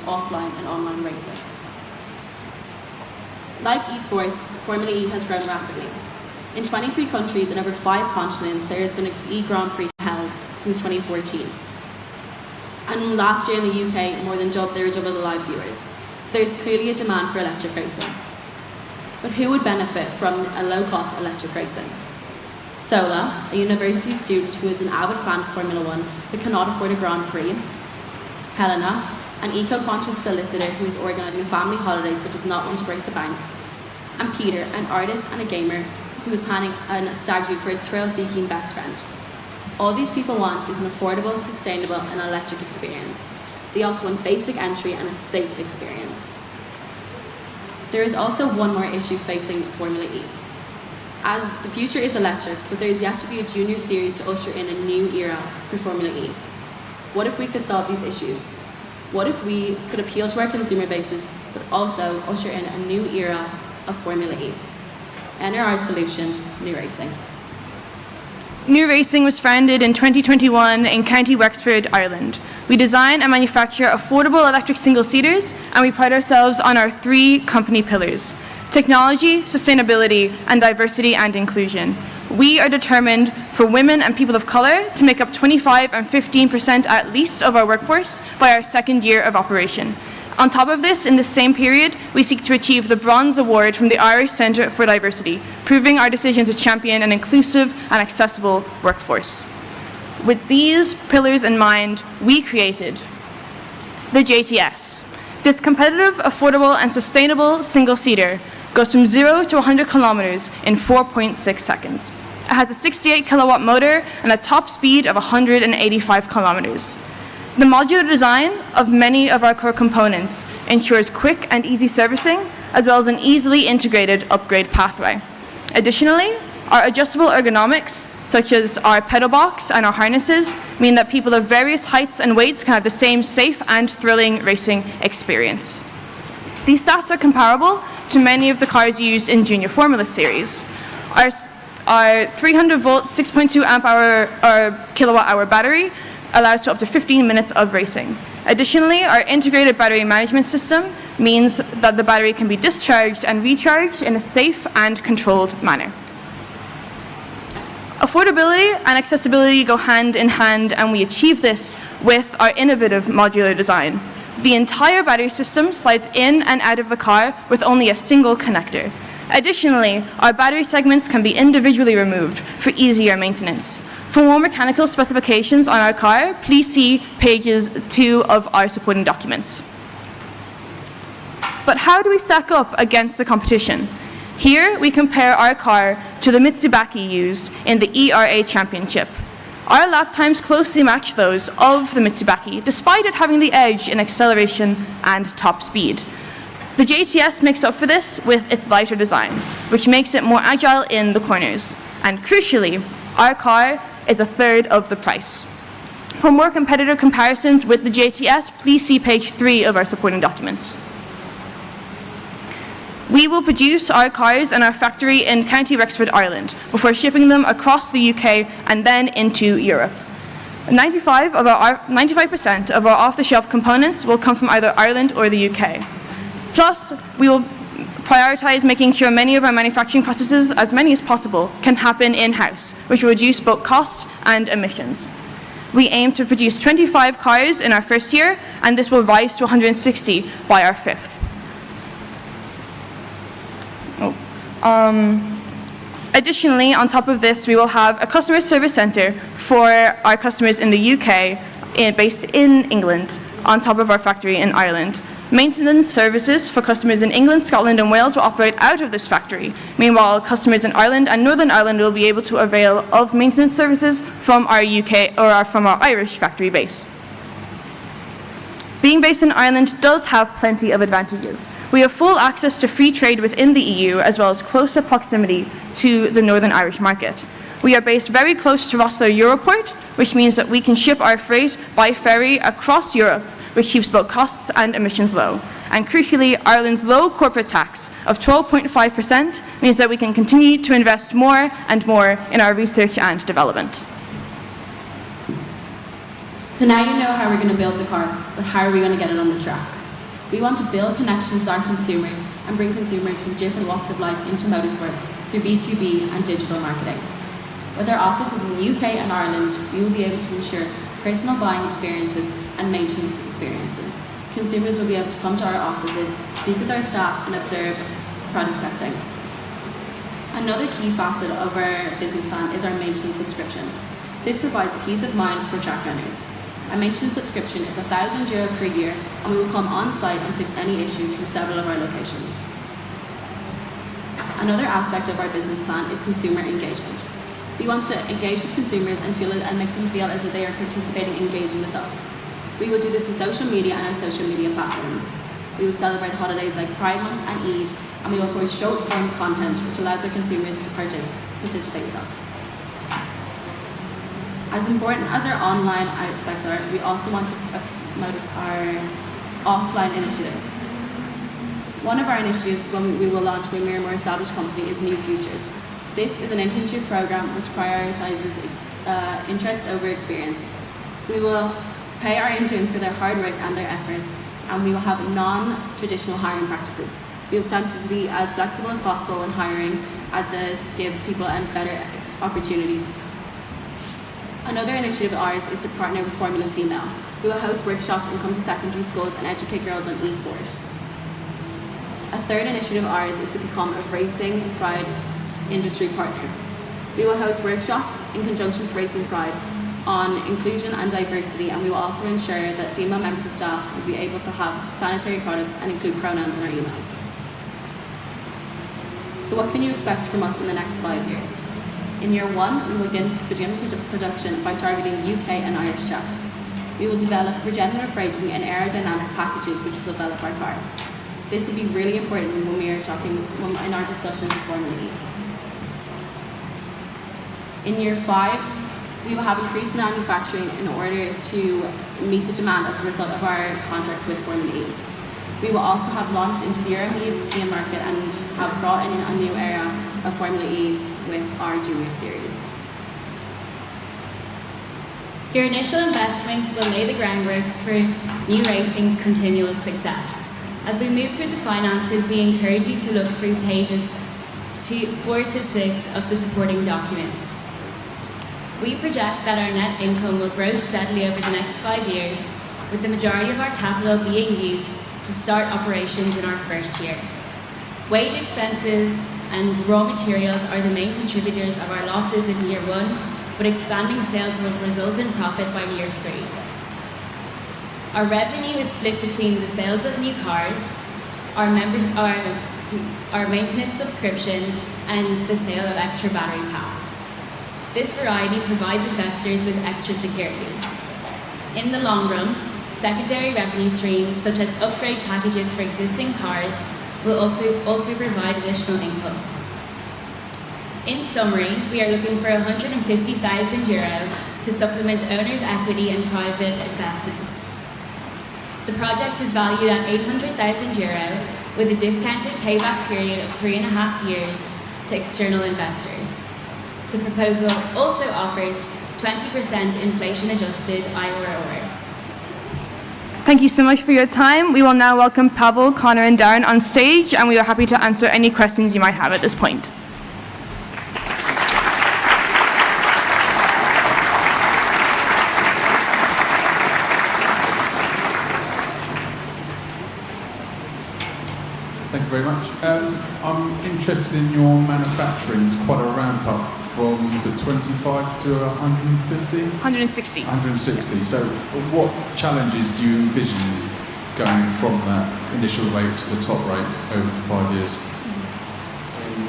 offline and online racing. Like esports, Formula E has grown rapidly. In 23 countries and over 5 continents, there has been an E-Grand Prix held since 2014. And last year in the UK, there were double the live viewers. So there's clearly a demand for electric racing. But who would benefit from a low-cost electric racing? Sola, a university student who is an avid fan of Formula 1 but cannot afford a Grand Prix. Helena, an eco-conscious solicitor who is organising a family holiday but does not want to break the bank. And Peter, an artist and a gamer who is planning a stag do for his thrill-seeking best friend. All these people want is an affordable, sustainable and electric experience. They also want basic entry and a safe experience. There is also one more issue facing Formula E. As the future is electric, but there is yet to be a junior series to usher in a new era for Formula E. What if we could solve these issues? What if we could appeal to our consumer bases, but also usher in a new era of Formula E? Enter our solution, New Racing. New Racing was founded in 2021 in County Wexford, Ireland. We design and manufacture affordable electric single-seaters, and we pride ourselves on our 3 company pillars: technology, sustainability, and diversity and inclusion. We are determined for women and people of colour to make up 25% and 15% at least of our workforce by our 2nd year of operation. On top of this, in the same period, we seek to achieve the Bronze Award from the Irish Centre for Diversity, proving our decision to champion an inclusive and accessible workforce. With these pillars in mind, we created the JTS. This competitive, affordable, and sustainable single-seater goes from 0 to 100 kilometers in 4.6 seconds. It has a 68 kilowatt motor and a top speed of 185 kilometers. The modular design of many of our core components ensures quick and easy servicing, as well as an easily integrated upgrade pathway. Additionally, our adjustable ergonomics, such as our pedal box and our harnesses, mean that people of various heights and weights can have the same safe and thrilling racing experience. These stats are comparable to many of the cars used in Junior Formula Series. Our 300-volt, 6.2 amp-hour or kilowatt-hour battery allows for up to 15 minutes of racing. Additionally, our integrated battery management system means that the battery can be discharged and recharged in a safe and controlled manner. Affordability and accessibility go hand in hand, and we achieve this with our innovative modular design. The entire battery system slides in and out of the car with only a single connector. Additionally, our battery segments can be individually removed for easier maintenance. For more mechanical specifications on our car, please see pages 2 of our supporting documents. But how do we stack up against the competition? Here, we compare our car to the Mitsubishi used in the ERA Championship. Our lap times closely match those of the Mitsubishi, despite it having the edge in acceleration and top speed. The JTS makes up for this with its lighter design, which makes it more agile in the corners. And crucially, our car is a third of the price. For more competitive comparisons with the JTS, please see page 3 of our supporting documents. We will produce our cars in our factory in County Wexford, Ireland, before shipping them across the UK and then into Europe. 95% of our off-the-shelf components will come from either Ireland or the UK. Plus, we will prioritize making sure many of our manufacturing processes, as many as possible, can happen in-house, which will reduce both cost and emissions. We aim to produce 25 cars in our first year, and this will rise to 160 by our 5th. Additionally, on top of this, we will have a customer service centre for our customers in the UK, based in England, on top of our factory in Ireland. Maintenance services for customers in England, Scotland and Wales will operate out of this factory. Meanwhile, customers in Ireland and Northern Ireland will be able to avail of maintenance services from our Irish factory base. Being based in Ireland does have plenty of advantages. We have full access to free trade within the EU, as well as closer proximity to the Northern Irish market. We are based very close to Rosslare Europort, which means that we can ship our freight by ferry across Europe, which keeps both costs and emissions low. And crucially, Ireland's low corporate tax of 12.5% means that we can continue to invest more and more in our research and development. So now you know how we're going to build the car, but how are we going to get it on the track? We want to build connections with our consumers and bring consumers from different walks of life into motorsport through B2B and digital marketing. With our offices in the UK and Ireland, we will be able to ensure personal buying experiences and maintenance experiences. Consumers will be able to come to our offices, speak with our staff and observe product testing. Another key facet of our business plan is our maintenance subscription. This provides peace of mind for track owners. Our maintenance subscription is €1,000 per year, and we will come on site and fix any issues from several of our locations. Another aspect of our business plan is consumer engagement. We want to engage with consumers and make them feel as if they are participating and engaging with us. We will do this with social media and our social media platforms. We will celebrate holidays like Pride Month and Eid, and we will post short-form content which allows our consumers to participate with us. As important as our online aspects are, we also want to promote our offline initiatives. One of our initiatives we will launch when we are a more established company is New Futures. This is an internship program which prioritizes interests over experiences. We will pay our interns for their hard work and their efforts, and we will have non-traditional hiring practices. We will attempt to be as flexible as possible when hiring, as this gives people a better opportunity. Another initiative of ours is to partner with Formula Female. We will host workshops and come to secondary schools and educate girls on e-sport. A third initiative of ours is to become a Racing Pride industry partner. We will host workshops in conjunction with Racing Pride on inclusion and diversity, and we will also ensure that female members of staff will be able to have sanitary products and include pronouns in our emails. So what can you expect from us in the next 5 years? In year one, we will begin production by targeting UK and Irish chefs. We will develop regenerative braking and aerodynamic packages which will develop our car. This will be really important when we are in our discussions with Formula E. In year 5, we will have increased manufacturing in order to meet the demand as a result of our contracts with Formula E. We will also have launched into the European market and have brought in a new era of Formula E with our junior series. Your initial investments will lay the groundworks for New Racing's continual success. As we move through the finances, we encourage you to look through pages 4 to 6 of the supporting documents. We project that our net income will grow steadily over the next 5 years, with the majority of our capital being used to start operations in our first year. Wage expenses and raw materials are the main contributors of our losses in year 1, but expanding sales will result in profit by year 3. Our revenue is split between the sales of new cars, our maintenance subscription, and the sale of extra battery packs. This variety provides investors with extra security. In the long run, secondary revenue streams such as upgrade packages for existing cars will also provide additional income. In summary, we are looking for €150,000 to supplement owners' equity and private investments. The project is valued at €800,000 with a discounted payback period of 3.5 years to external investors. The proposal also offers 20% inflation-adjusted IRR. Thank you so much for your time. We will now welcome Pavel, Connor, and Darren on stage, and we are happy to answer any questions you might have at this point. Thank you very much. I'm interested in your manufacturing. It's quite a ramp up from, is it 25 to 150? 160. 160. So what challenges do you envision going from that initial rate to the top rate over the 5 years?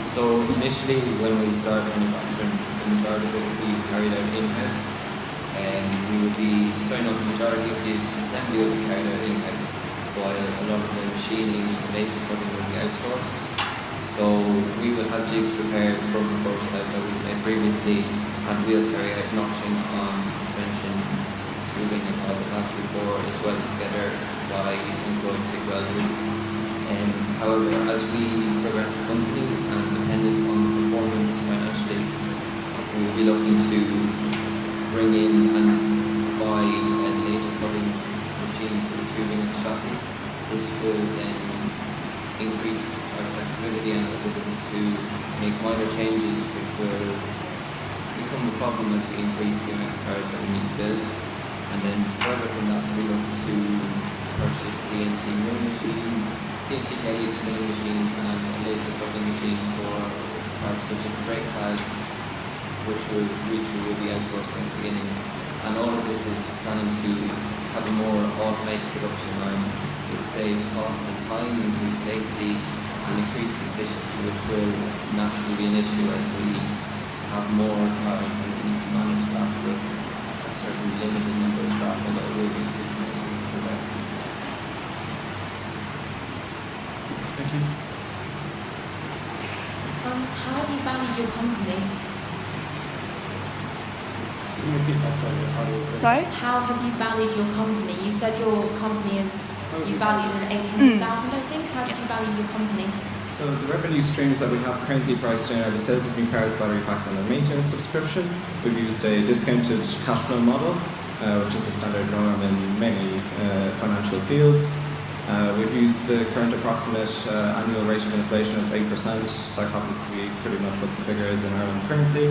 So initially when we started manufacturing, the majority of it would be carried out in-house. The majority of the assembly will be carried out in-house, while a lot of the machining and laser cutting will be outsourced. So we will have jigs prepared from the prototype that we made previously, and we'll carry out notching on the suspension, tubing and all of that before it's welded together by employing TIG welders. However, as we progress the company and dependent on the performance financially, we will be looking to bring in and buy a laser cutting machine for the tubing and chassis. This will then increase our flexibility and ability to make minor changes which will become a problem as we increase the amount of cars that we need to build. And then further from that, we look to purchase CNC milling machines, CNC gauge milling machines and a laser cutting machine for parts such as the brake pads, which will be outsourced in the beginning. And all of this is planning to have a more automated production line. It will save cost and time, increase safety, and increase efficiency, which will naturally be an issue as we have more cars and we need to manage that with a certain limited number of staff, although it will be increasing as we progress. Thank you. How have you valued your company? Can you repeat that? Sorry? How have you valued your company? You said your company is, you valued at 800,000, I think. How did you value your company? So the revenue streams that we have currently priced in are the sales of new cars, battery packs and the maintenance subscription. We've used a discounted cash flow model, which is the standard norm in many financial fields. We've used the current approximate annual rate of inflation of 8%. That happens to be pretty much what the figure is in Ireland currently.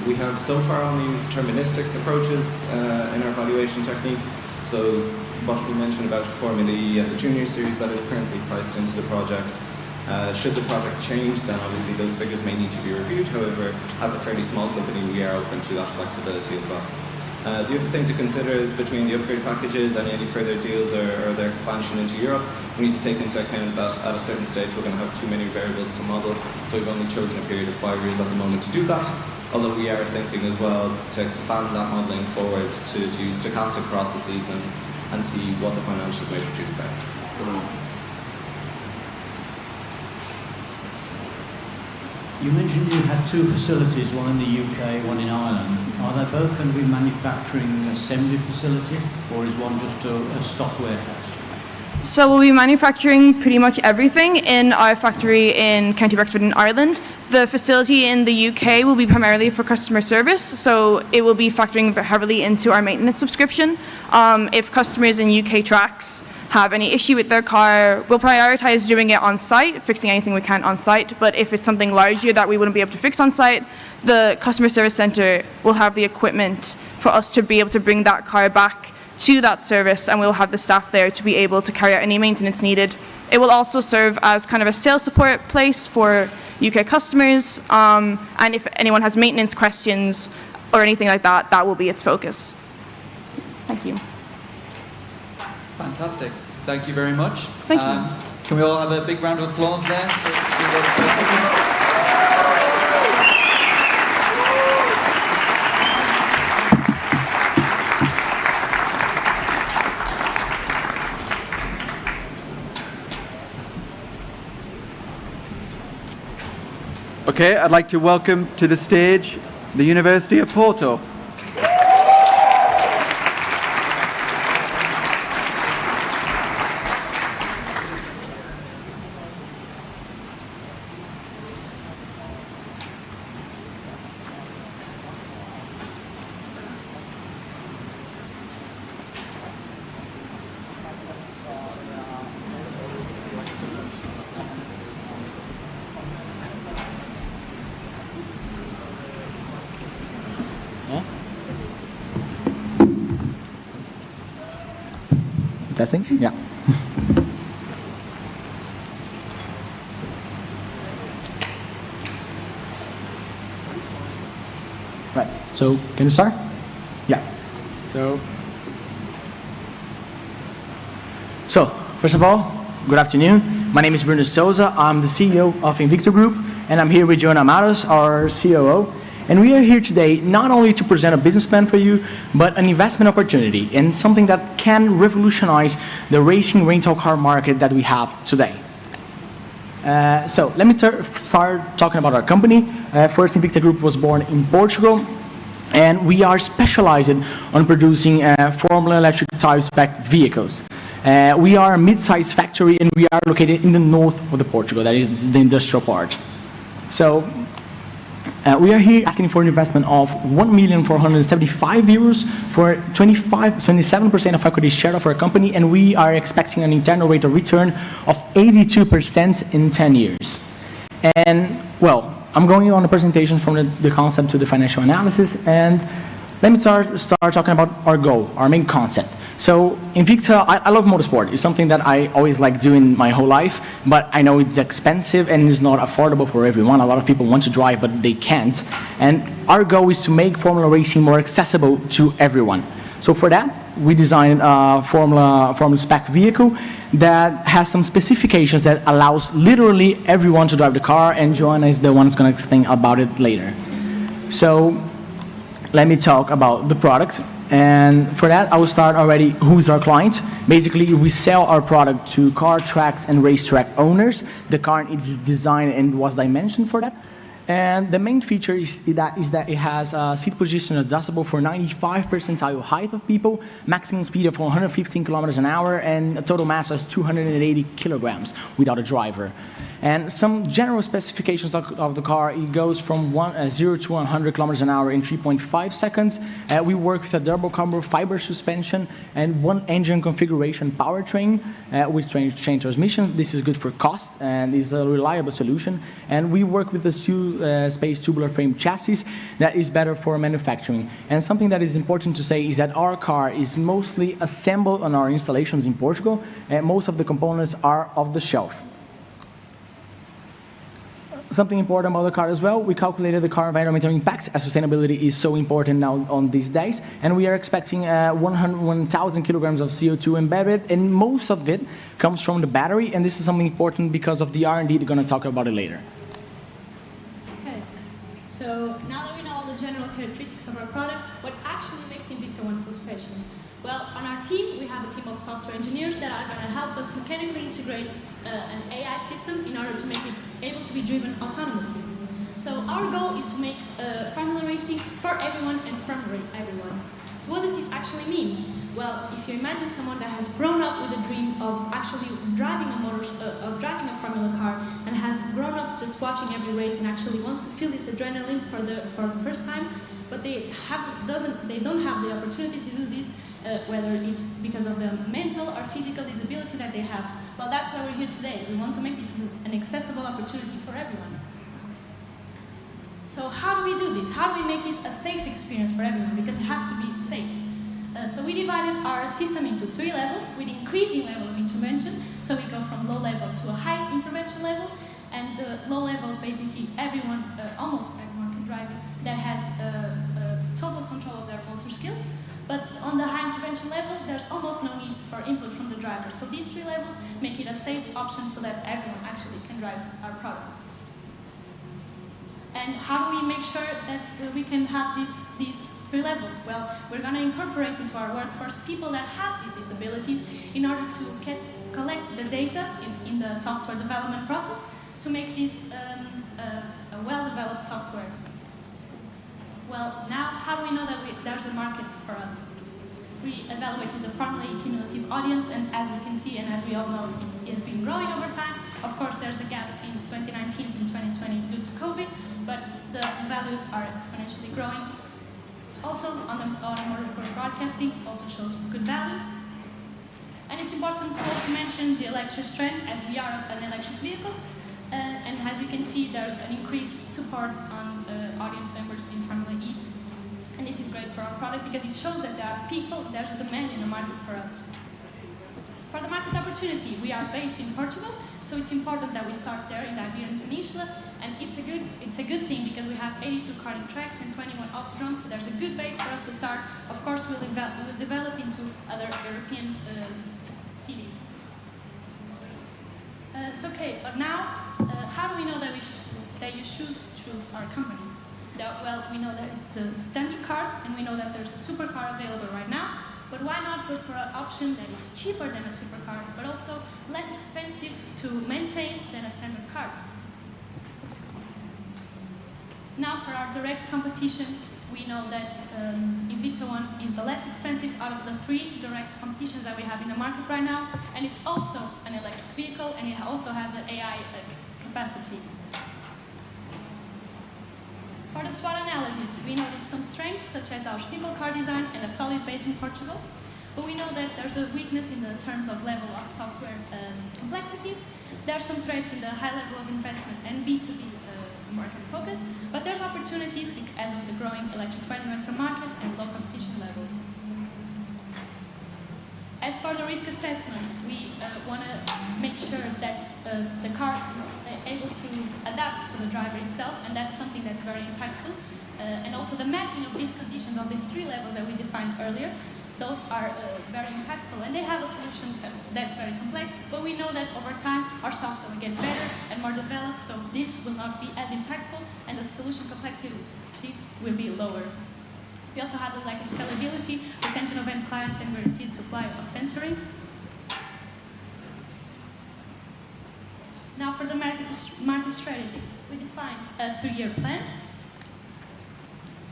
We have so far only used deterministic approaches in our valuation techniques. So what we mentioned about Formula E and the Junior Series, that is currently priced into the project. Should the project change, then obviously those figures may need to be reviewed. However, as a fairly small company, we are open to that flexibility as well. The other thing to consider is between the upgrade packages and any further deals or their expansion into Europe, we need to take into account that at a certain stage we're going to have too many variables to model. So we've only chosen a period of 5 years at the moment to do that. Although we are thinking as well to expand that modelling forward to use stochastic processes and see what the financials may produce there. You mentioned you had two facilities, one in the UK, one in Ireland. Are they both going to be manufacturing assembly facility, or is one just a stock warehouse? So we'll be manufacturing pretty much everything in our factory in County Wexford in Ireland. The facility in the UK will be primarily for customer service, so it will be factoring heavily into our maintenance subscription. If customers in UK tracks have any issue with their car, we'll prioritize doing it on site, fixing anything we can on site. But if it's something larger that we wouldn't be able to fix on site, the customer service center will have the equipment for us to be able to bring that car back to that service, and we'll have the staff there to be able to carry out any maintenance needed. It will also serve as kind of a sales support place for UK customers, and if anyone has maintenance questions or anything like that, that will be its focus. Thank you. Fantastic. Thank you very much. Thank you. Can we all have a big round of applause there? Okay, I'd like to welcome to the stage the University of Porto. Testing? Yeah. Right. So, can you start? Yeah. So, first of all, good afternoon. My name is Bruno Souza. I'm the CEO of Invicta Group, and I'm here with Joana Matos, our COO. And we are here today not only to present a business plan for you, but an investment opportunity and something that can revolutionize the racing rental car market that we have today. So let me start talking about our company. First, Invicta Group was born in Portugal, and we are specialized on producing Formula electric type spec vehicles. We are a mid-sized factory, and we are located in the north of Portugal. That is the industrial part. So We are here asking for an investment of €1,475 for 27% of equity share of our company, and we are expecting an internal rate of return of 82% in 10 years. And, well, I'm going on the presentation from the concept to the financial analysis, and let me start talking about our goal, our main concept. So Invicta, I love motorsport. It's something that I always like doing my whole life, but I know it's expensive and it's not affordable for everyone. A lot of people want to drive, but they can't. And our goal is to make Formula racing more accessible to everyone. So for that, we designed a Formula spec vehicle that has some specifications that allows literally everyone to drive the car, and Joanna is the one who's going to explain about it later. So let me talk about the product. And for that, I will start already who's our client. Basically, we sell our product to car tracks and racetrack owners. The car is designed and was dimensioned for that. And the main feature is that it has a seat position adjustable for 95 percentile height of people, maximum speed of 115 kilometers an hour, and a total mass of 280 kilograms without a driver. And some general specifications of the car, it goes from 0 to 100 kilometers an hour in 3.5 seconds. We work with a double carbon fiber suspension and one engine configuration powertrain with chain transmission. This is good for cost and is a reliable solution. And we work with the space tubular frame chassis that is better for manufacturing. And something that is important to say is that our car is mostly assembled on our installations in Portugal, and most of the components are off the shelf. Something important about the car as well, we calculated the car environmental impact, as sustainability is so important now on these days, and we are expecting 1,000 kilograms of CO2 embedded, and most of it comes from the battery, and this is something important because of the R&D, they're going to talk about it later. Okay, so now that we know all the general characteristics of our product, what actually makes Invicta One so special? Well, on our team, we have a team of software engineers that are going to help us mechanically integrate an AI system in order to make it able to be driven autonomously. So our goal is to make Formula racing for everyone and from everyone. So what does this actually mean? Well, if you imagine someone that has grown up with a dream of actually driving a Formula car and has grown up just watching every race and actually wants to feel this adrenaline for the first time, but they don't have the opportunity to do this, whether it's because of the mental or physical disability that they have. Well, that's why we're here today. We want to make this an accessible opportunity for everyone. So how do we do this? How do we make this a safe experience for everyone? Because it has to be safe. So we divided our system into 3 levels with increasing level of intervention. So we go from low level to a high intervention level. And the low level, basically everyone, almost everyone can drive it, that has total control of their motor skills. But on the high intervention level, there's almost no need for input from the driver. So these 3 levels make it a safe option so that everyone actually can drive our product. And how do we make sure that we can have these 3 levels? Well, we're going to incorporate into our workforce people that have these disabilities in order to collect the data in the software development process to make this a well-developed software. Well, now, how do we know that there's a market for us? We evaluated the Formula E cumulative audience, and as we can see, and as we all know, it has been growing over time. Of course, there's a gap in 2019 and 2020 due to COVID, but the values are exponentially growing. Also, on motorsport broadcasting, also shows good values. And it's important to also mention the electric strength, as we are an electric vehicle. And as we can see, there's an increased support on audience members in Formula E. And this is great for our product because it shows that there are people, there's a demand in the market for us. For the market opportunity, we are based in Portugal, so it's important that we start there in the Iberian Peninsula. And it's a good thing because we have 82 karting tracks and 21 autodromes, so there's a good base for us to start. Of course, we'll develop into other European cities. Okay, but now, how do we know that you choose our company? Well, we know there is the standard card, and we know that there's a supercar available right now. But why not go for an option that is cheaper than a supercar, but also less expensive to maintain than a standard card? Now, for our direct competition, we know that Invicta One is the less expensive out of the 3 direct competitions that we have in the market right now, and it's also an electric vehicle, and it also has the AI capacity. For the SWOT analysis, we noticed some strengths, such as our simple car design and a solid base in Portugal. But we know that there's a weakness in the terms of level of software complexity. There are some threats in the high level of investment and B2B market focus, but there's opportunities because of the growing electric bike rental market and low competition level. As for the risk assessment, we want to make sure that the car is able to adapt to the driver itself, and that's something that's very impactful. And also the mapping of these conditions of these three levels that we defined earlier, those are very impactful, and they have a solution that's very complex, but we know that over time our software will get better and more developed, so this will not be as impactful and the solution complexity will be lower. We also have the lack of scalability, retention of end clients, and guaranteed supply of sensoring. Now for the market strategy, we defined a 3-year plan.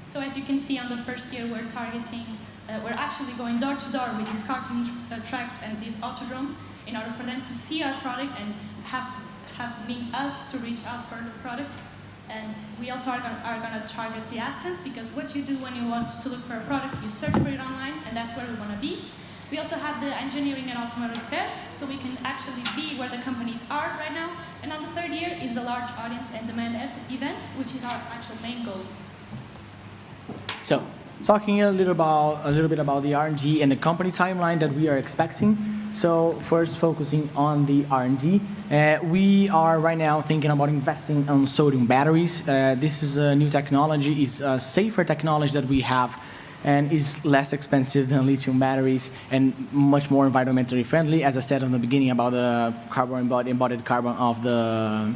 So as you can see on the first year, we're targeting, we're actually going door to door with these karting tracks and these autodromes in order for them to see our product and have us to reach out for the product. And we also are going to target the AdSense, because what you do when you want to look for a product, you search for it online, and that's where we want to be. We also have the engineering and automotive fairs, so we can actually be where the companies are right now. And on the third year is the large audience and demand events, which is our actual main goal. So, talking a little bit about the R&D and the company timeline that we are expecting. So first, focusing on the R&D, we are right now thinking about investing on sodium batteries. This is a new technology, is a safer technology that we have, and is less expensive than lithium batteries and much more environmentally friendly. As I said in the beginning about the embodied carbon of the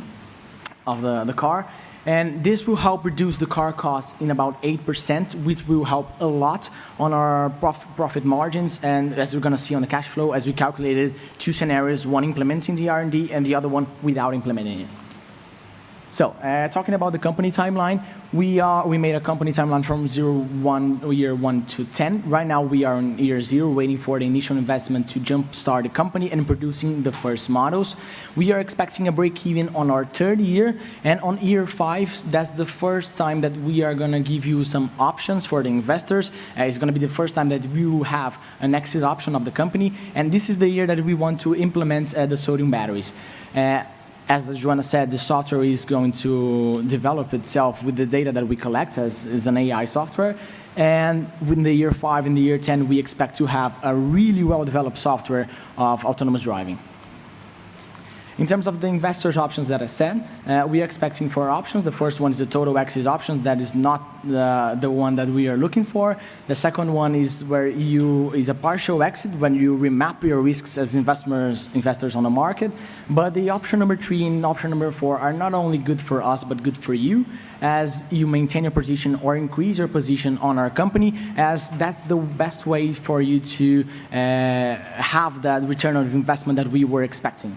car. And this will help reduce the car cost in about 8%, which will help a lot on our profit margins. And as we're going to see on the cash flow, as we calculated 2 scenarios, one implementing the R&D and the other one without implementing it. So, talking about the company timeline, we made a company timeline from year 1 to 10. Right now we are on year 0, waiting for the initial investment to jumpstart the company and producing the first models. We are expecting a break-even on our 3rd year, and on year 5, that's the first time that we are going to give you some options for the investors. It's going to be the first time that we will have an exit option of the company, and this is the year that we want to implement the sodium batteries. As Joanna said, the software is going to develop itself with the data that we collect as an AI software. And within the year 5 and the year 10, we expect to have a really well-developed software of autonomous driving. In terms of the investors' options that I said, we are expecting 4 options. The first one is the total exit option. That is not the one that we are looking for. The second one is where is a partial exit when you remap your risks as investors on the market. But the option number 3 and option number 4 are not only good for us, but good for you, as you maintain your position or increase your position on our company, as that's the best way for you to have that return on investment that we were expecting.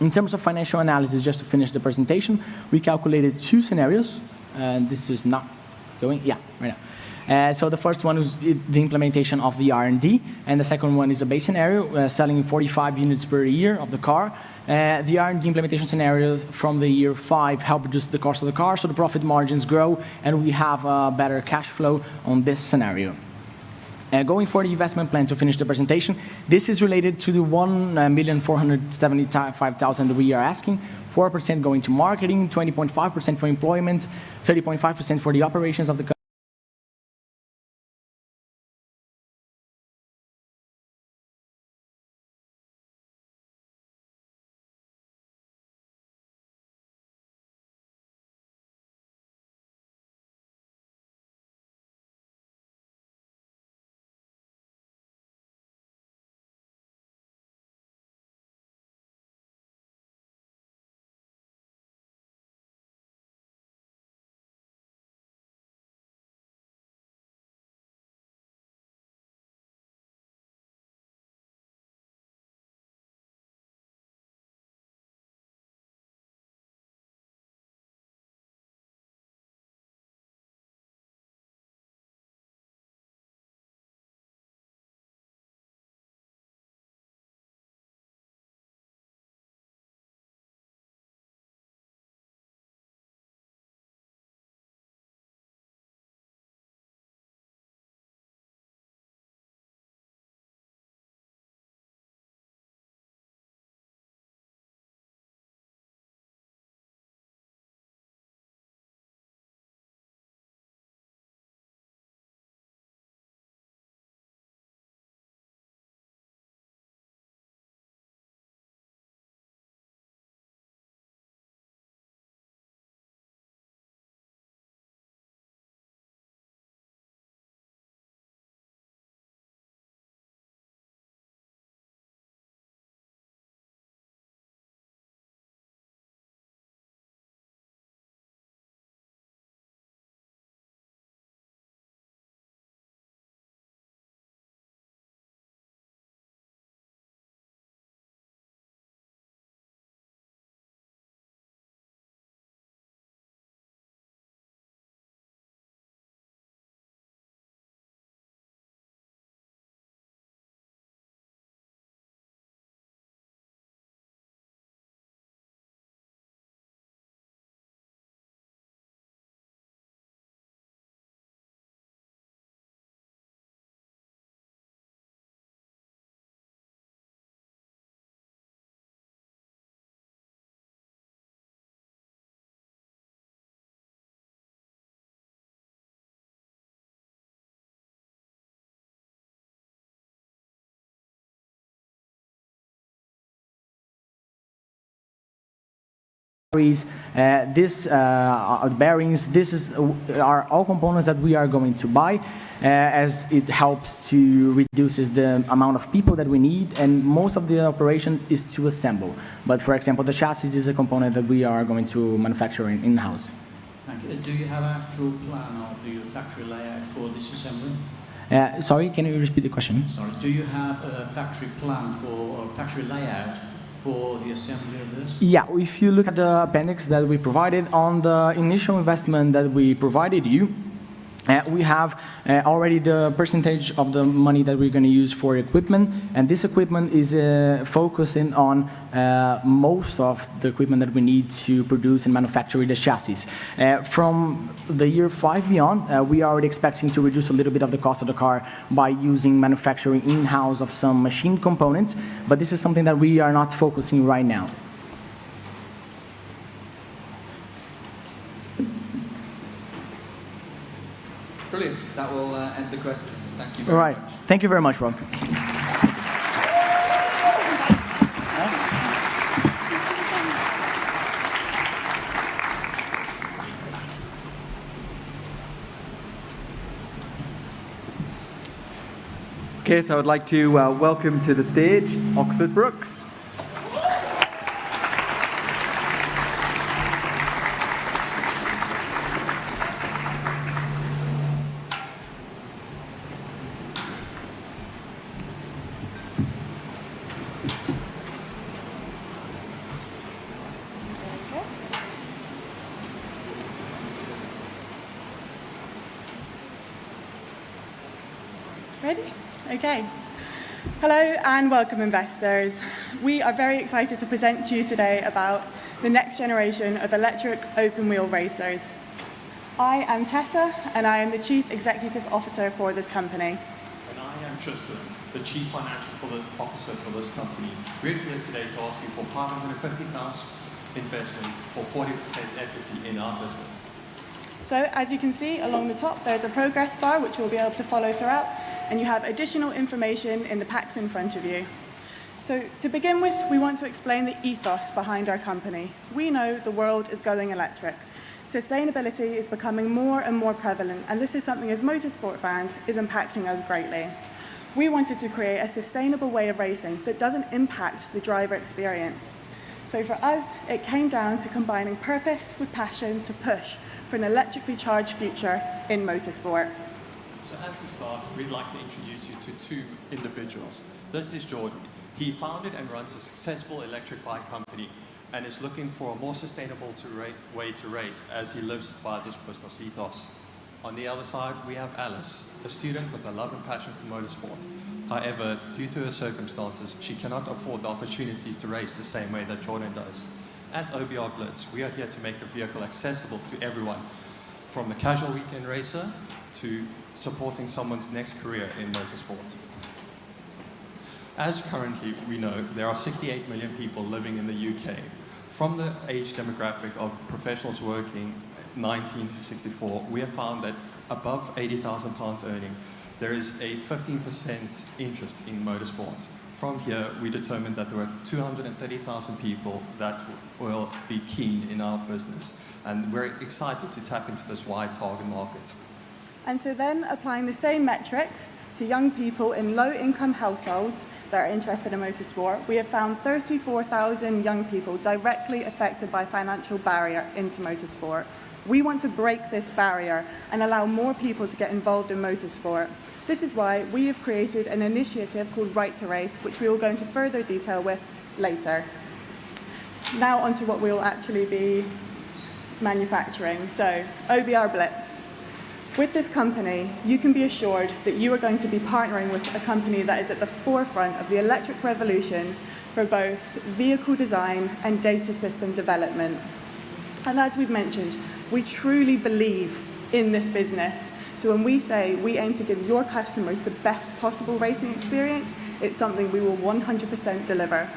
In terms of financial analysis, just to finish the presentation, we calculated 2 scenarios. This is not going, yeah, right now. So the first one is the implementation of the R&D, and the second one is a base scenario, selling 45 units per year of the car. The R&D implementation scenarios from the year 5 help reduce the cost of the car, so the profit margins grow, and we have a better cash flow on this scenario. Going for the investment plan to finish the presentation, this is related to the 1,475,000 that we are asking. 4% going to marketing, 20.5% for employment, 30.5% for the operations of the company. batteries, bearings, are all components that we are going to buy, as it helps to reduces the amount of people that we need, and most of the operations is to assemble. But for example, the chassis is a component that we are going to manufacture in-house. Thank you. Do you have an actual plan of the factory layout for this assembly? Sorry, can you repeat the question? Sorry, do you have a factory plan or factory layout for the assembly of this? Yeah, if you look at the appendix that we provided on the initial investment that we provided you, we have already the percentage of the money that we're going to use for equipment, and this equipment is focusing on most of the equipment that we need to produce and manufacture the chassis. From the year 5 beyond, we are already expecting to reduce a little bit of the cost of the car by using manufacturing in-house of some machine components, but this is something that we are not focusing right now. Brilliant. That will end the questions. Thank you very much. All right. Thank you very much, Rob. Okay, so I'd like to welcome to the stage Oxford Brookes. Ready? Okay. Hello and welcome, investors. We are very excited to present to you today about the next generation of electric open-wheel racers. I am Tessa, and I am the Chief Executive Officer for this company. And I am Tristan, the Chief Financial Officer for this company. We're here today to ask you for $550,000 investment for 40% equity in our business. So, as you can see along the top, there's a progress bar which you'll be able to follow throughout, and you have additional information in the packs in front of you. So, to begin with, we want to explain the ethos behind our company. We know the world is going electric. Sustainability is becoming more and more prevalent, and this is something as motorsport fans is impacting us greatly. We wanted to create a sustainable way of racing that doesn't impact the driver experience. So for us, it came down to combining purpose with passion to push for an electrically charged future in motorsport. So as we start, we'd like to introduce you to two individuals. This is Jordan. He founded and runs a successful electric bike company and is looking for a more sustainable way to race as he lives by this business ethos. On the other side, we have Alice, a student with a love and passion for motorsport. However, due to her circumstances, she cannot afford the opportunities to race the same way that Jordan does. At OBR Blitz, we are here to make a vehicle accessible to everyone, from the casual weekend racer to supporting someone's next career in motorsport. As currently we know, there are 68 million people living in the UK. From the age demographic of professionals working 19 to 64, we have found that above £80,000 earning, there is a 15% interest in motorsports. From here, we determined that there were 230,000 people that will be keen in our business, and we're excited to tap into this wide target market. And so then, applying the same metrics to young people in low-income households that are interested in motorsport, we have found 34,000 young people directly affected by financial barrier into motorsport. We want to break this barrier and allow more people to get involved in motorsport. This is why we have created an initiative called Right to Race, which we will go into further detail with later. Now onto what we will actually be manufacturing. So, OBR Blitz. With this company, you can be assured that you are going to be partnering with a company that is at the forefront of the electric revolution for both vehicle design and data system development. And as we've mentioned, we truly believe in this business. So when we say we aim to give your customers the best possible racing experience, it's something we will 100% deliver.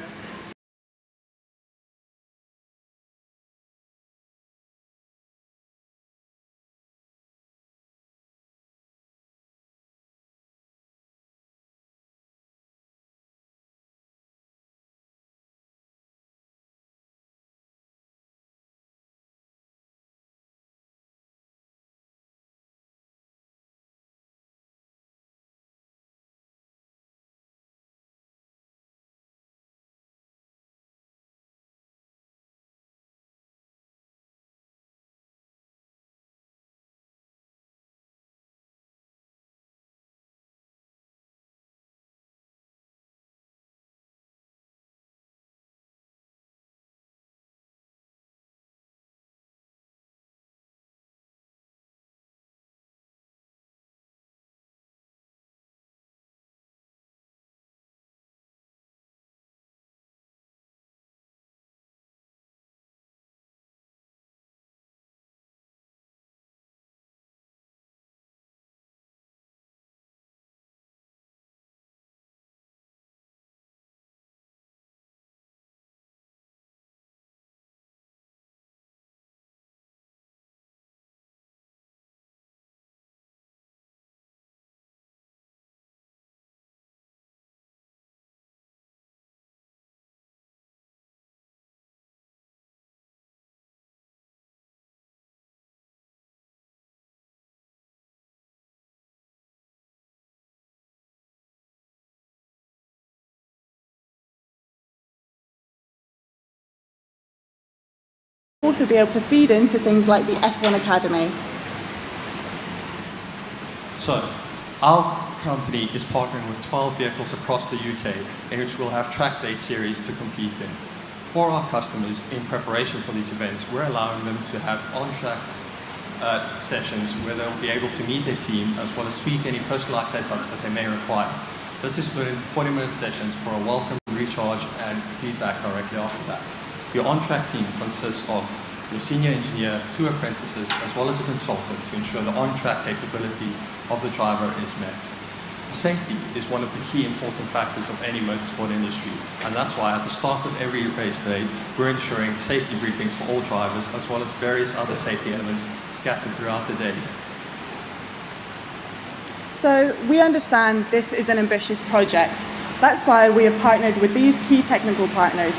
also be able to feed into things like the F1 Academy. So, our company is partnering with 12 vehicles across the UK in which we'll have track-day series to compete in. For our customers, in preparation for these events, we're allowing them to have on-track sessions where they'll be able to meet their team as well as tweak any personalized setups that they may require. This is split into 40-minute sessions for a welcome, recharge, and feedback directly after that. Your on-track team consists of your senior engineer, 2 apprentices, as well as a consultant to ensure the on-track capabilities of the driver is met. Safety is one of the key important factors of any motorsport industry, and that's why at the start of every race day, we're ensuring safety briefings for all drivers, as well as various other safety elements scattered throughout the day. So we understand this is an ambitious project. That's why we have partnered with these key technical partners.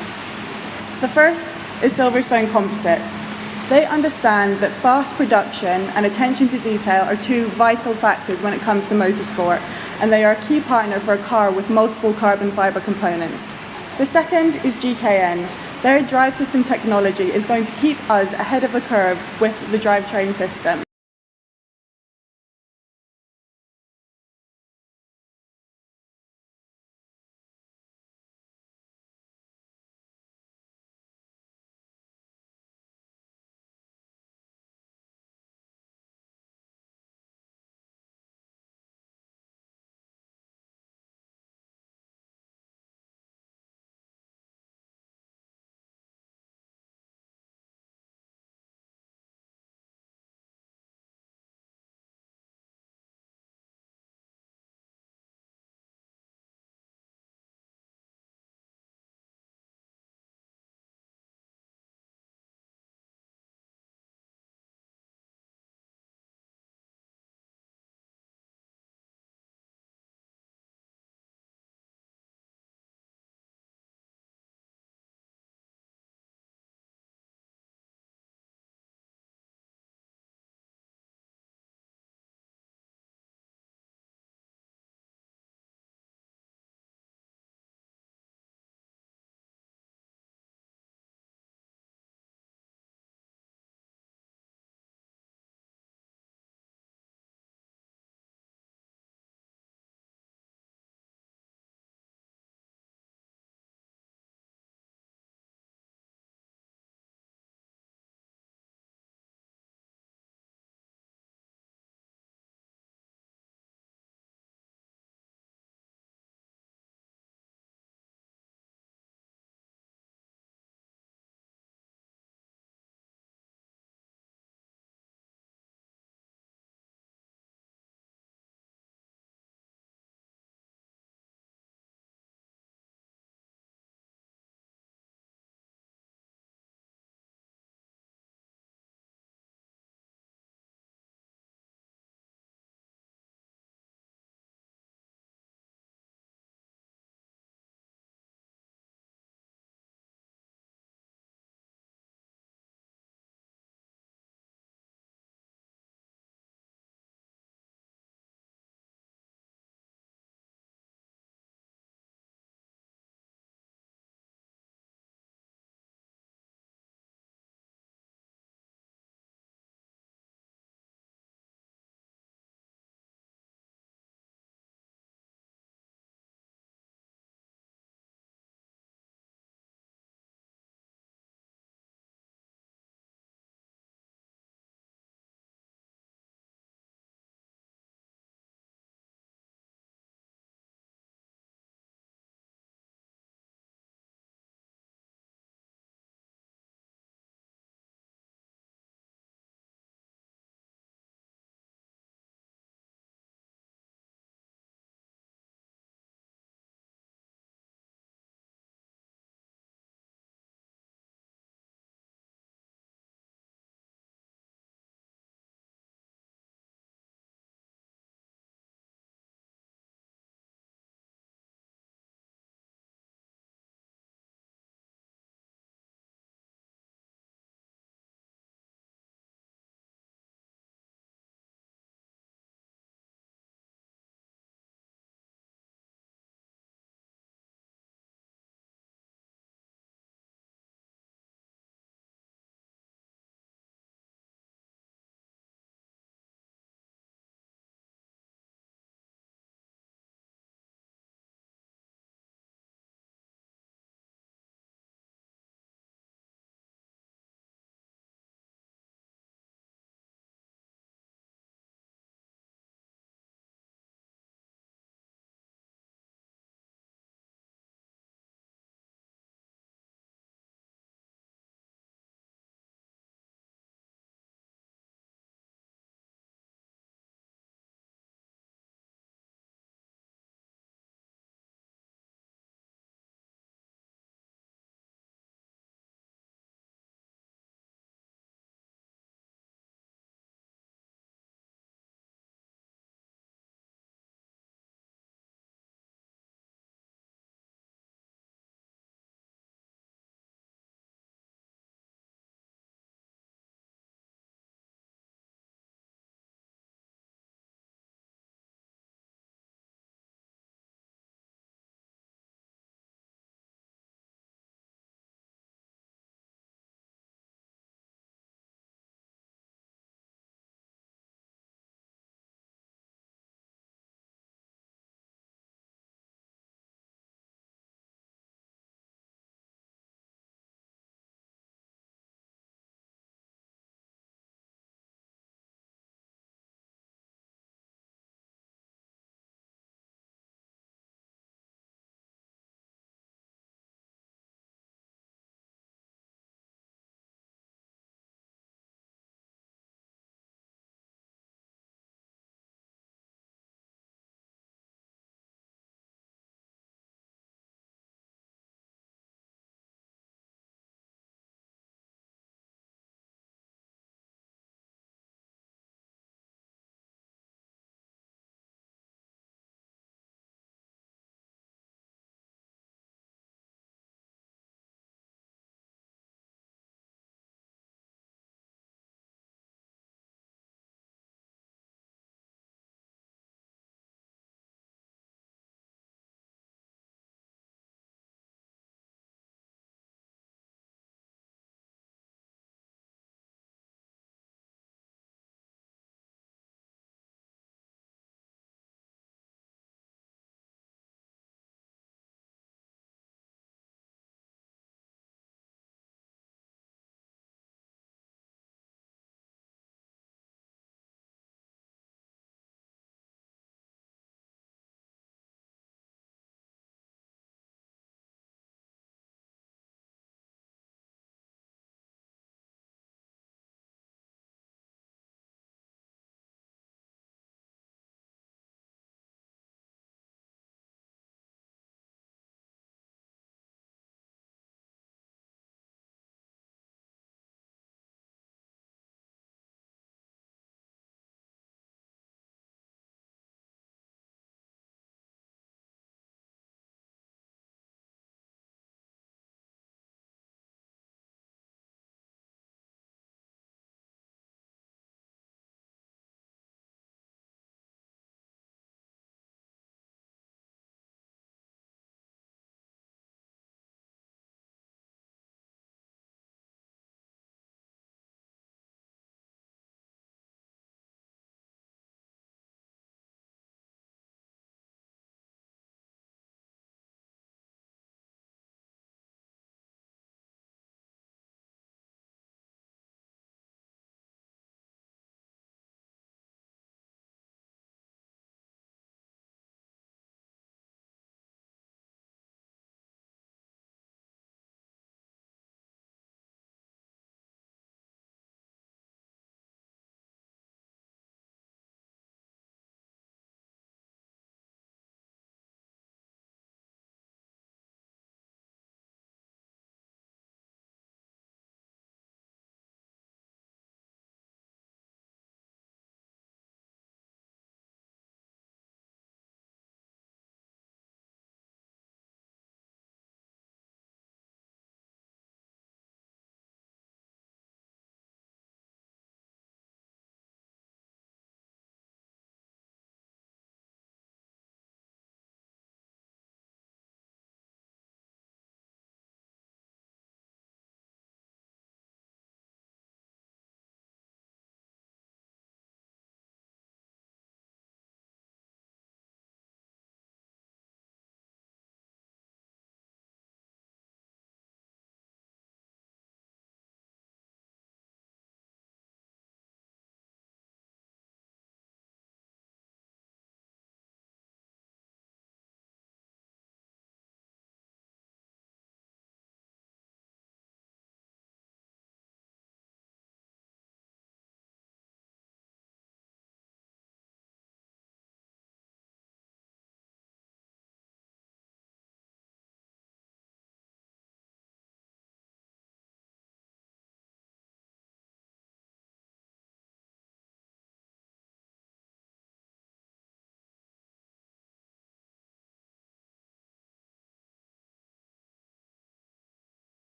The first is Silverstone Composites. They understand that fast production and attention to detail are 2 vital factors when it comes to motorsport, and they are a key partner for a car with multiple carbon fibre components. The second is GKN. Their drive system technology is going to keep us ahead of the curve with the drivetrain system.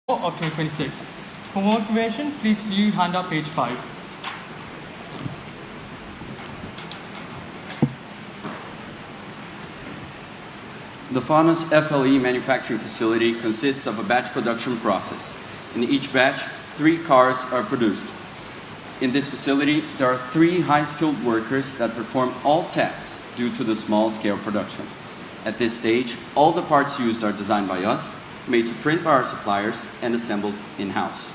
of 2026. For more information, please view handout page 5. The Faunus FLE manufacturing facility consists of a batch production process. In each batch, 3 cars are produced. In this facility, there are 3 high-skilled workers that perform all tasks due to the small-scale production. At this stage, all the parts used are designed by us, made to print by our suppliers, and assembled in-house.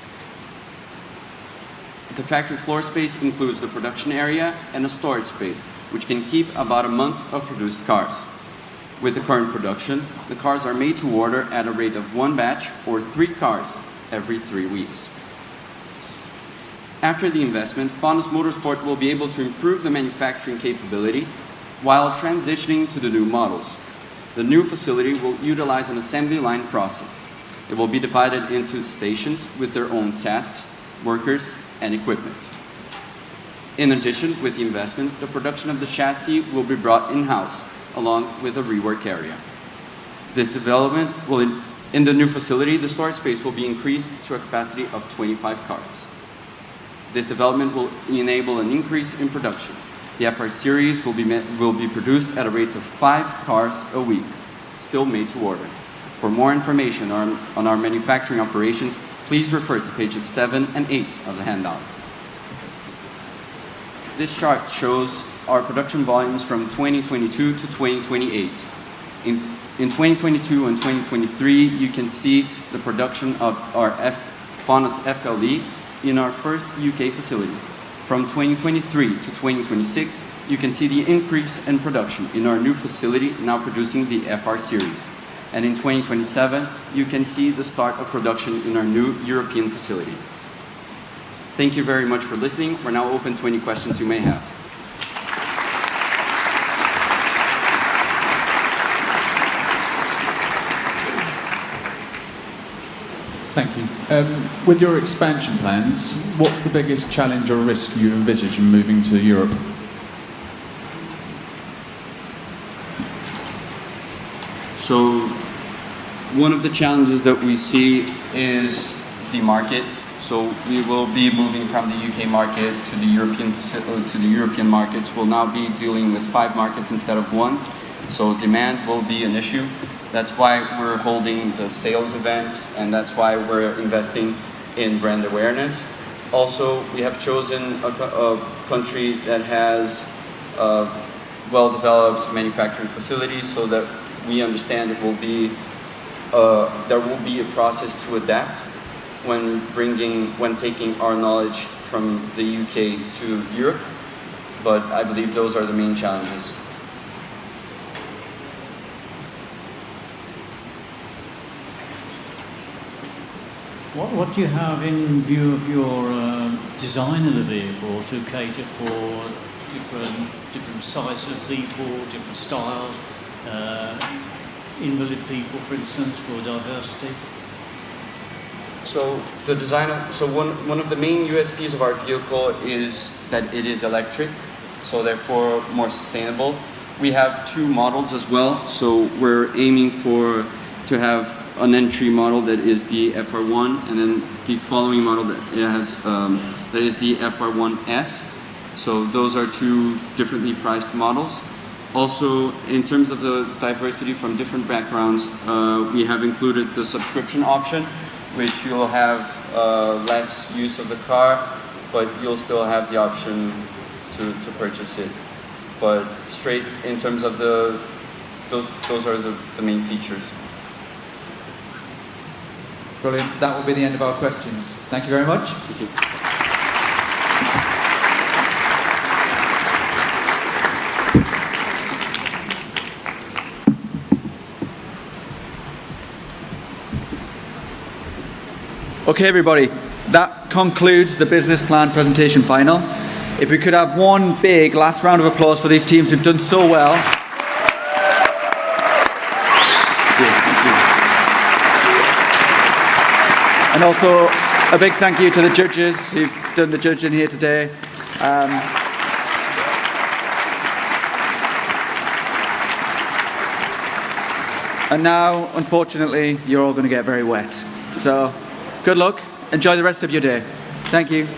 The factory floor space includes the production area and a storage space, which can keep about a month of produced cars. With the current production, the cars are made to order at a rate of 1 batch or 3 cars every 3 weeks. After the investment, British Motorsport will be able to improve the manufacturing capability while transitioning to the new models. The new facility will utilize an assembly line process. It will be divided into stations with their own tasks, workers, and equipment. In addition, with the investment, the production of the chassis will be brought in-house, along with a rework area. This development will, in the new facility, the storage space will be increased to a capacity of 25 cars. This development will enable an increase in production. The FR series will be produced at a rate of 5 cars a week, still made to order. For more information on our manufacturing operations, please refer to pages 7 and 8 of the handout. This chart shows our production volumes from 2022 to 2028. In 2022 and 2023, you can see the production of our Faunus FLE in our first UK facility. From 2023 to 2026, you can see the increase in production in our new facility now producing the FR series. And in 2027, you can see the start of production in our new European facility. Thank you very much for listening. We're now open to any questions you may have. Thank you. With your expansion plans, what's the biggest challenge or risk you envisage in moving to Europe? So, one of the challenges that we see is the market. So we will be moving from the UK market to the European markets. We'll now be dealing with 5 markets instead of 1. So demand will be an issue. That's why we're holding the sales events, and that's why we're investing in brand awareness. Also, we have chosen a country that has well-developed manufacturing facilities, so that we understand it will be there will be a process to adapt when taking our knowledge from the UK to Europe. But I believe those are the main challenges. What do you have in view of your design of the vehicle to cater for different sizes of people, different styles, invalid people, for instance, for diversity? So the design one of the main USPs of our vehicle is that it is electric, so therefore more sustainable. We have 2 models as well, so we're aiming to have an entry model that is the FR1, and then the following model that is the FR1S. So those are 2 differently priced models. Also, in terms of the diversity from different backgrounds, we have included the subscription option, which you'll have less use of the car, but you'll still have the option to purchase it. But straight in terms of those are the main features. Brilliant. That will be the end of our questions. Thank you very much. Thank you. Okay, everybody, that concludes the business plan presentation final. If we could have one big last round of applause for these teams who've done so well. And also a big thank you to the judges who've done the judging here today. And now, unfortunately, you're all going to get very wet. So Good luck. Enjoy the rest of your day. Thank you.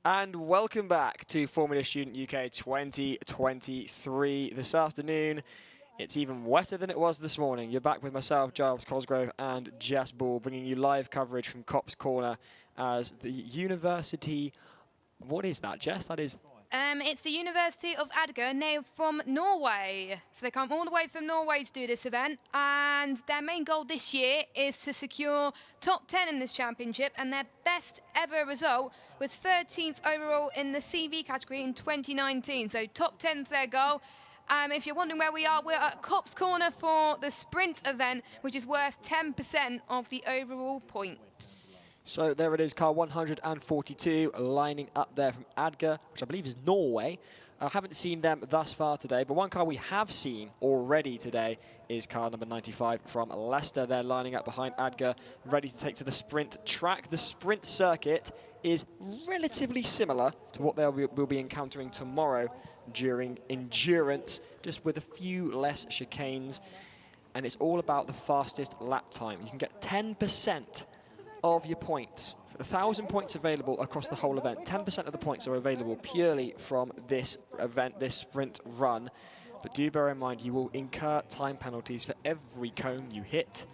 And welcome back to Formula Student UK 2023 this afternoon. It's even wetter than it was this morning. You're back with myself, Giles Cosgrove, and Jess Ball, bringing you live coverage from Copse Corner as the University... What is that, Jess? That is... It's the University of Agder, now from Norway. So they come all the way from Norway to do this event, and their main goal this year is to secure top 10 in this championship, and their best ever result was 13th overall in the CV category in 2019. So top 10's their goal. If you're wondering where we are, we're at Copse Corner for the sprint event, which is worth 10% of the overall points. So there it is, car 142 lining up there from Agder, which I believe is Norway. I haven't seen them thus far today, but one car we have seen already today is car number 95 from Leicester. They're lining up behind Agder, ready to take to the sprint track. The sprint circuit is relatively similar to what we'll be encountering tomorrow during endurance, just with a few less chicanes. And it's all about the fastest lap time. You can get 10% of your points. For the 1,000 points available across the whole event, 10% of the points are available purely from this event, this sprint run. But do bear in mind, you will incur time penalties for every cone you hit.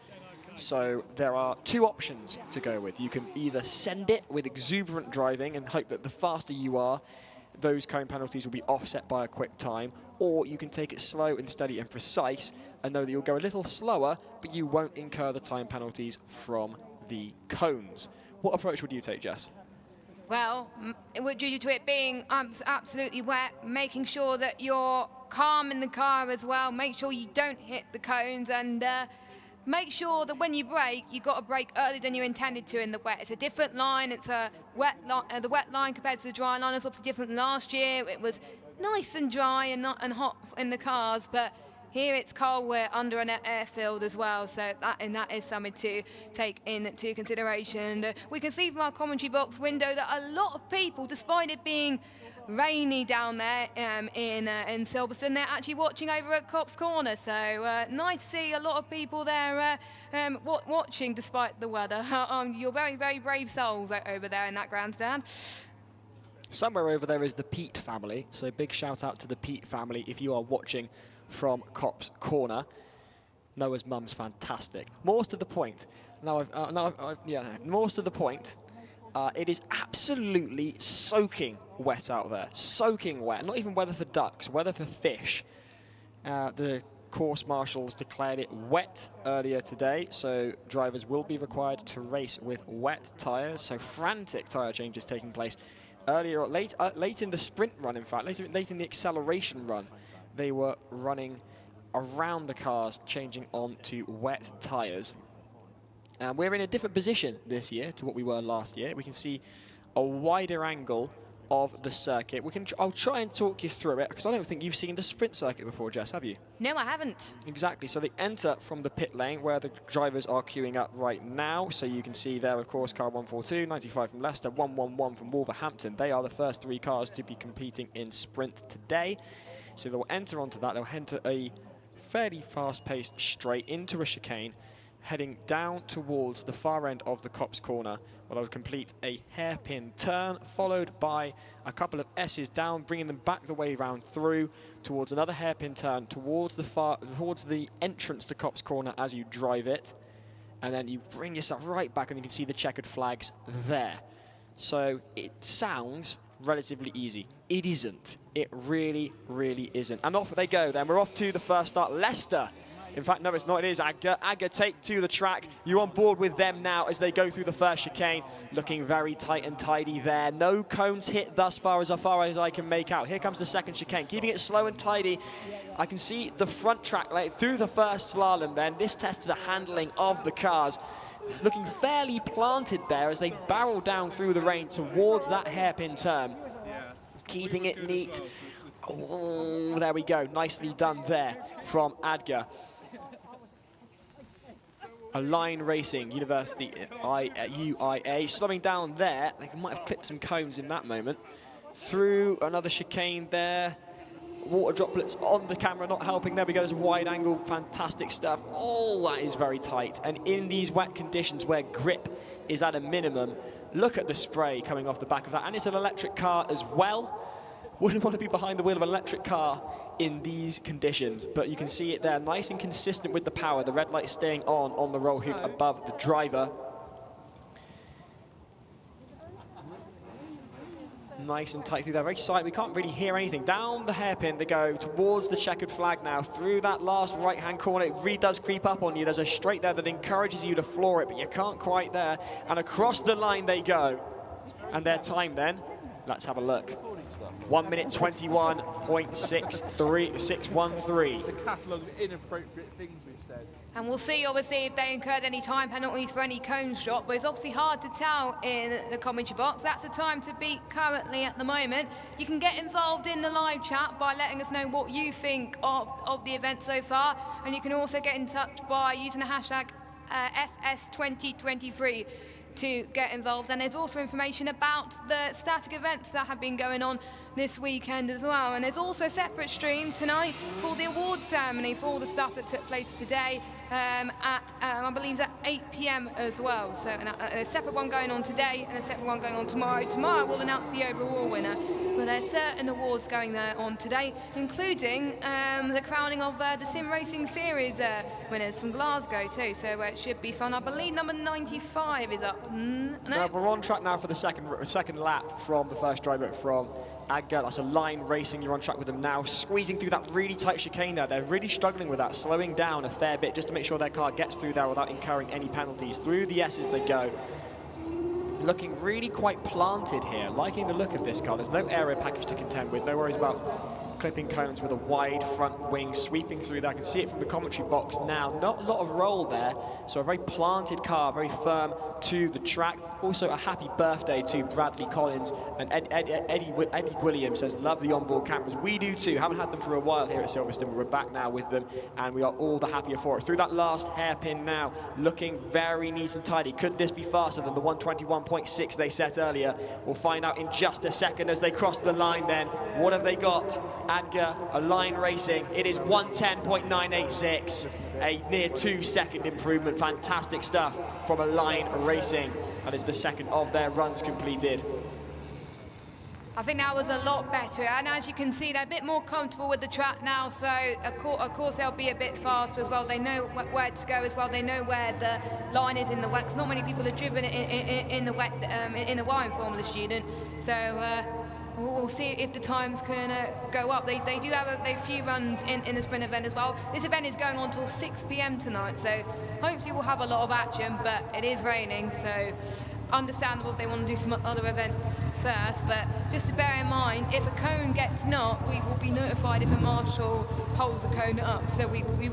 So there are two options to go with. You can either send it with exuberant driving and hope that the faster you are, those cone penalties will be offset by a quick time, or you can take it slow and steady and precise and know that you'll go a little slower, but you won't incur the time penalties from the cones. What approach would you take, Jess? Well, due to it being absolutely wet, making sure that you're calm in the car as well, make sure you don't hit the cones, and make sure that when you brake, you've got to brake earlier than you intended to in the wet. It's a different line, it's a wet the wet line compared to the dry line is obviously different. Last year it was nice and dry and hot in the cars, but here it's cold, we're under an airfield as well, so that is something to take into consideration. We can see from our commentary box window that a lot of people, despite it being rainy down there in Silverstone, they're actually watching over at Copse Corner, so nice to see a lot of people there watching despite the weather. You're very, very brave souls over there in that grandstand. Somewhere over there is the Pete family, so big shout out to the Pete family if you are watching from Copse Corner. Noah's mum's fantastic. Most of the point, it is absolutely soaking wet out there. Soaking wet. Not even weather for ducks, weather for fish. The course marshals declared it wet earlier today, so drivers will be required to race with wet tyres. So frantic tyre changes taking place earlier, late in the sprint run. In fact, late in the acceleration run, they were running around the cars, changing onto wet tyres. And we're in a different position this year to what we were last year. We can see a wider angle of the circuit. I'll try and talk you through it, because I don't think you've seen the sprint circuit before, Jess, have you? No, I haven't. Exactly. So they enter from the pit lane where the drivers are queuing up right now. So you can see there, of course, car 142, 95 from Leicester, 111 from Wolverhampton. They are the first three cars to be competing in sprint today. So they'll enter onto that. They'll enter a fairly fast-paced straight into a chicane, heading down towards the far end of the Copse Corner, where they'll complete a hairpin turn, followed by a couple of S's down, bringing them back the way round through towards another hairpin turn towards the entrance to Copse Corner as you drive it, and then you bring yourself right back, and you can see the checkered flags there. So it sounds relatively easy. It isn't. It really, really isn't. And off they go then. We're off to the first start. Leicester. In fact, no, it's not. It is Agder. Agder take to the track. You on board with them now as they go through the first chicane. Looking very tight and tidy there. No cones hit thus far as I can make out. Here comes the second chicane. Keeping it slow and tidy. I can see the front track through the first slalom then. This tests the handling of the cars. Looking fairly planted there as they barrel down through the rain towards that hairpin turn. Keeping it neat. Oh, there we go. Nicely done there from Agder. Align Racing, University UIA. Slowing down there. They might have clipped some cones in that moment. Through another chicane there. Water droplets on the camera not helping. There we go, there's a wide angle, fantastic stuff. Oh, that is very tight. And in these wet conditions where grip is at a minimum, look at the spray coming off the back of that, and it's an electric car as well. Wouldn't want to be behind the wheel of an electric car in these conditions, but you can see it there, nice and consistent with the power. The red light is staying on the roll hoop above the driver. Nice and tight through there, very silent. We can't really hear anything. Down the hairpin they go towards the checkered flag now. Through that last right-hand corner, it really does creep up on you. There's a straight there that encourages you to floor it, but you can't quite there. And across the line they go. And their time then, let's have a look. 1 minute 21.613. The catalogue of inappropriate things we've said. And we'll see, obviously, if they incurred any time penalties for any cones shot, but it's obviously hard to tell in the commentary box. That's the time to beat currently at the moment. You can get involved in the live chat by letting us know what you think of the event so far, and you can also get in touch by using the hashtag FS2023 to get involved. And there's also information about the static events that have been going on this weekend as well. And there's also a separate stream tonight for the award ceremony for all the stuff that took place today I believe at 8 p.m. as well. So a separate one going on today and a separate one going on tomorrow. Tomorrow we'll announce the overall winner. But there's certain awards going there on today, including the crowning of the Sim Racing Series winners from Glasgow too. So it should be fun. I believe number 95 is up. No, we're on track now for the second lap from the first driver from Agger. That's a line racing. You're on track with them now, squeezing through that really tight chicane there. They're really struggling with that, slowing down a fair bit just to make sure their car gets through there without incurring any penalties. Through the S's they go. Looking really quite planted here, liking the look of this car. There's no aero package to contend with, no worries about clipping cones with a wide front wing, sweeping through there. I can see it from the commentary box now. Not a lot of roll there, so a very planted car, very firm to the track. Also a happy birthday to Bradley Collins, and Eddie Williams says, love the onboard cameras. We do too, haven't had them for a while here at Silverstone. We're back now with them, and we are all the happier for it. Through that last hairpin now, looking very neat and tidy. Could this be faster than the 121.6 they set earlier? We'll find out in just a second as they cross the line then. What have they got? Adger, a line racing. It is 110.986, a near 2-second improvement. Fantastic stuff from a line racing. That is the second of their runs completed. I think that was a lot better, and as you can see, they're a bit more comfortable with the track now, so of course they'll be a bit faster as well. They know where to go as well. They know where the line is in the wet, 'cause not many people have driven it in the wet in the Warren Formula student, so we'll see if the times can go up. They do have a few runs in the sprint event as well. This event is going on till 6 p.m. tonight, so hopefully we'll have a lot of action, but it is raining, so understandable if they want to do some other events first. But just to bear in mind, if a cone gets knocked, we will be notified if a marshal holds the cone up, so we'll be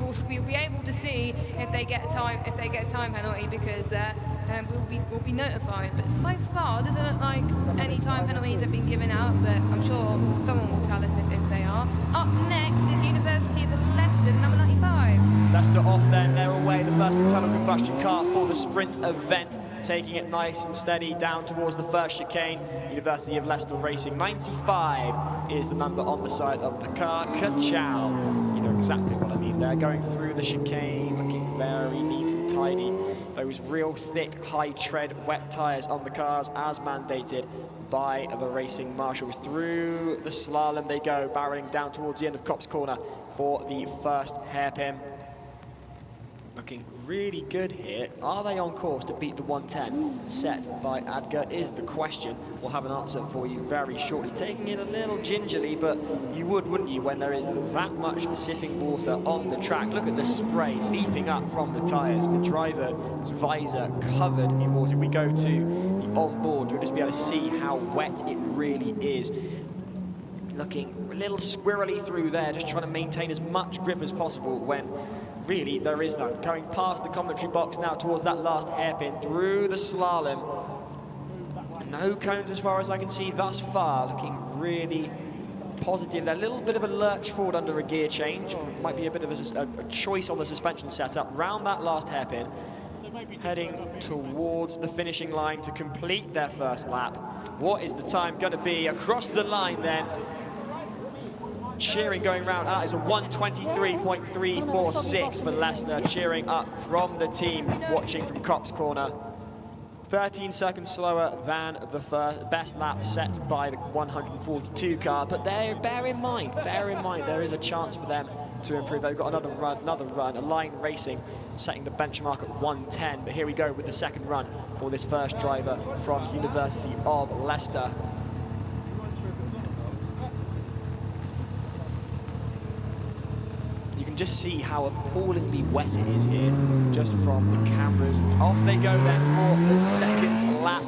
able to see if they get a time penalty, because we'll be notified. But so far, doesn't look like any time penalties have been given out, but I'm sure someone will tell us if they are. Up next is University of Leicester, number 95. Leicester off then, they're away. The first internal combustion car for the sprint event, taking it nice and steady down towards the first chicane. University of Leicester Racing. 95 is the number on the side of the car. Ka-chow. You know exactly what I mean. They're going through the chicane, looking very neat and tidy. Those real thick, high tread, wet tyres on the cars as mandated by the racing marshals. Through the slalom they go, barreling down towards the end of Copse Corner for the first hairpin. Looking really good here. Are they on course to beat the 110 set by Adger is the question. We'll have an answer for you very shortly. Taking it a little gingerly, but you would, wouldn't you, when there is that much sitting water on the track. Look at the spray leaping up from the tyres. The driver's visor covered in water. We go to the onboard, you'll just be able to see how wet it really is. Looking a little squirrely through there, just trying to maintain as much grip as possible when really there is none. Going past the commentary box now towards that last hairpin, through the slalom. No cones as far as I can see thus far, looking really positive. They're a little bit of a lurch forward under a gear change. Might be a bit of a choice on the suspension setup. Round that last hairpin, heading towards the finishing line to complete their first lap. What is the time going to be? Across the line then. Cheering going round, that is a 123.346 for Leicester, cheering up from the team watching from Copse Corner. 13 seconds slower than the best lap set by the 142 car, but bear in mind, there is a chance for them to improve. They've got another run, Align Racing setting the benchmark at 1:10, but here we go with the second run for this first driver from University of Leicester. You can just see how appallingly wet it is here, just from the cameras. Off they go then for the second lap.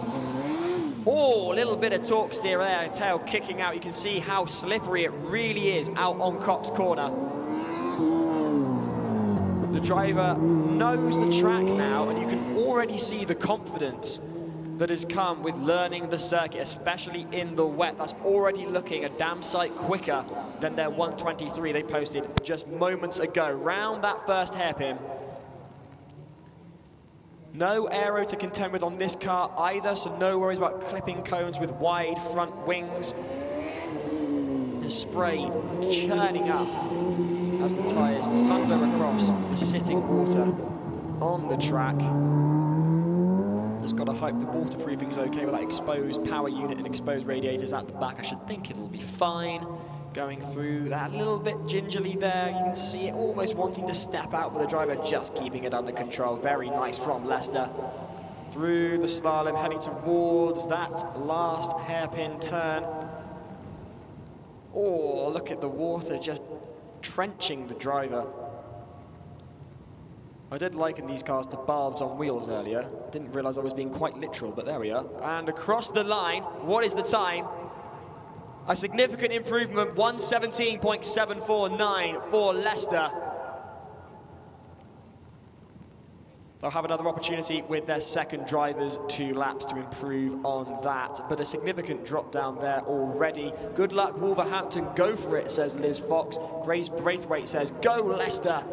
Oh, a little bit of torque steer there, tail kicking out. You can see how slippery it really is out on Cops Corner. The driver knows the track now, and you can already see the confidence that has come with learning the circuit, especially in the wet. That's already looking a damn sight quicker than their 1:23 they posted just moments ago. Round that first hairpin. No aero to contend with on this car either, so no worries about clipping cones with wide front wings. The spray churning up as the tyres thunder across the sitting water on the track. Just got to hope the waterproofing's okay with that exposed power unit and exposed radiators at the back. I should think it'll be fine. Going through that little bit gingerly there. You can see it almost wanting to step out, but the driver just keeping it under control. Very nice from Leicester. Through the slalom, heading towards that last hairpin turn. Oh, look at the water just trenching the driver. I did liken these cars to baths on wheels earlier. Didn't realise I was being quite literal, but there we are. And across the line, what is the time? A significant improvement, 1:17.749 for Leicester. They'll have another opportunity with their second drivers 2 laps to improve on that, but a significant drop down there already. Good luck, Wolverhampton, go for it, says Liz Fox. Grace Braithwaite says, go Leicester,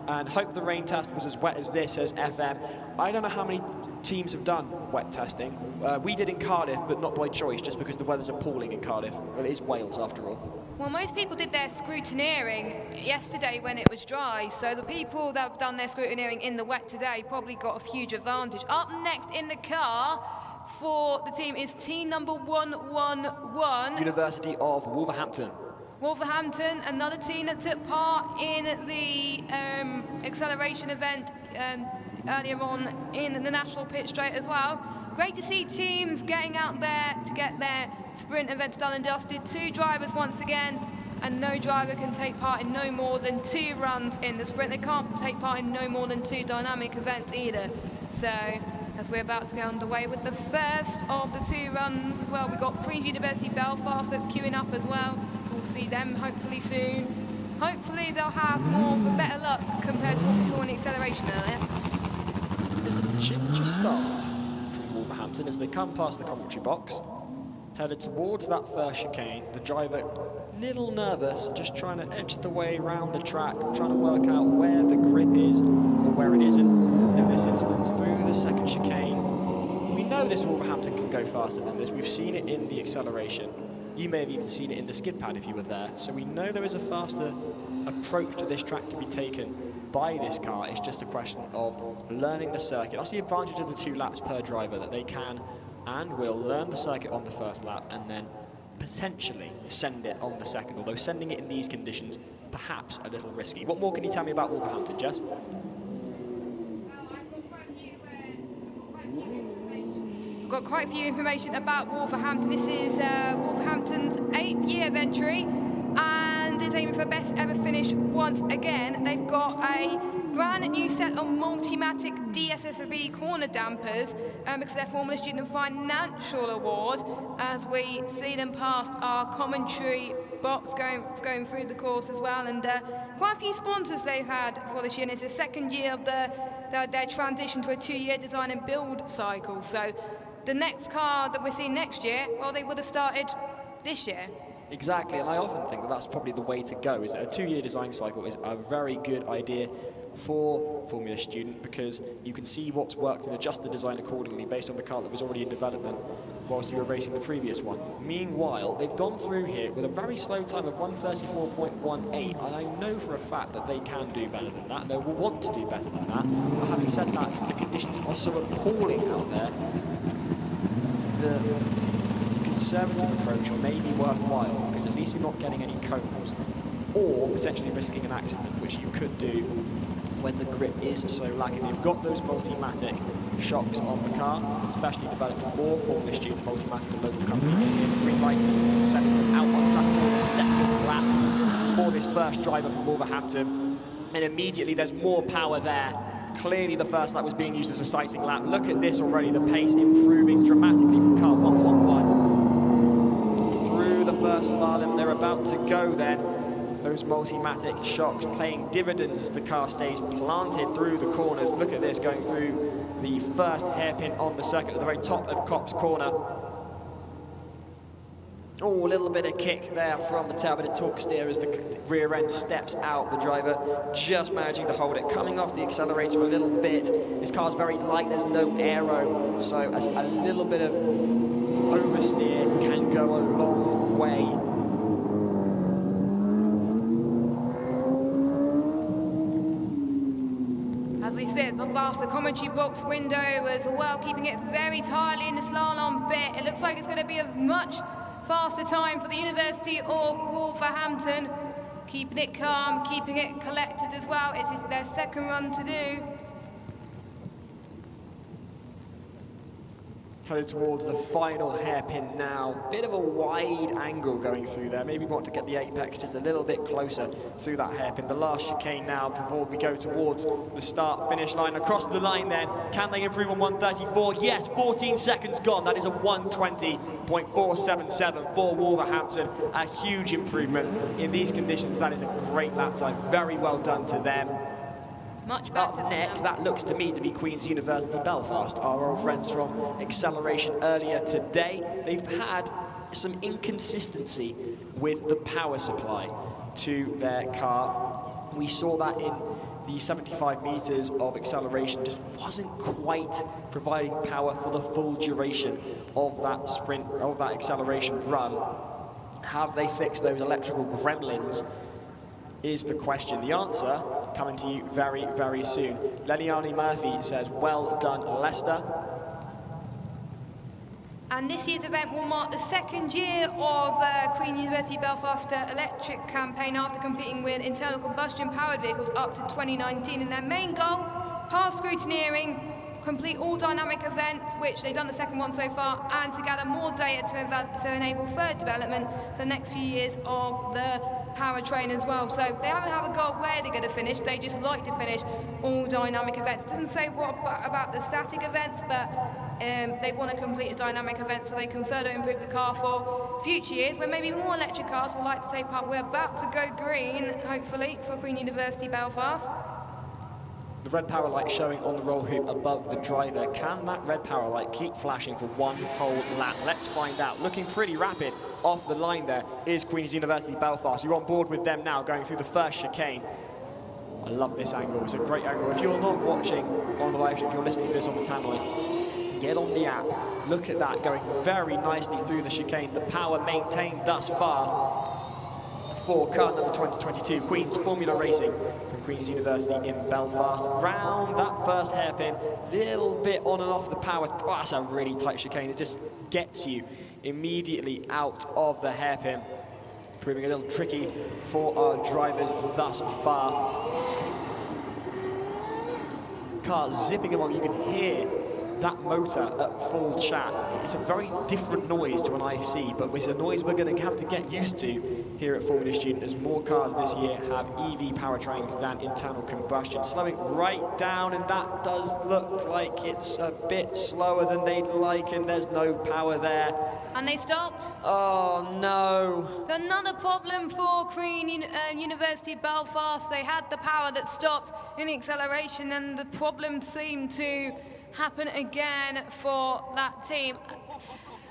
and hope the rain test was as wet as this, says FM. I don't know how many teams have done wet testing. We did in Cardiff, but not by choice, just because the weather's appalling in Cardiff. Well, it is Wales after all. Well, most people did their scrutineering yesterday when it was dry, so the people that have done their scrutineering in the wet today probably got a huge advantage. Up next in the car for the team is team number 111. University of Wolverhampton. Wolverhampton, another team that took part in the acceleration event earlier on in the national pit straight as well. Great to see teams getting out there to get their sprint events done and dusted. 2 drivers once again, and no driver can take part in no more than 2 runs in the sprint. They can't take part in no more than 2 dynamic events either. So, as we're about to get underway with the first of the 2 runs as well, we've got Queen's University Belfast that's queuing up as well. So we'll see them hopefully soon. Hopefully they'll have better luck compared to what we saw in the acceleration earlier. There's a ginger start from Wolverhampton as they come past the commentary box, headed towards that first chicane. The driver, little nervous, just trying to edge the way around the track, trying to work out where the grip is or where it isn't. In this instance, through the second chicane. We know this Wolverhampton can go faster than this. We've seen it in the acceleration. You may have even seen it in the skid pad if you were there. So we know there is a faster approach to this track to be taken by this car. It's just a question of learning the circuit. That's the advantage of the 2 laps per driver, that they can and will learn the circuit on the first lap and then potentially send it on the second, although sending it in these conditions perhaps a little risky. What more can you tell me about Wolverhampton, Jess? We've got quite a few information about Wolverhampton. This is Wolverhampton's 8th year of entry, and it's aiming for best ever finish once again. They've got a brand new set of Multimatic DSSB corner dampers because their Formula Student Financial Award, as we see them past our commentary box going through the course as well, and quite a few sponsors they've had for this year, and it's the 2nd year of their transition to a 2-year design and build cycle. So the next car that we're seeing next year, well, they would have started this year. Exactly, and I often think that that's probably the way to go, is that a 2-year design cycle is a very good idea for Formula Student, because you can see what's worked and adjust the design accordingly based on the car that was already in development whilst you were racing the previous one. Meanwhile, they've gone through here with a very slow time of 1:34.18, and I know for a fact that they can do better than that, and they will want to do better than that. But having said that, the conditions are so appalling out there, the conservative approach may be worthwhile, because at least you're not getting any cones, or potentially risking an accident, which you could do when the grip is so lacking. You've got those multi-matic shocks on the car, especially developed for Formula Student, multi-matic and local company. Green light, sending them out on track for the second lap for this first driver from Wolverhampton, and immediately there's more power there. Clearly the first lap was being used as a sighting lap. Look at this already, the pace improving dramatically from car 111. Through the first slalom, they're about to go then. Those multi-matic shocks playing dividends as the car stays planted through the corners. Look at this, going through the first hairpin on the circuit at the very top of Copse Corner. Oh, a little bit of kick there from the tail, bit of torque steer as the rear end steps out. The driver just managing to hold it, coming off the accelerator a little bit. This car's very light, there's no aero, so as a little bit of oversteer can go a long way. As we sit past the commentary box window as well, keeping it very tightly in the slalom bit. It looks like it's going to be a much faster time for the University of Wolverhampton. Keeping it calm, keeping it collected as well. It's their second run to do. Headed towards the final hairpin now. Bit of a wide angle going through there. Maybe want to get the apex just a little bit closer through that hairpin. The last chicane now before we go towards the start-finish line. Across the line then. Can they improve on 1:34? Yes, 14 seconds gone. That is a 1:20.477 for Wolverhampton. A huge improvement in these conditions. That is a great lap time. Very well done to them. Much better. Up next, that looks to me to be Queen's University Belfast, our old friends from Acceleration earlier today. They've had some inconsistency with the power supply to their car. We saw that in the 75 meters of acceleration, just wasn't quite providing power for the full duration of that sprint, of that acceleration run. Have they fixed those electrical gremlins? Is the question. The answer coming to you very, very soon. Leniani Murphy says, well done, Leicester. And this year's event will mark the second year of Queen University Belfast electric campaign after competing with internal combustion powered vehicles up to 2019. And their main goal, past scrutineering, complete all dynamic events, which they've done the second one so far, and to gather more data to enable further development for the next few years of the powertrain as well. So they haven't have a goal where they're going to finish, they just like to finish all dynamic events. It doesn't say what about the static events, but they want to complete a dynamic event so they can further improve the car for future years when maybe more electric cars will like to take part. We're about to go green, hopefully, for Queen University Belfast. The red power light showing on the roll hoop above the driver. Can that red power light keep flashing for one whole lap? Let's find out. Looking pretty rapid off the line there is Queen's University Belfast. You're on board with them now, going through the first chicane. I love this angle. It's a great angle. If you're not watching on the live stream, if you're listening to this on the timeline, get on the app. Look at that, going very nicely through the chicane. The power maintained thus far for car number 2022, Queen's Formula Racing from Queen's University in Belfast. Round that first hairpin, little bit on and off the power. Oh, that's a really tight chicane. It just gets you immediately out of the hairpin, proving a little tricky for our drivers thus far. Car zipping along, you can hear that motor at full chat. It's a very different noise to an IC, but it's a noise we're going to have to get used to here at Formula Student as more cars this year have EV powertrains than internal combustion. Slowing right down, and that does look like it's a bit slower than they'd like, and there's no power there. And they stopped. Oh no. So another problem for Queen University Belfast. They had the power that stopped in the acceleration, and the problem seemed to happen again for that team.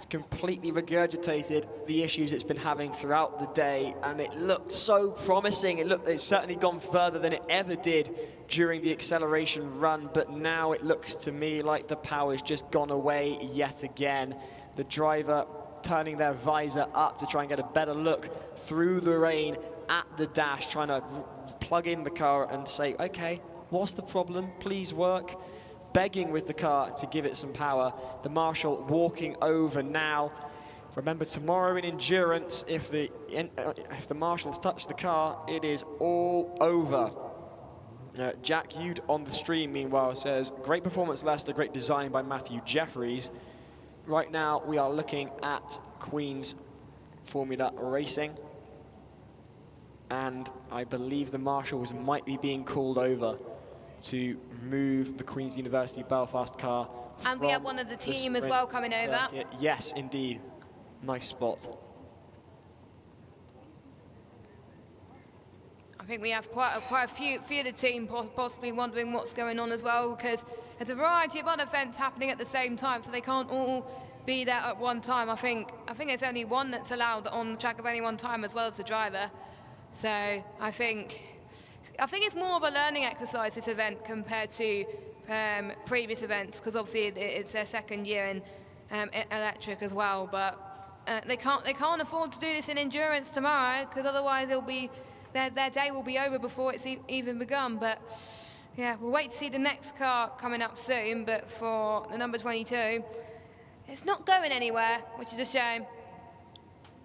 and completely regurgitated the issues it's been having throughout the day, and it looked so promising. It's certainly gone further than it ever did during the acceleration run, but now it looks to me like the power's just gone away yet again. The driver turning their visor up to try and get a better look through the rain at the dash, trying to plug in the car and say, okay, what's the problem? Please work. Begging with the car to give it some power. The marshal walking over now. Remember, tomorrow in endurance, if the marshals touch the car, it is all over. Jack Yude on the stream, meanwhile, says, great performance, Leicester, great design by Matthew Jeffries. Right now, we are looking at Queen's Formula Racing. And I believe the marshals might be being called over to move the Queen's University Belfast car. And we have one of the team as well coming over. Yes, indeed. Nice spot. I think we have quite a few of the team possibly wondering what's going on as well, because there's a variety of other events happening at the same time, so they can't all be there at one time. I think there's only one that's allowed on the track at any one time, as well as the driver. So I think it's more of a learning exercise, this event, compared to previous events, because obviously it's their second year in electric as well. But they can't afford to do this in endurance tomorrow, because otherwise their day will be over before it's even begun. But yeah, we'll wait to see the next car coming up soon. But for the number 22, it's not going anywhere, which is a shame.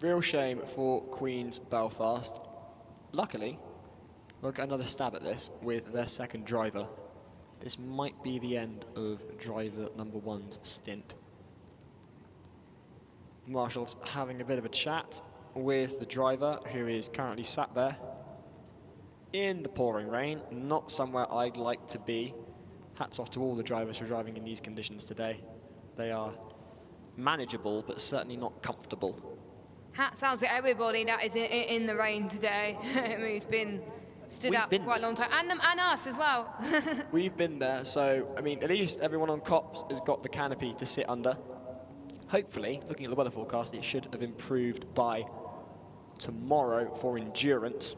Real shame for Queen's Belfast. Luckily, we'll get another stab at this with their second driver. This might be the end of driver number 1's stint. Marshall's having a bit of a chat with the driver, who is currently sat there in the pouring rain, not somewhere I'd like to be. Hats off to all the drivers who are driving in these conditions today. They are manageable, but certainly not comfortable. Hats out to everybody that is in the rain today, who's been stood up for quite a long time, and us as well. We've been there, so I mean, at least everyone on COPS has got the canopy to sit under. Hopefully, looking at the weather forecast, it should have improved by tomorrow for endurance.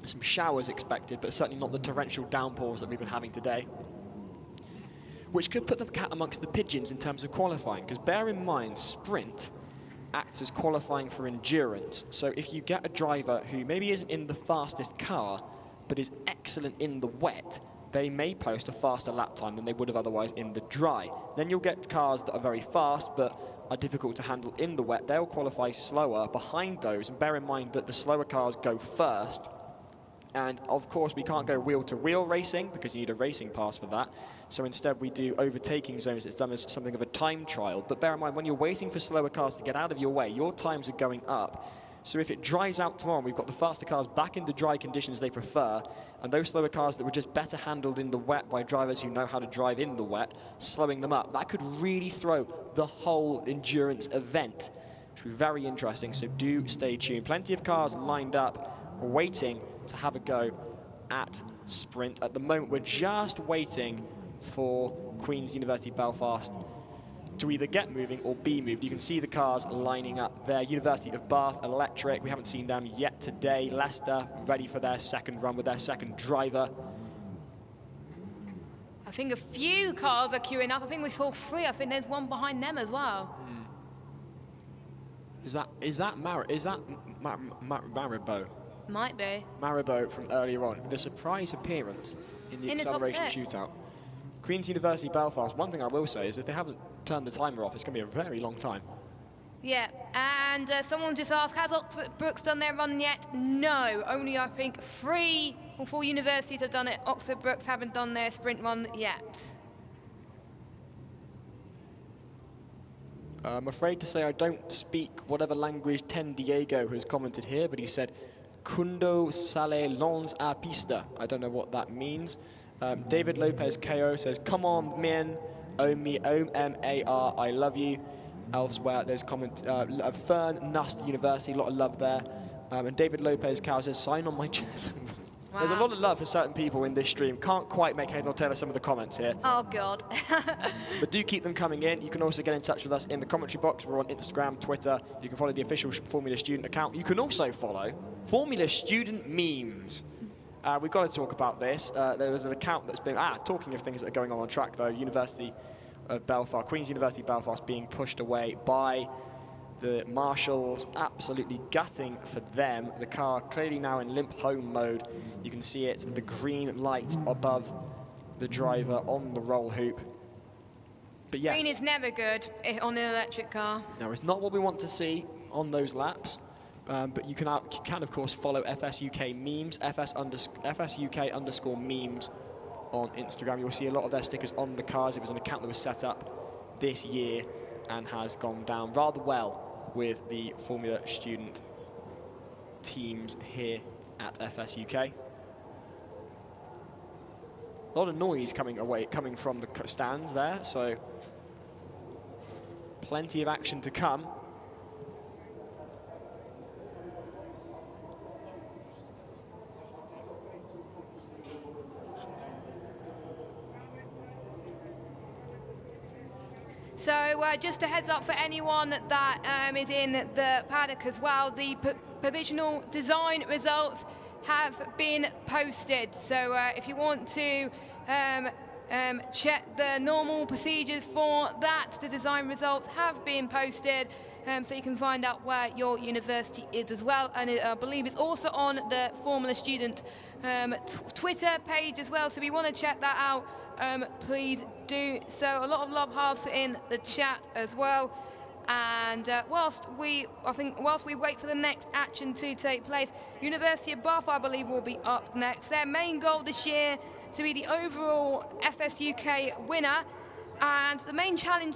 Some showers expected, but certainly not the torrential downpours that we've been having today, which could put the cat amongst the pigeons in terms of qualifying, because bear in mind, sprint acts as qualifying for endurance. So if you get a driver who maybe isn't in the fastest car, but is excellent in the wet, they may post a faster lap time than they would have otherwise in the dry. Then you'll get cars that are very fast, but are difficult to handle in the wet. They'll qualify slower behind those, and bear in mind that the slower cars go first. And of course, we can't go wheel-to-wheel racing, because you need a racing pass for that. So instead, we do overtaking zones. It's done as something of a time trial. But bear in mind, when you're waiting for slower cars to get out of your way, your times are going up. So if it dries out tomorrow, we've got the faster cars back in the dry conditions they prefer, and those slower cars that were just better handled in the wet by drivers who know how to drive in the wet, slowing them up. That could really throw the whole endurance event, which will be very interesting. So do stay tuned. Plenty of cars lined up, waiting to have a go at sprint. At the moment, we're just waiting for Queen's University Belfast to either get moving or be moved. You can see the cars lining up there. University of Bath, electric. We haven't seen them yet today. Leicester ready for their second run with their second driver. I think a few cars are queuing up. I think we saw 3. I think there's one behind them as well. Is that Maribot? Might be. Maribot from earlier on, with a surprise appearance in the acceleration shootout. Queen's University Belfast, one thing I will say is if they haven't turned the timer off, it's going to be a very long time. Yeah, and someone just asked, has Oxford Brookes done their run yet? No, only I think 3 or 4 universities have done it. Oxford Brookes haven't done their sprint run yet. I'm afraid to say I don't speak whatever language Ten Diego has commented here, but he said, Cuando sale lons a pista. I don't know what that means. David Lopez KO says, come on, men. O-M-A-R, I love you. Elsewhere, there's comment, Fern Nust University, a lot of love there. And David Lopez KO says, sign on my chest. There's a lot of love for certain people in this stream. Can't quite make head or tail of some of the comments here. Oh, God. But do keep them coming in. You can also get in touch with us in the commentary box. We're on Instagram, Twitter. You can follow the official Formula Student account. You can also follow Formula Student memes. We've got to talk about this. There was an account that's been... talking of things that are going on track, though. University of Belfast, Queen's University Belfast being pushed away by the marshals, absolutely gutting for them. The car clearly now in limp home mode. You can see it, the green light above the driver on the roll hoop. But yes, Green is never good on an electric car. now it's not what we want to see on those laps. But you can of course follow FSUK memes, FSUK_ memes on Instagram. You'll see a lot of their stickers on the cars. It was an account that was set up this year and has gone down rather well with the Formula Student teams here at FSUK. A lot of noise coming from the stands there, so plenty of action to come. So just a heads up for anyone that is in the paddock as well, the provisional design results have been posted. So if you want to check the normal procedures for that, the design results have been posted, so you can find out where your university is as well. And I believe it's also on the Formula Student Twitter page as well, so if you want to check that out, please do so. A lot of love hearts in the chat as well. And whilst we wait for the next action to take place, University of Bath, I believe, will be up next. Their main goal this year to be the overall FSUK winner. And the main challenge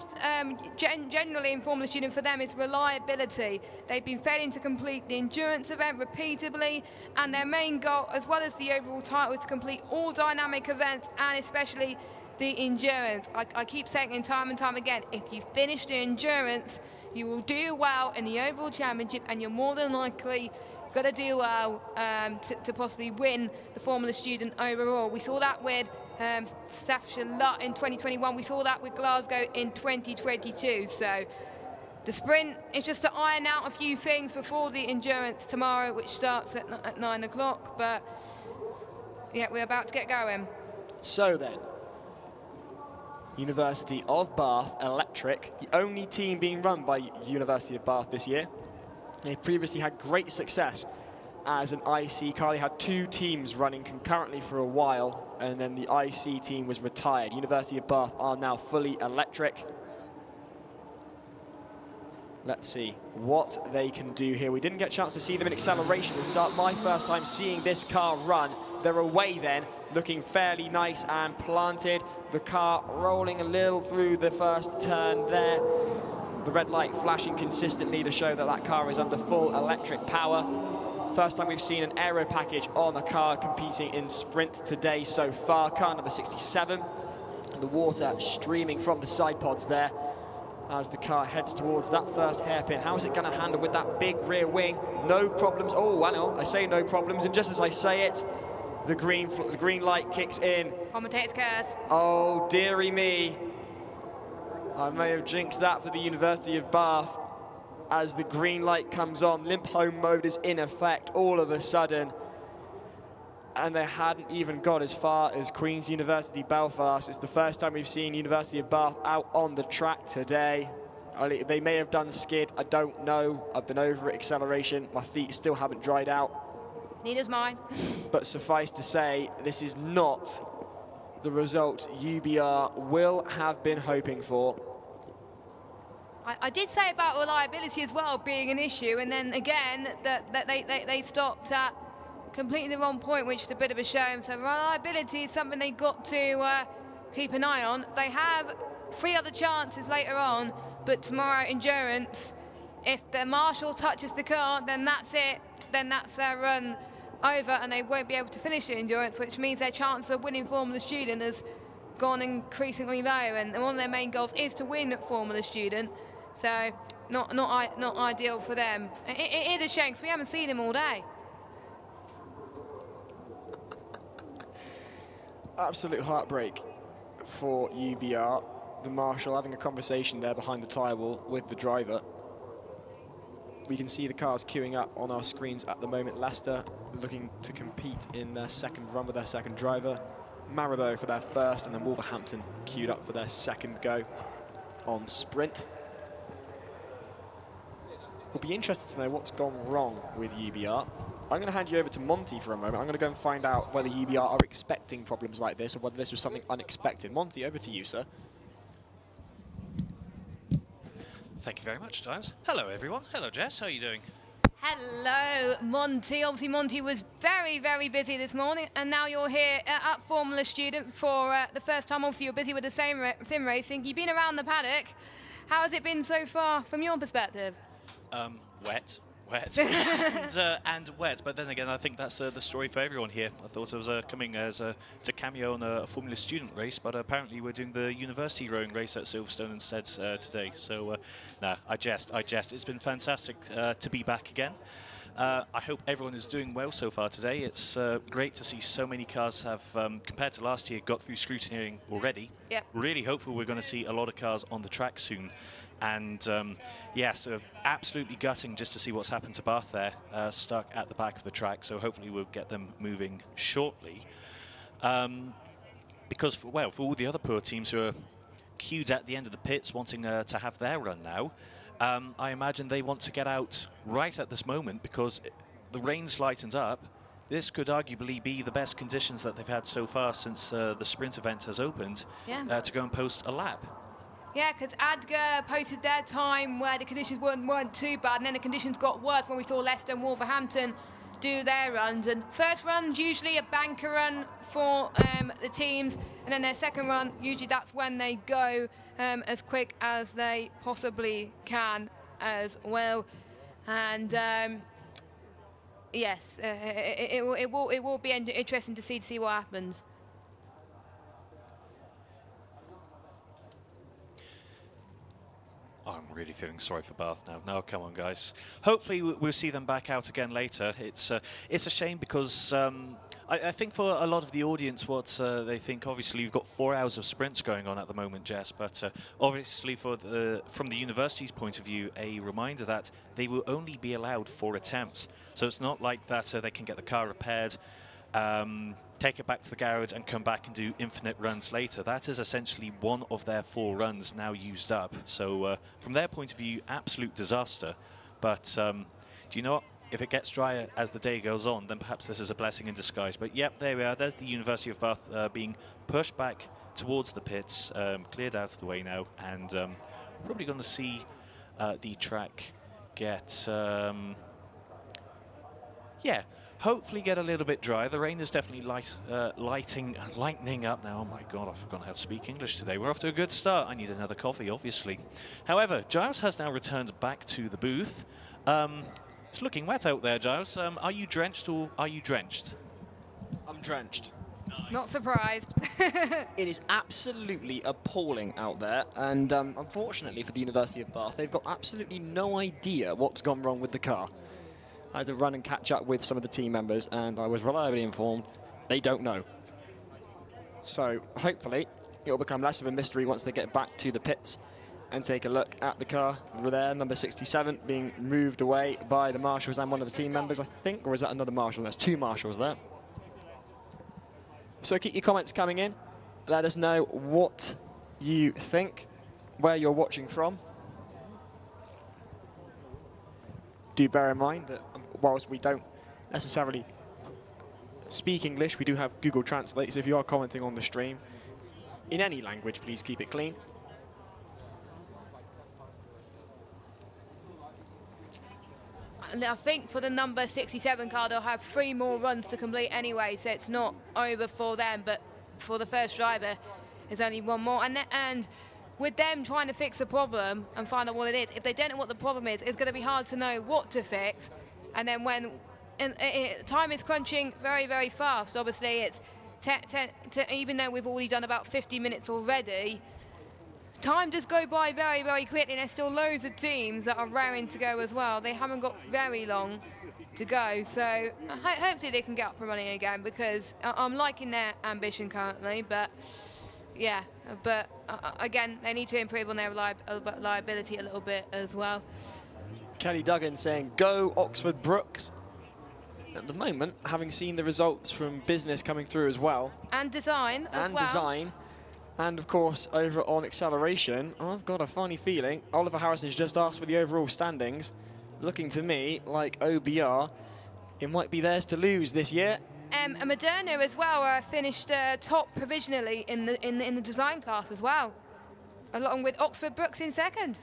generally in Formula Student for them is reliability. They've been failing to complete the endurance event repeatedly, and their main goal, as well as the overall title, is to complete all dynamic events and especially the endurance. I keep saying it time and time again, if you finish the endurance, you will do well in the overall championship, and you're more than likely going to do well to possibly win the Formula Student overall. We saw that with Staffordshire Lot in 2021. We saw that with Glasgow in 2022. So the sprint is just to iron out a few things before the endurance tomorrow, which starts at 9 o'clock. But yeah, we're about to get going. So then, University of Bath Electric, the only team being run by University of Bath this year. They previously had great success as an IC car. They had two teams running concurrently for a while, and then the IC team was retired. University of Bath are now fully electric. Let's see what they can do here. We didn't get a chance to see them in acceleration. It's my first time seeing this car run. They're away then, looking fairly nice and planted. The car rolling a little through the first turn there. The red light flashing consistently to show that that car is under full electric power. First time we've seen an aero package on a car competing in sprint today so far. Car number 67. The water streaming from the side pods there as the car heads towards that first hairpin. How is it going to handle with that big rear wing? No problems. Oh, I know, I say no problems, and just as I say it, the green light kicks in. Commentator's curse. Oh, dearie me. I may have jinxed that for the University of Bath as the green light comes on. Limp home mode is in effect all of a sudden. And they hadn't even got as far as Queen's University Belfast. It's the first time we've seen University of Bath out on the track today. They may have done skid, I don't know. I've been over at acceleration. My feet still haven't dried out. Neither's mine. But suffice to say, this is not the result UBR will have been hoping for. I did say about reliability as well being an issue, and then again that they stopped at completely the wrong point, which is a bit of a shame. So reliability is something they got to keep an eye on. They have 3 other chances later on, but tomorrow endurance, if the marshal touches the car, then that's it. Then that's their run over, and they won't be able to finish the endurance, which means their chance of winning Formula Student has gone increasingly low. And one of their main goals is to win Formula Student, so not ideal for them. It is a shame because we haven't seen him all day. absolute heartbreak for UBR. The marshal having a conversation there behind the tyre wall with the driver. We can see the cars queuing up on our screens at the moment. Leicester looking to compete in their second run with their second driver. Maribor for their first, and then Wolverhampton queued up for their second go on sprint. We'll be interested to know what's gone wrong with UBR. I'm going to hand you over to Monty for a moment. I'm going to go and find out whether UBR are expecting problems like this or whether this was something unexpected. Monty, over to you, sir. Thank you very much, Giles. Hello, everyone. Hello, Jess. How are you doing? Hello, Monty. Obviously, Monty was very, very busy this morning, and now you're here at Formula Student for the first time. Obviously, you're busy with the sim racing. You've been around the paddock. How has it been so far from your perspective? Wet, and wet. But then again, I think that's the story for everyone here. I thought I was coming as to cameo on a Formula Student race, but apparently we're doing the university rowing race at Silverstone instead today. So, no, I jest. It's been fantastic to be back again. I hope everyone is doing well so far today. It's great to see so many cars have, compared to last year, got through scrutineering already. Yep. Really hopeful we're going to see a lot of cars on the track soon. And so absolutely gutting just to see what's happened to Bath there, stuck at the back of the track. So hopefully we'll get them moving shortly. Because, for all the other poor teams who are queued at the end of the pits wanting to have their run now, I imagine they want to get out right at this moment because the rain's lightened up. This could arguably be the best conditions that they've had so far since the sprint event has opened to go and post a lap. Yeah, because Adger posted their time where the conditions weren't too bad, and then the conditions got worse when we saw Leicester and Wolverhampton do their runs. And first run's usually a banker run for the teams, and then their second run, usually that's when they go as quick as they possibly can as well. And yes, it will be interesting to see what happens. I'm really feeling sorry for Bath now. No, come on, guys. Hopefully we'll see them back out again later. It's a shame because I think for a lot of the audience, what they think, obviously, we've got 4 hours of sprints going on at the moment, Jess, but obviously from the university's point of view, a reminder that they will only be allowed 4 attempts. So it's not like that they can get the car repaired, take it back to the garage and come back and do infinite runs later. That is essentially one of their 4 runs now used up. So from their point of view, absolute disaster. But do you know what? If it gets drier as the day goes on, then perhaps this is a blessing in disguise. But yep, there we are. There's the University of Bath being pushed back towards the pits, cleared out of the way now. And probably going to see the track get... hopefully get a little bit dry. The rain is definitely lightening up now. Oh my God, I've forgotten how to speak English today. We're off to a good start. I need another coffee, obviously. However, Giles has now returned back to the booth. It's looking wet out there, Giles. Are you drenched or are you drenched? I'm drenched. Nice. Not surprised. It is absolutely appalling out there, and unfortunately for the University of Bath, they've got absolutely no idea what's gone wrong with the car. I had to run and catch up with some of the team members, and I was reliably informed they don't know. So hopefully it'll become less of a mystery once they get back to the pits and take a look at the car over there, number 67, being moved away by the marshals and one of the team members, I think, or is that another marshal? There's 2 marshals there. So keep your comments coming in. Let us know what you think, where you're watching from. Do bear in mind that whilst we don't necessarily speak English, we do have Google Translate, so if you are commenting on the stream in any language, please keep it clean. And I think for the number 67 car, they'll have 3 more runs to complete anyway, so it's not over for them, but for the first driver, there's only 1 more. And with them trying to fix the problem and find out what it is, if they don't know what the problem is, it's going to be hard to know what to fix. And then when time is crunching very, very fast, obviously it's even though we've already done about 50 minutes already, time does go by very, very quickly, and there's still loads of teams that are raring to go as well. They haven't got very long to go. So hopefully they can get up and running again, because I'm liking their ambition currently. But yeah, but again, they need to improve on their reliability a little bit as well. Kelly Duggan saying, go Oxford Brookes. At the moment, having seen the results from business coming through as well. And design as well. And design. And of course, over on acceleration, I've got a funny feeling Oliver Harrison has just asked for the overall standings. Looking to me like OBR, it might be theirs to lose this year. And Moderna as well finished top provisionally in the design class as well, along with Oxford Brookes in second.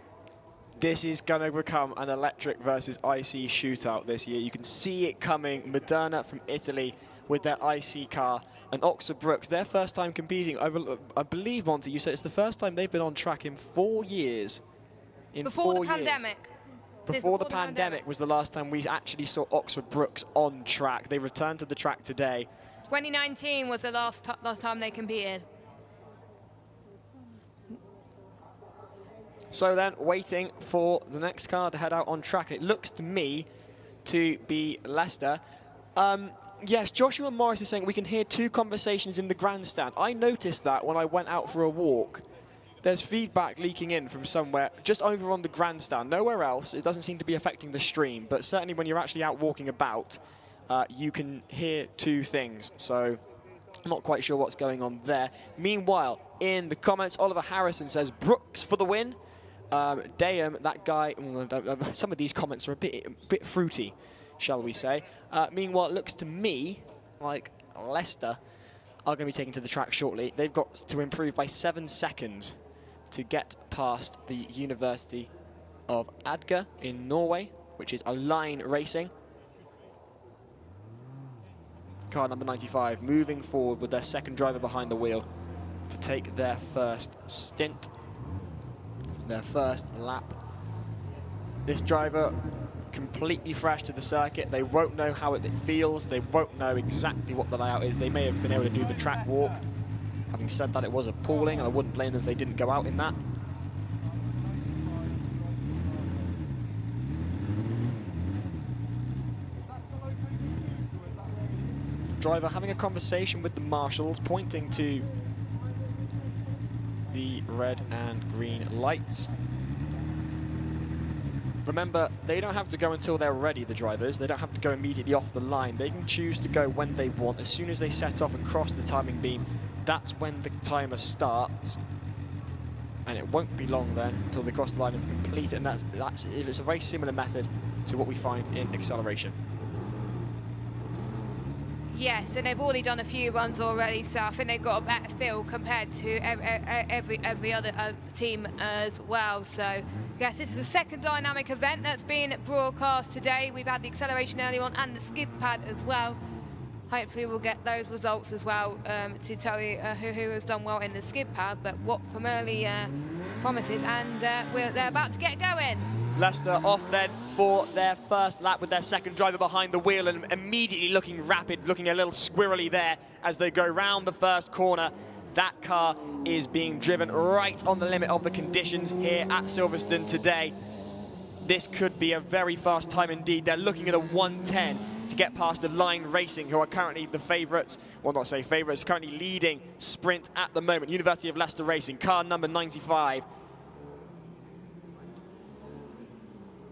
This is going to become an electric versus IC shootout this year. You can see it coming. Moderna from Italy with their IC car, and Oxford Brookes, their first time competing. I believe, Monty, you said it's the first time they've been on track in 4 years. Before the pandemic. Before the pandemic was the last time we actually saw Oxford Brookes on track. They returned to the track today. 2019 was the last time they competed. So then, waiting for the next car to head out on track. It looks to me to be Leicester. Yes, Joshua Morris is saying we can hear 2 conversations in the grandstand. I noticed that when I went out for a walk. There's feedback leaking in from somewhere, just over on the grandstand, nowhere else. It doesn't seem to be affecting the stream, but certainly when you're actually out walking about, you can hear 2 things. So I'm not quite sure what's going on there. Meanwhile, in the comments, Oliver Harrison says, Brookes for the win. Dayam, that guy, some of these comments are a bit fruity, shall we say. Meanwhile, it looks to me like Leicester are going to be taken to the track shortly. They've got to improve by 7 seconds to get past the University of Agder in Norway, which is Align Racing. Car number 95 moving forward with their second driver behind the wheel to take their first stint, their first lap. This driver completely fresh to the circuit. They won't know how it feels. They won't know exactly what the layout is. They may have been able to do the track walk. Having said that, it was appalling, and I wouldn't blame them if they didn't go out in that. Driver having a conversation with the marshals, pointing to the red and green lights. Remember, they don't have to go until they're ready, the drivers. They don't have to go immediately off the line. They can choose to go when they want. As soon as they set off and cross the timing beam, that's when the timer starts. And it won't be long then until they cross the line and complete it. And it's a very similar method to what we find in acceleration. Yes, and they've already done a few runs already, so I think they've got a better feel compared to every other team as well. So yes, this is the second dynamic event that's been broadcast today. We've had the acceleration early on and the skid pad as well. Hopefully we'll get those results as well to tell you who has done well in the skid pad, but what from early promises, and they're about to get going. Leicester off then for their first lap with their second driver behind the wheel, and immediately looking rapid, looking a little squirrely there as they go round the first corner. That car is being driven right on the limit of the conditions here at Silverstone today. This could be a very fast time indeed. They're looking at a 1:10 to get past Align Racing, who are currently the favourites, well, not say favourites, currently leading sprint at the moment. University of Leicester Racing, car number 95.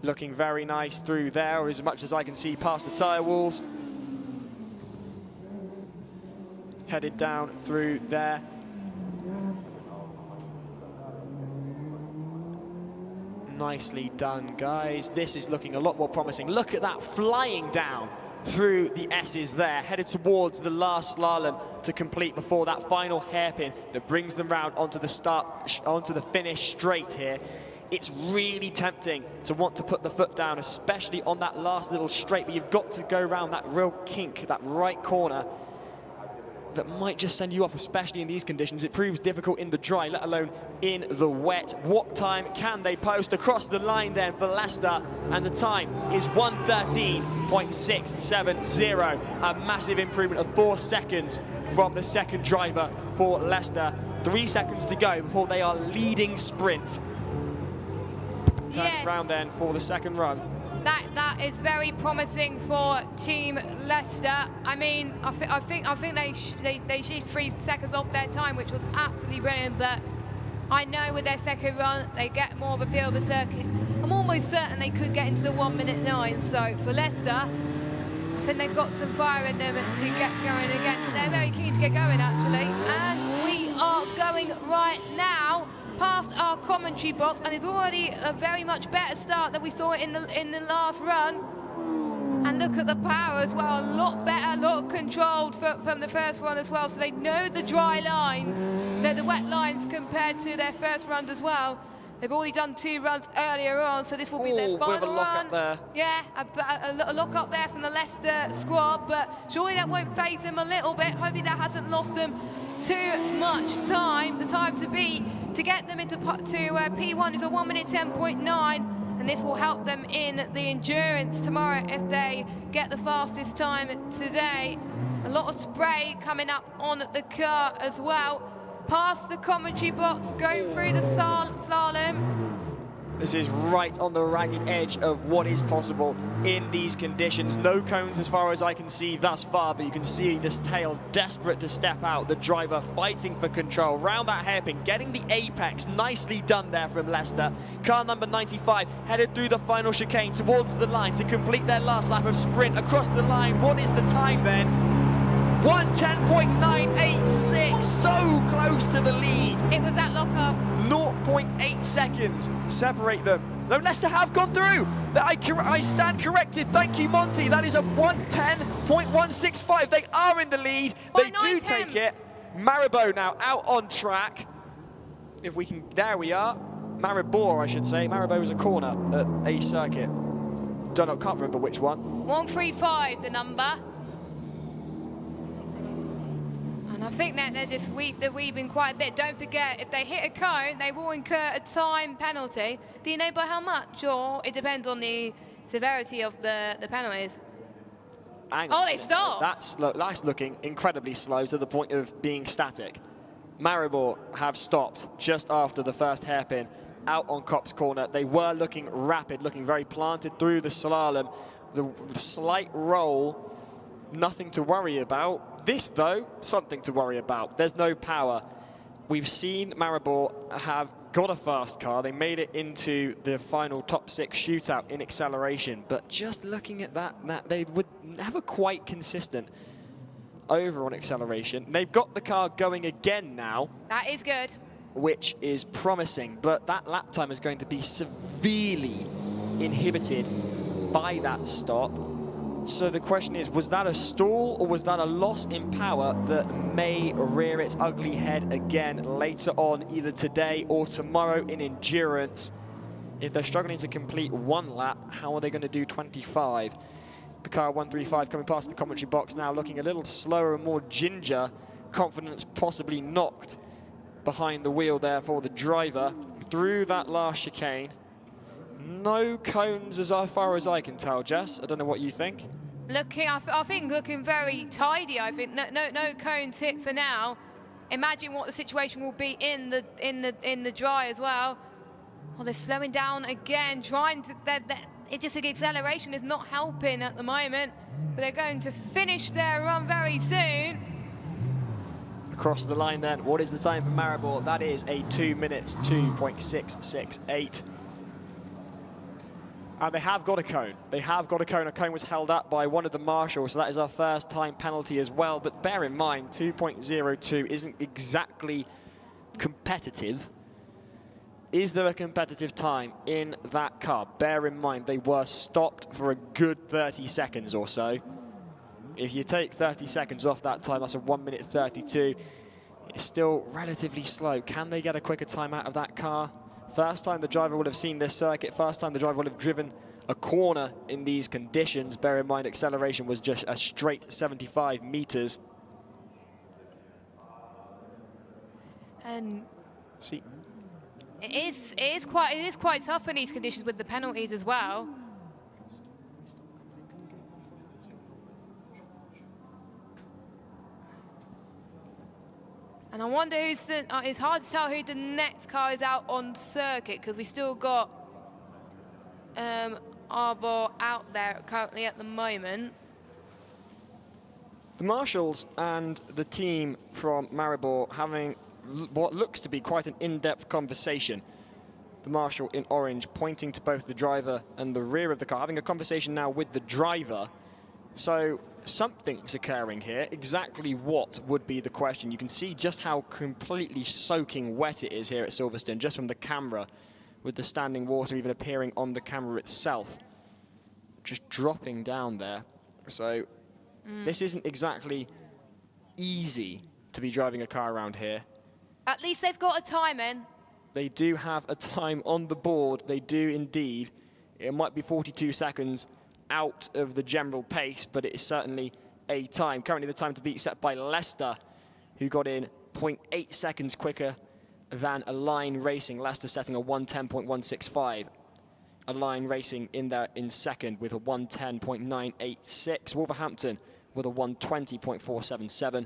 Looking very nice through there, as much as I can see past the tyre walls. Headed down through there. Nicely done, guys. This is looking a lot more promising. Look at that, flying down through the S's there, headed towards the last slalom to complete before that final hairpin that brings them round onto the finish straight here. It's really tempting to want to put the foot down, especially on that last little straight, but you've got to go around that real kink, that right corner that might just send you off, especially in these conditions. It proves difficult in the dry, let alone in the wet. What time can they post across the line then for Leicester? And the time is 1:13.670, a massive improvement of 4 seconds from the second driver for Leicester. 3 seconds to go before they are leading sprint. Turning round then for the second run. that is very promising for Team Leicester. I mean, I think they shaved 3 seconds off their time, which was absolutely brilliant. But I know with their second run, they get more of a feel of the circuit. I'm almost certain they could get into the 1:09. So for Leicester, I think they've got some fire in them to get going again. They're very keen to get going, actually. And we are going right now past our commentary box, and it's already a very much better start than we saw in the last run. And look at the power as well, a lot better, a lot controlled from the first one as well. So they know the dry lines, the wet lines compared to their first runs as well. They've already done 2 runs earlier on, so this will be their final bit of a lock run. up there. Yeah, a lock up there from the Leicester squad, but surely that won't phase them a little bit. Hopefully that hasn't lost them too much time. The time to get them into P1 is a 1:10.9, and this will help them in the endurance tomorrow if they get the fastest time today. A lot of spray coming up on the car as well. Past the commentary box, going through the slalom. This is right on the ragged edge of what is possible in these conditions. No cones as far as I can see thus far, but you can see this tail desperate to step out. The driver fighting for control round that hairpin, getting the apex. Nicely done there from Leicester. Car number 95 headed through the final chicane towards the line to complete their last lap of sprint across the line. What is the time then? 1:10.986, so close to the lead. It was that lock-up. 0.8 seconds separate them. No, Leicester have gone through. I stand corrected. Thank you, Monty. That is a 1:10.165. They are in the lead. They do take it. Maribor now out on track. If we can, there we are. Maribor, I should say. Maribor was a corner at a circuit. Can't remember which one. 135, the number. And I think that they're weaving quite a bit. Don't forget, if they hit a cone, they will incur a time penalty. Do you know by how much, or it depends on the severity of the penalties? Oh, they stopped. That's looking incredibly slow to the point of being static. Maribor have stopped just after the first hairpin out on Kopp's corner. They were looking rapid, looking very planted through the slalom. The slight roll, nothing to worry about. This, though, something to worry about. There's no power. We've seen Maribor have got a fast car. They made it into the final top 6 shootout in acceleration. But just looking at that they were never quite consistent over on acceleration. They've got the car going again now. That is good. Which is promising. But that lap time is going to be severely inhibited by that stop. So the question is, was that a stall or was that a loss in power that may rear its ugly head again later on, either today or tomorrow in endurance? If they're struggling to complete 1 lap, how are they going to do 25? The car 135 coming past the commentary box now, looking a little slower and more ginger. Confidence possibly knocked behind the wheel there for the driver through that last chicane. No cones as far as I can tell, Jess. I don't know what you think. I think looking very tidy. I think no cones hit for now. Imagine what the situation will be in the dry as well. Well, they're slowing down again, trying to. It just the acceleration is not helping at the moment, but they're going to finish their run very soon. Across the line then, what is the time for Maribor? That is a 2 minutes, 2.668. And they have got a cone. They have got a cone. A cone was held up by one of the marshals, so that is our first time penalty as well. But bear in mind, 2.02 isn't exactly competitive. Is there a competitive time in that car? Bear in mind, they were stopped for a good 30 seconds or so. If you take 30 seconds off that time, that's a 1 minute 32. It's still relatively slow. Can they get a quicker time out of that car? First time the driver would have seen this circuit, first time the driver would have driven a corner in these conditions. Bear in mind, acceleration was just a straight 75 meters. And it is quite tough in these conditions with the penalties as well. And I wonder who's it's hard to tell who the next car is out on circuit, because we still got Arbor out there currently at the moment. The marshals and the team from Maribor having what looks to be quite an in-depth conversation. The marshal in orange pointing to both the driver and the rear of the car, having a conversation now with the driver. So something's occurring here. Exactly what would be the question? You can see just how completely soaking wet it is here at Silverstone, just from the camera, with the standing water even appearing on the camera itself, just dropping down there. So this isn't exactly easy to be driving a car around here. At least they've got a time in. They do have a time on the board. They do indeed. It might be 42 seconds out of the general pace, but it is certainly a time. Currently the time to beat set by Leicester, who got in 0.8 seconds quicker than Align Racing. Leicester setting a 1:10.165. Align Racing in there in second with a 1:10.986. Wolverhampton with a 1:20.477.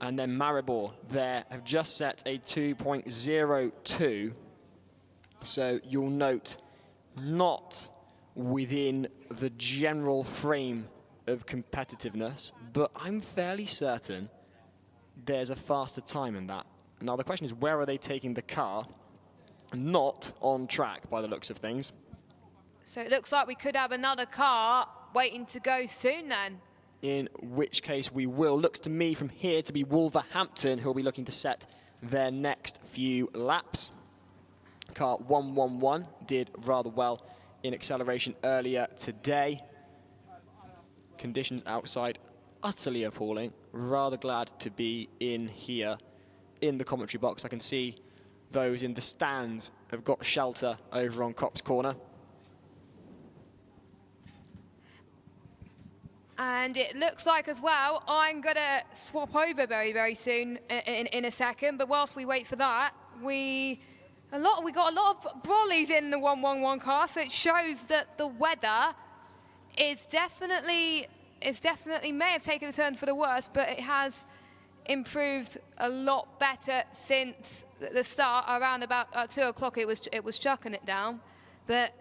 And then Maribor there have just set a 2.02. So you'll note not within the general frame of competitiveness, but I'm fairly certain there's a faster time in that. Now the question is, where are they taking the car? Not on track by the looks of things. So it looks like we could have another car waiting to go soon then. In which case we will. Looks to me from here to be Wolverhampton, who will be looking to set their next few laps. Car 111 did rather well in acceleration earlier today. Conditions outside utterly appalling. Rather glad to be in here in the commentary box. I can see those in the stands have got shelter over on Copse Corner. And it looks like as well, I'm going to swap over very, very soon in a second. But whilst we wait for that, we got a lot of brollies in the 111 car, so it shows that the weather is definitely may have taken a turn for the worse, but it has improved a lot better since the start. Around about 2 o'clock, it was chucking it down. But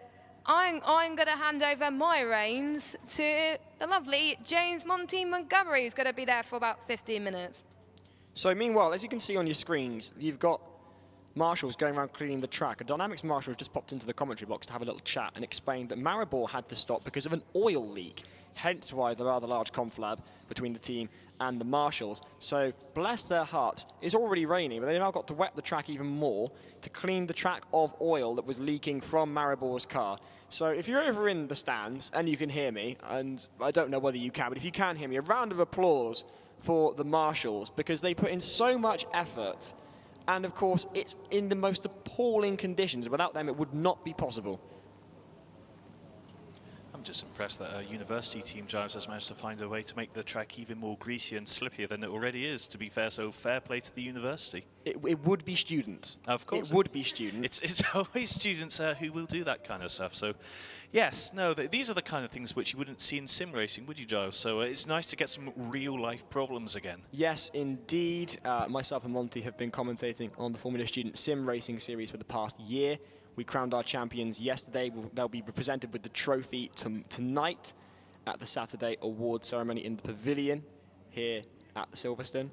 I'm going to hand over my reins to the lovely James Monty Montgomery, who's going to be there for about 15 minutes. So meanwhile, as you can see on your screens, you've got marshals going around cleaning the track. A Dynamics marshal has just popped into the commentary box to have a little chat and explained that Maribor had to stop because of an oil leak, hence why the rather large conflab between the team and the marshals. So bless their hearts, it's already raining, but they've now got to wet the track even more to clean the track of oil that was leaking from Maribor's car. So if you're over in the stands and you can hear me, and I don't know whether you can, but if you can hear me, a round of applause for the marshals, because they put in so much effort. And of course, it's in the most appalling conditions. Without them, it would not be possible. I'm just impressed that a university team, Giles, has managed to find a way to make the track even more greasy and slippier than it already is, to be fair, so fair play to the university. It would be students. Of course. It would be students. It's always students who will do that kind of stuff. So, yes, no, these are the kind of things which you wouldn't see in sim racing, would you, Giles? So it's nice to get some real-life problems again. Yes, indeed. Myself and Monty have been commentating on the Formula Student Sim Racing Series for the past year. We crowned our champions yesterday. They'll be represented with the trophy tonight at the Saturday award ceremony in the pavilion here at Silverstone.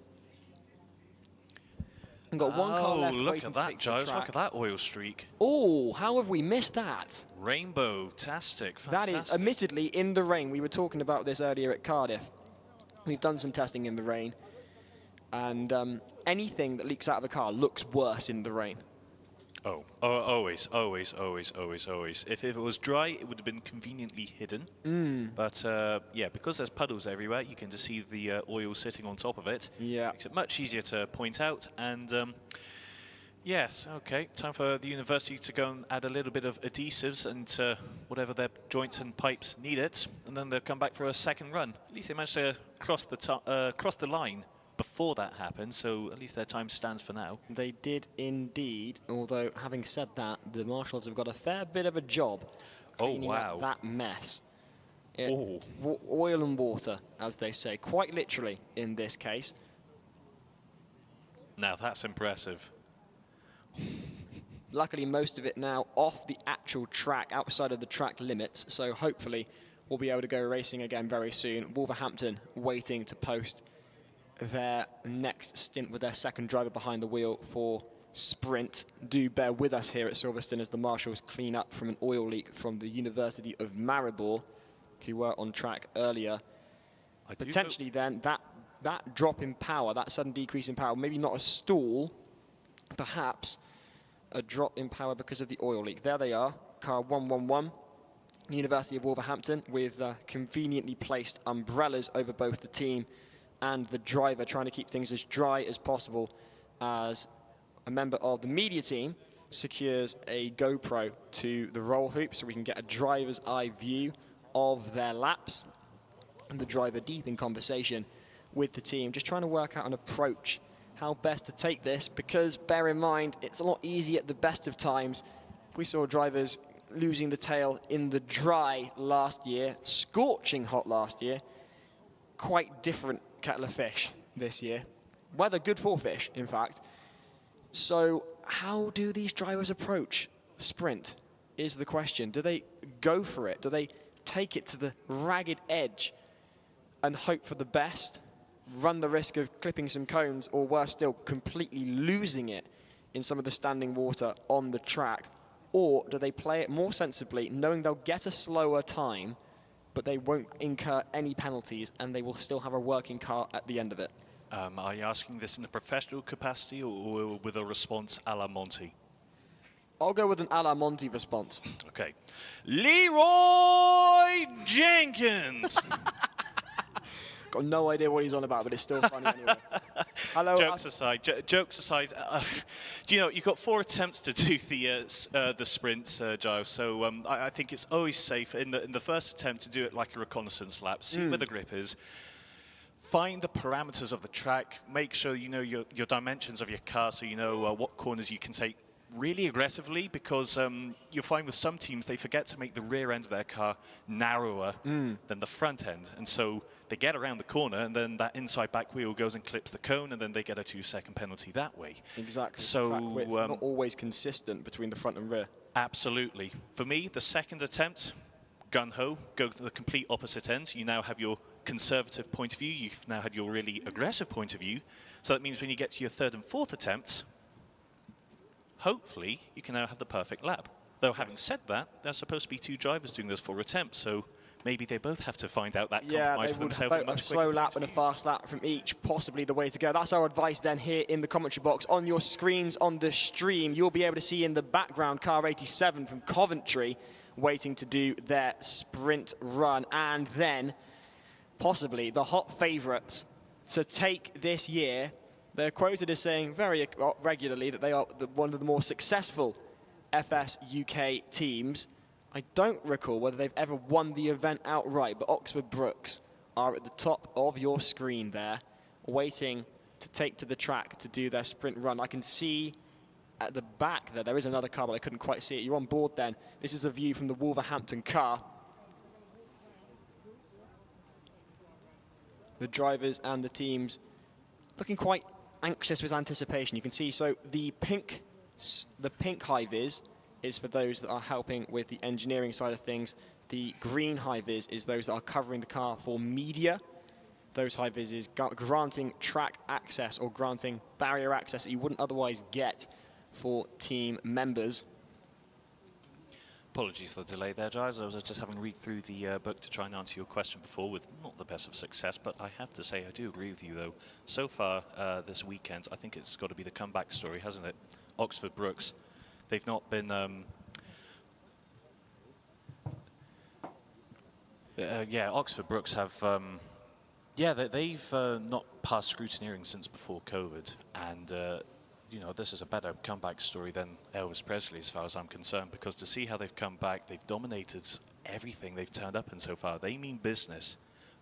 We've got one car left. Look at that, Giles. Look at that oil streak. Oh, how have we missed that? Rainbow-tastic. Fantastic. That is admittedly in the rain. We were talking about this earlier at Cardiff. We've done some testing in the rain. And anything that leaks out of a car looks worse in the rain. Oh, always, always, always, always, always. If it was dry, it would have been conveniently hidden. But yeah, because there's puddles everywhere, you can just see the oil sitting on top of it. Yeah. Makes it much easier to point out. And yes, okay, time for the university to go and add a little bit of adhesives and whatever their joints and pipes need it, and then they'll come back for a second run. At least they managed to cross the line before that happened, so at least their time stands for now. They did indeed, although having said that, the marshals have got a fair bit of a job cleaning up that mess. Oil and water, as they say, quite literally in this case. Now that's impressive. Luckily, most of it now off the actual track, outside of the track limits. So hopefully, we'll be able to go racing again very soon. Wolverhampton waiting to post their next stint with their second driver behind the wheel for sprint. Do bear with us here at Silverstone as the marshals clean up from an oil leak from the University of Maribor, who were on track earlier. Potentially then, that drop in power, that sudden decrease in power, maybe not a stall, perhaps a drop in power because of the oil leak. There they are, car 111, University of Wolverhampton, with conveniently placed umbrellas over both the team and the driver, trying to keep things as dry as possible as a member of the media team secures a GoPro to the roll hoop so we can get a driver's eye view of their laps. And the driver deep in conversation with the team, just trying to work out an approach, how best to take this, because bear in mind, it's a lot easier at the best of times. We saw drivers losing the tail in the dry last year, scorching hot last year. Quite different kettle of fish this year. Weather good for fish, in fact. So how do these drivers approach the sprint is the question. Do they go for it? Do they take it to the ragged edge and hope for the best, run the risk of clipping some cones, or worse still, completely losing it in some of the standing water on the track? Or do they play it more sensibly, knowing they'll get a slower time, but they won't incur any penalties and they will still have a working car at the end of it? Are you asking this in a professional capacity or with a response a la Monty? I'll go with an a la Monty response. Okay. Leroy Jenkins! Got no idea what he's on about, but it's still funny anyway. Hello. Jokes aside, do you know, you've got 4 attempts to do the sprint, Giles, so I think it's always safe in the first attempt to do it like a reconnaissance lap, see where the grip is, find the parameters of the track, make sure you know your dimensions of your car so you know what corners you can take really aggressively, because you'll find with some teams they forget to make the rear end of their car narrower than the front end, and so they get around the corner and then that inside back wheel goes and clips the cone and then they get a 2-second penalty that way. Exactly. So track width not always consistent between the front and rear. Absolutely. For me, the second attempt, gun-ho, go to the complete opposite end. You now have your conservative point of view, you've now had your really aggressive point of view, so that means when you get to your third and fourth attempt, hopefully you can now have the perfect lap. Though having said that, there's supposed to be 2 drivers doing those 4 attempts, so maybe they both have to find out that compromise for themselves. Yeah, a slow lap and a fast lap from each, possibly the way to go. That's our advice then here in the commentary box. On your screens on the stream, you'll be able to see in the background car 87 from Coventry waiting to do their sprint run, and then possibly the hot favourites to take this year. They're quoted as saying very regularly that they are one of the more successful FS UK teams. I don't recall whether they've ever won the event outright, but Oxford Brookes are at the top of your screen there, waiting to take to the track to do their sprint run. I can see at the back there is another car, but I couldn't quite see it. You're on board then. This is a view from the Wolverhampton car. The drivers and the teams looking quite anxious with anticipation. You can see, so the pink high-vis is for those that are helping with the engineering side of things. The green high-vis is those that are covering the car for media. Those high-vises granting track access or granting barrier access that you wouldn't otherwise get for team members. Apologies for the delay there, Giles. I was just having a read through the book to try and answer your question before with not the best of success, but I have to say I do agree with you, though. So far this weekend, I think it's got to be the comeback story, hasn't it? Oxford Brookes. They've not been... Oxford Brookes have... they've not passed scrutineering since before COVID, and this is a better comeback story than Elvis Presley as far as I'm concerned, because to see how they've come back, they've dominated everything they've turned up in so far. They mean business.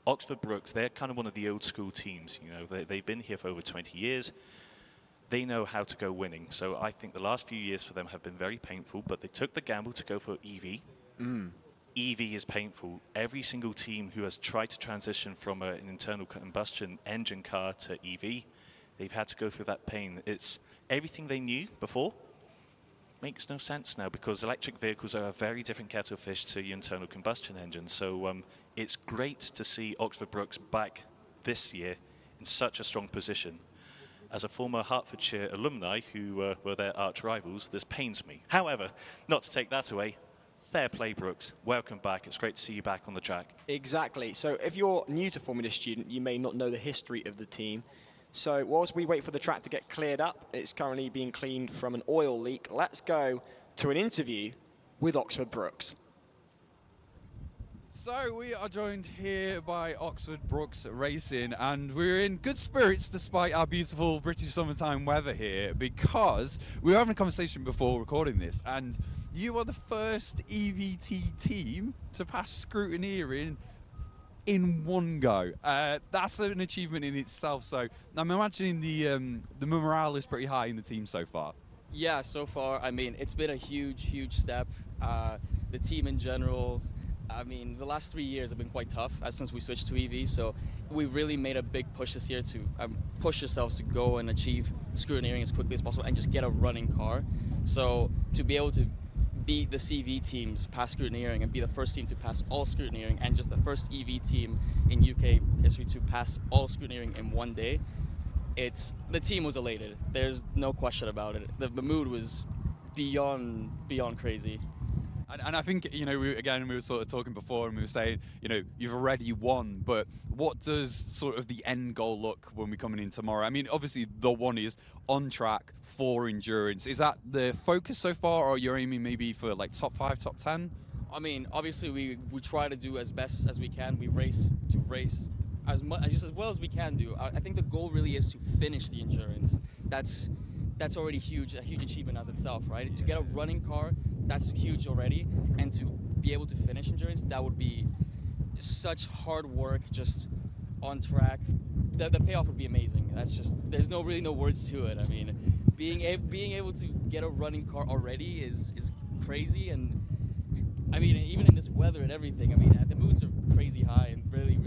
Oxford Brookes, they're kind of one of the old school teams. They've been here for over 20 years. They know how to go winning. So I think the last few years for them have been very painful, but they took the gamble to go for EV. EV is painful. Every single team who has tried to transition from an internal combustion engine car to EV, they've had to go through that pain. It's everything they knew before, makes no sense now because electric vehicles are a very different kettle of fish to your internal combustion engine. So it's great to see Oxford Brookes back this year in such a strong position. As a former Hertfordshire alumni who were their arch rivals, this pains me. However, not to take that away, fair play, Brookes. Welcome back. It's great to see you back on the track. Exactly. So if you're new to Formula Student, you may not know the history of the team. So whilst we wait for the track to get cleared up, it's currently being cleaned from an oil leak. Let's go to an interview with Oxford Brookes. So we are joined here by Oxford Brookes Racing, and we're in good spirits despite our beautiful British summertime weather here, because we were having a conversation before recording this, and you are the first EVT team to pass scrutineering in one go. That's an achievement in itself, so I'm imagining the morale is pretty high in the team so far. Yeah, so far, I mean, it's been a huge step. The team in general, I mean, the last 3 years have been quite tough since we switched to EV, so we really made a big push this year to push ourselves to go and achieve scrutineering as quickly as possible and just get a running car. So to be able to beat the CV teams past scrutineering and be the first team to pass all scrutineering and just the first EV team in UK history to pass all scrutineering in one day, the team was elated. There's no question about it. The mood was beyond crazy. And I think, you know, we were sort of talking before and we were saying, you know, you've already won, but what does sort of the end goal look when we're coming in tomorrow? I mean, obviously the one is on track for endurance. Is that the focus so far, or you're aiming maybe for like top 5, top 10? I mean, obviously we try to do as best as we can. We race as well as we can do. I think the goal really is to finish the endurance. That's already a huge achievement as itself, right? To get a running car, that's huge already, and to be able to finish endurance, that would be such hard work just on track. The payoff would be amazing. There's really no words to it. I mean, being able to get a running car already is crazy, and I mean, even in this weather and everything, I mean, the moods are crazy high and really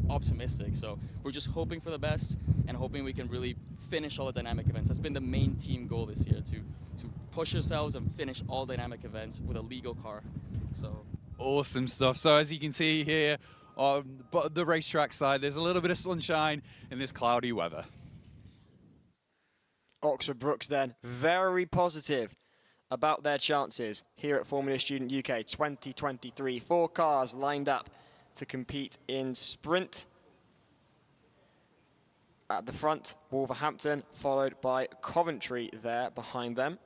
optimistic. So we're just hoping for the best and hoping we can really finish all the dynamic events. That's been the main team goal this year, to push ourselves and finish all dynamic events with a legal car. So awesome stuff. So as you can see here on the racetrack side, there's a little bit of sunshine in this cloudy weather. Oxford Brookes then, very positive about their chances here at Formula Student UK 2023. 4 cars lined up to compete in sprint. At the front, Wolverhampton, followed by Coventry there behind them.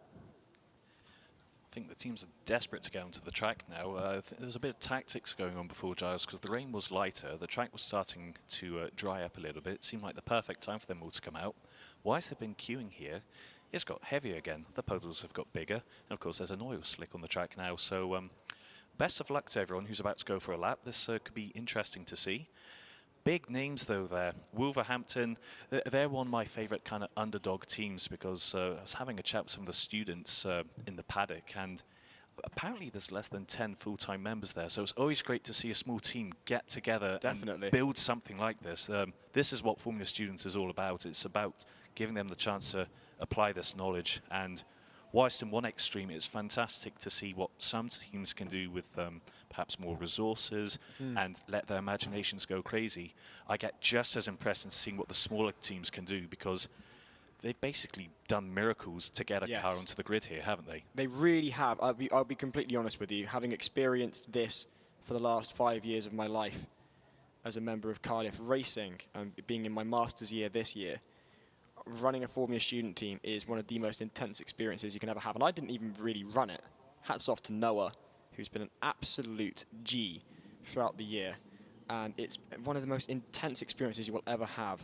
I think the teams are desperate to get onto the track now. There's a bit of tactics going on before Giles because the rain was lighter. The track was starting to dry up a little bit. It seemed like the perfect time for them all to come out. Whilst they've been queuing here, it's got heavier again. The puddles have got bigger. And of course, there's an oil slick on the track now. So best of luck to everyone who's about to go for a lap. This could be interesting to see. Big names though there. Wolverhampton, they're one of my favourite kind of underdog teams because I was having a chat with some of the students in the paddock, and apparently there's less than 10 full-time members there. So it's always great to see a small team get together and build something like this. This is what Formula Students is all about. It's about giving them the chance to apply this knowledge. And whilst in one extreme, it's fantastic to see what some teams can do with perhaps more resources and let their imaginations go crazy. I get just as impressed in seeing what the smaller teams can do because they've basically done miracles to get a car onto the grid here, haven't they? They really have. I'll be completely honest with you. Having experienced this for the last 5 years of my life as a member of Cardiff Racing and being in my master's year this year, running a Formula Student team is one of the most intense experiences you can ever have. And I didn't even really run it. Hats off to Noah, who's been an absolute G throughout the year. And it's one of the most intense experiences you will ever have.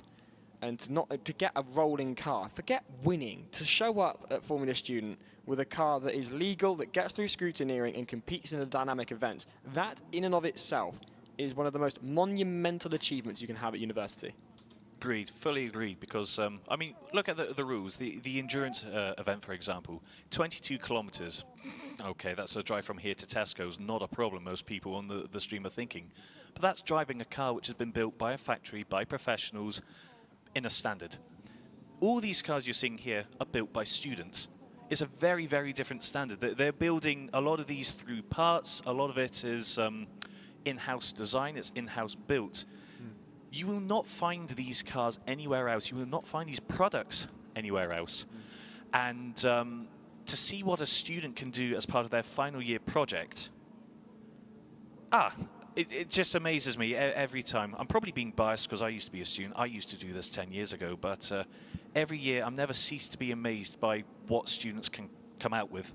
And to get a rolling car, forget winning, to show up at Formula Student with a car that is legal, that gets through scrutineering and competes in the dynamic events, that in and of itself is one of the most monumental achievements you can have at university. Agreed, fully agreed, because, I mean, look at the rules. The endurance event, for example, 22 kilometres. Okay, that's a drive from here to Tesco's, not a problem, most people on the stream are thinking. But that's driving a car which has been built by a factory, by professionals, in a standard. All these cars you're seeing here are built by students it's a very, very different standard. They're building a lot of these through parts. A lot of it is in-house design. It's in-house built. You will not find these cars anywhere else. You will not find these products anywhere else. And to see what a student can do as part of their final year project, it just amazes me every time. I'm probably being biased because I used to be a student. I used to do this 10 years ago, but every year I'm never ceased to be amazed by what students can come out with.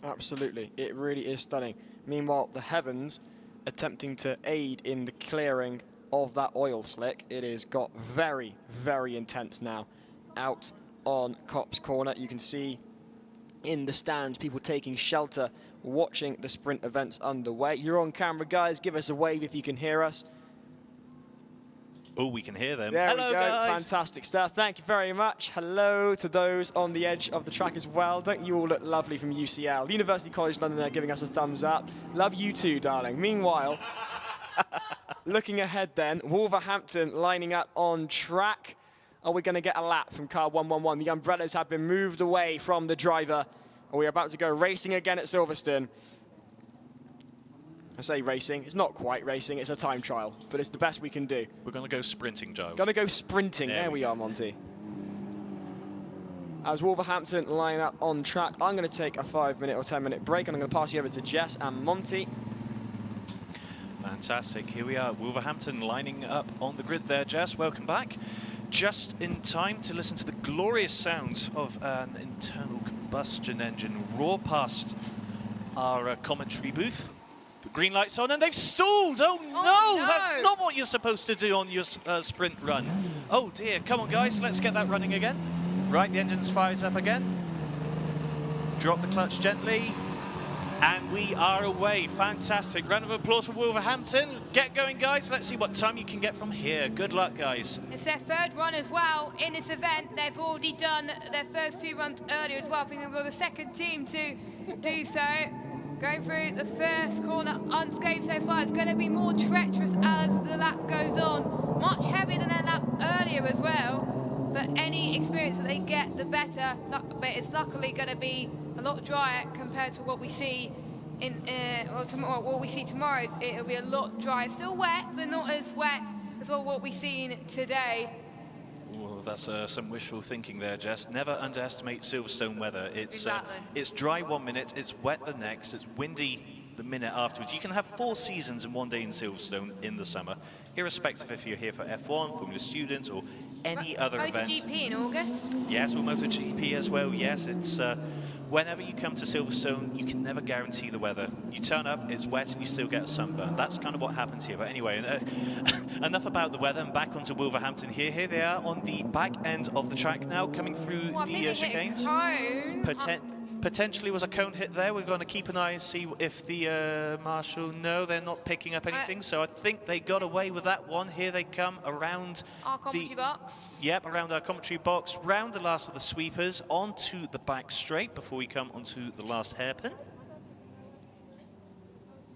Absolutely, it really is stunning. Meanwhile, the Heavens attempting to aid in the clearing of that oil slick. It has got very, very intense now out on Copse Corner. You can see in the stands people taking shelter, watching the sprint events underway. You're on camera, guys. Give us a wave if you can hear us. Oh, we can hear them. There Hello, we go. guys. Fantastic stuff. Thank you very much. Hello to those on the edge of the track as well. Don't you all look lovely from UCL? University College London, they're giving us a thumbs up. Love you too, darling. Meanwhile, looking ahead then, Wolverhampton lining up on track. Are we going to get a lap from car 111? The umbrellas have been moved away from the driver. And we're about to go racing again at Silverstone. I say racing, it's not quite racing, it's a time trial, but it's the best we can do. We're going to go sprinting, Giles. Going to go sprinting, there we are, Monty. As Wolverhampton line up on track, I'm going to take a 5-minute or 10-minute break, and I'm going to pass you over to Jess and Monty. Fantastic, here we are, Wolverhampton lining up on the grid there. Jess, welcome back. Just in time to listen to the glorious sounds of an internal combustion engine roar past our commentary booth. The green light's on and they've stalled! Oh no! That's not what you're supposed to do on your sprint run. Oh dear, come on guys, let's get that running again. Right, the engine's fired up again. Drop the clutch gently. And we are away. Fantastic. Round of applause for Wolverhampton. Get going, guys. Let's see what time you can get from here. Good luck, guys. It's their third run as well in this event. They've already done their first 2 runs earlier as well. I think they were the second team to do so. Going through the first corner unscathed so far. It's going to be more treacherous as the lap goes on. Much heavier than their lap earlier as well. But any experience that they get, the better. But it's luckily going to be a lot drier compared to what we see in what we see tomorrow. It'll be a lot drier. Still wet, but not as wet as what we've seen today. Well, that's some wishful thinking there, Jess. Never underestimate Silverstone weather. It's Exactly. It's dry 1 minute, it's wet the next, it's windy the minute afterwards. You can have 4 seasons in one day in Silverstone in the summer, irrespective if you're here for F1, Formula Students, or any other event. MotoGP in August? Yes, or MotoGP as well. Yes, it's whenever you come to Silverstone, you can never guarantee the weather. You turn up, it's wet, and you still get a sunburn. That's kind of what happens here. But anyway, enough about the weather, and back onto Wolverhampton here. Here they are on the back end of the track now, coming through the chicanes. Potentially was a cone hit there. We're going to keep an eye and see if the marshal... No, they're not picking up anything, so I think they got away with that one. Here they come around our commentary box. Yep, around our commentary box, round the last of the sweepers, onto the back straight before we come onto the last hairpin.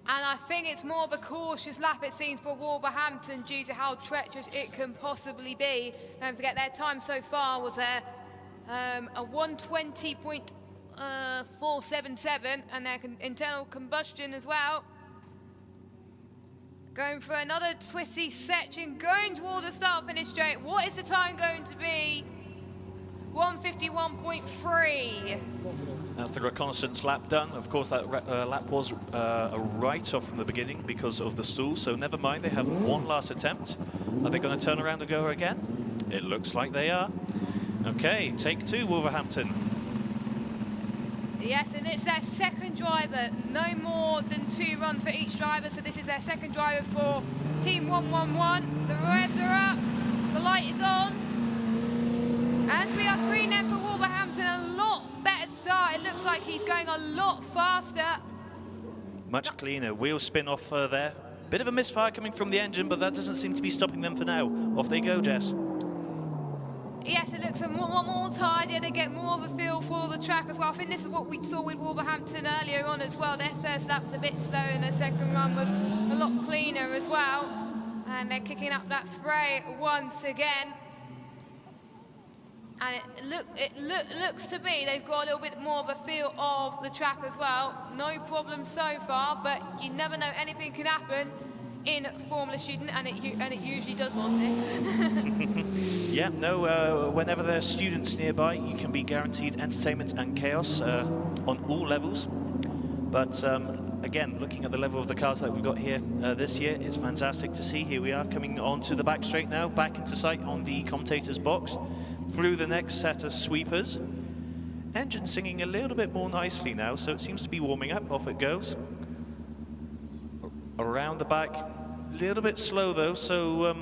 And I think it's more of a cautious lap, it seems, for Wolverhampton due to how treacherous it can possibly be. Don't forget their time so far was a 120.477, and their internal combustion as well. Going for another twisty section, going toward the start-finish straight. What is the time going to be? 151.3. That's the reconnaissance lap done. Of course, that lap was a write-off from the beginning because of the stall, so never mind. They have one last attempt. Are they going to turn around and go again? It looks like they are. Okay, take 2, Wolverhampton. Yes, and it's their second driver. No more than 2 runs for each driver, so this is their second driver for Team 111. The revs are up, the light is on. And we are 3 now for Wolverhampton, a lot better start. It looks like he's going a lot faster. Much cleaner. Wheel spin off there. Bit of a misfire coming from the engine, but that doesn't seem to be stopping them for now. Off they go, Jess. Yes, it looks a lot more tidier. They get more of a feel for the track as well. I think this is what we saw with Wolverhampton earlier on as well. Their first lap was a bit slow and their second run was a lot cleaner as well. And they're kicking up that spray once again. And it looks to me they've got a little bit more of a feel of the track as well. No problem so far, but you never know, anything can happen in Formula Student, and it usually does, Monty. Yeah, no, whenever there's students nearby, you can be guaranteed entertainment and chaos on all levels. But again, looking at the level of the cars that we've got here this year, it's fantastic to see. Here we are coming onto the back straight now, back into sight on the commentator's box, through the next set of sweepers. Engine singing a little bit more nicely now, so it seems to be warming up. Off it goes. Around the back, a little bit slow though, so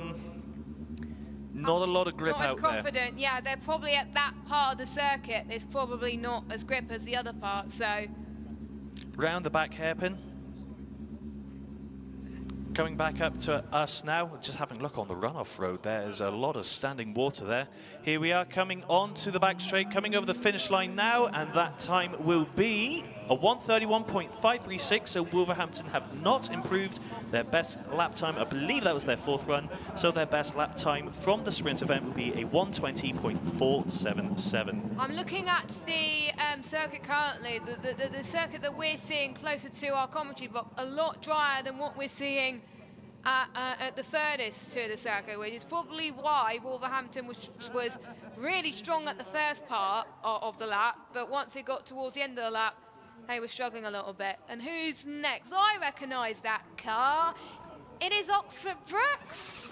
not a lot of grip out there. Not as confident, yeah, they're probably at that part of the circuit. It's probably not as grip as the other part, so. Round the back hairpin. Coming back up to us now, just having a look on the runoff road, there's a lot of standing water there. Here we are coming on to the back straight, coming over the finish line now, and that time will be a 1:31.536, so Wolverhampton have not improved their best lap time. I believe that was their 4th run, so their best lap time from the sprint event will be a 1:20.477. I'm looking at the circuit currently, the circuit that we're seeing closer to our commentary box, a lot drier than what we're seeing at the furthest to the circuit, which is probably why Wolverhampton was really strong at the first part of the lap, but once it got towards the end of the lap, they were struggling a little bit. And who's next? I recognise that car. It is Oxford Brookes.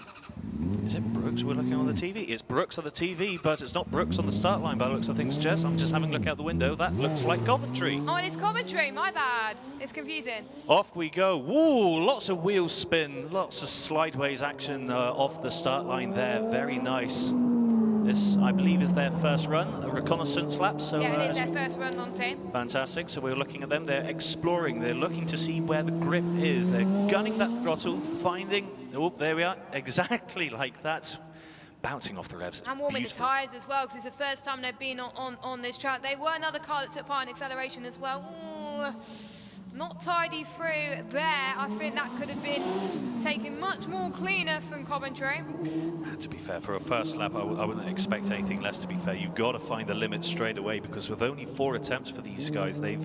Is it Brookes we're looking on the TV? It's Brookes on the TV, but it's not Brookes on the start line by the looks of things, Jess. I'm just having a look out the window. That looks like Coventry. Oh, and it's Coventry, my bad. It's confusing. Off we go. Woo, lots of wheel spin, lots of slideways action off the start line there. Very nice. This, I believe, is their first run, a reconnaissance lap. So, yeah, it is their first run on team. Fantastic. So we're looking at them. They're exploring. They're looking to see where the grip is. They're gunning that throttle, finding... Oh, there we are. Exactly like that. Bouncing off the revs. And warming the tyres as well, because it's the first time they've been on this track. They were another car that took part in acceleration as well. Ooh, not tidy through there. I think that could have been taken much more cleaner from Coventry. To be fair, for a first lap, I wouldn't expect anything less, to be fair. You've got to find the limit straight away, because with only 4 attempts for these guys, they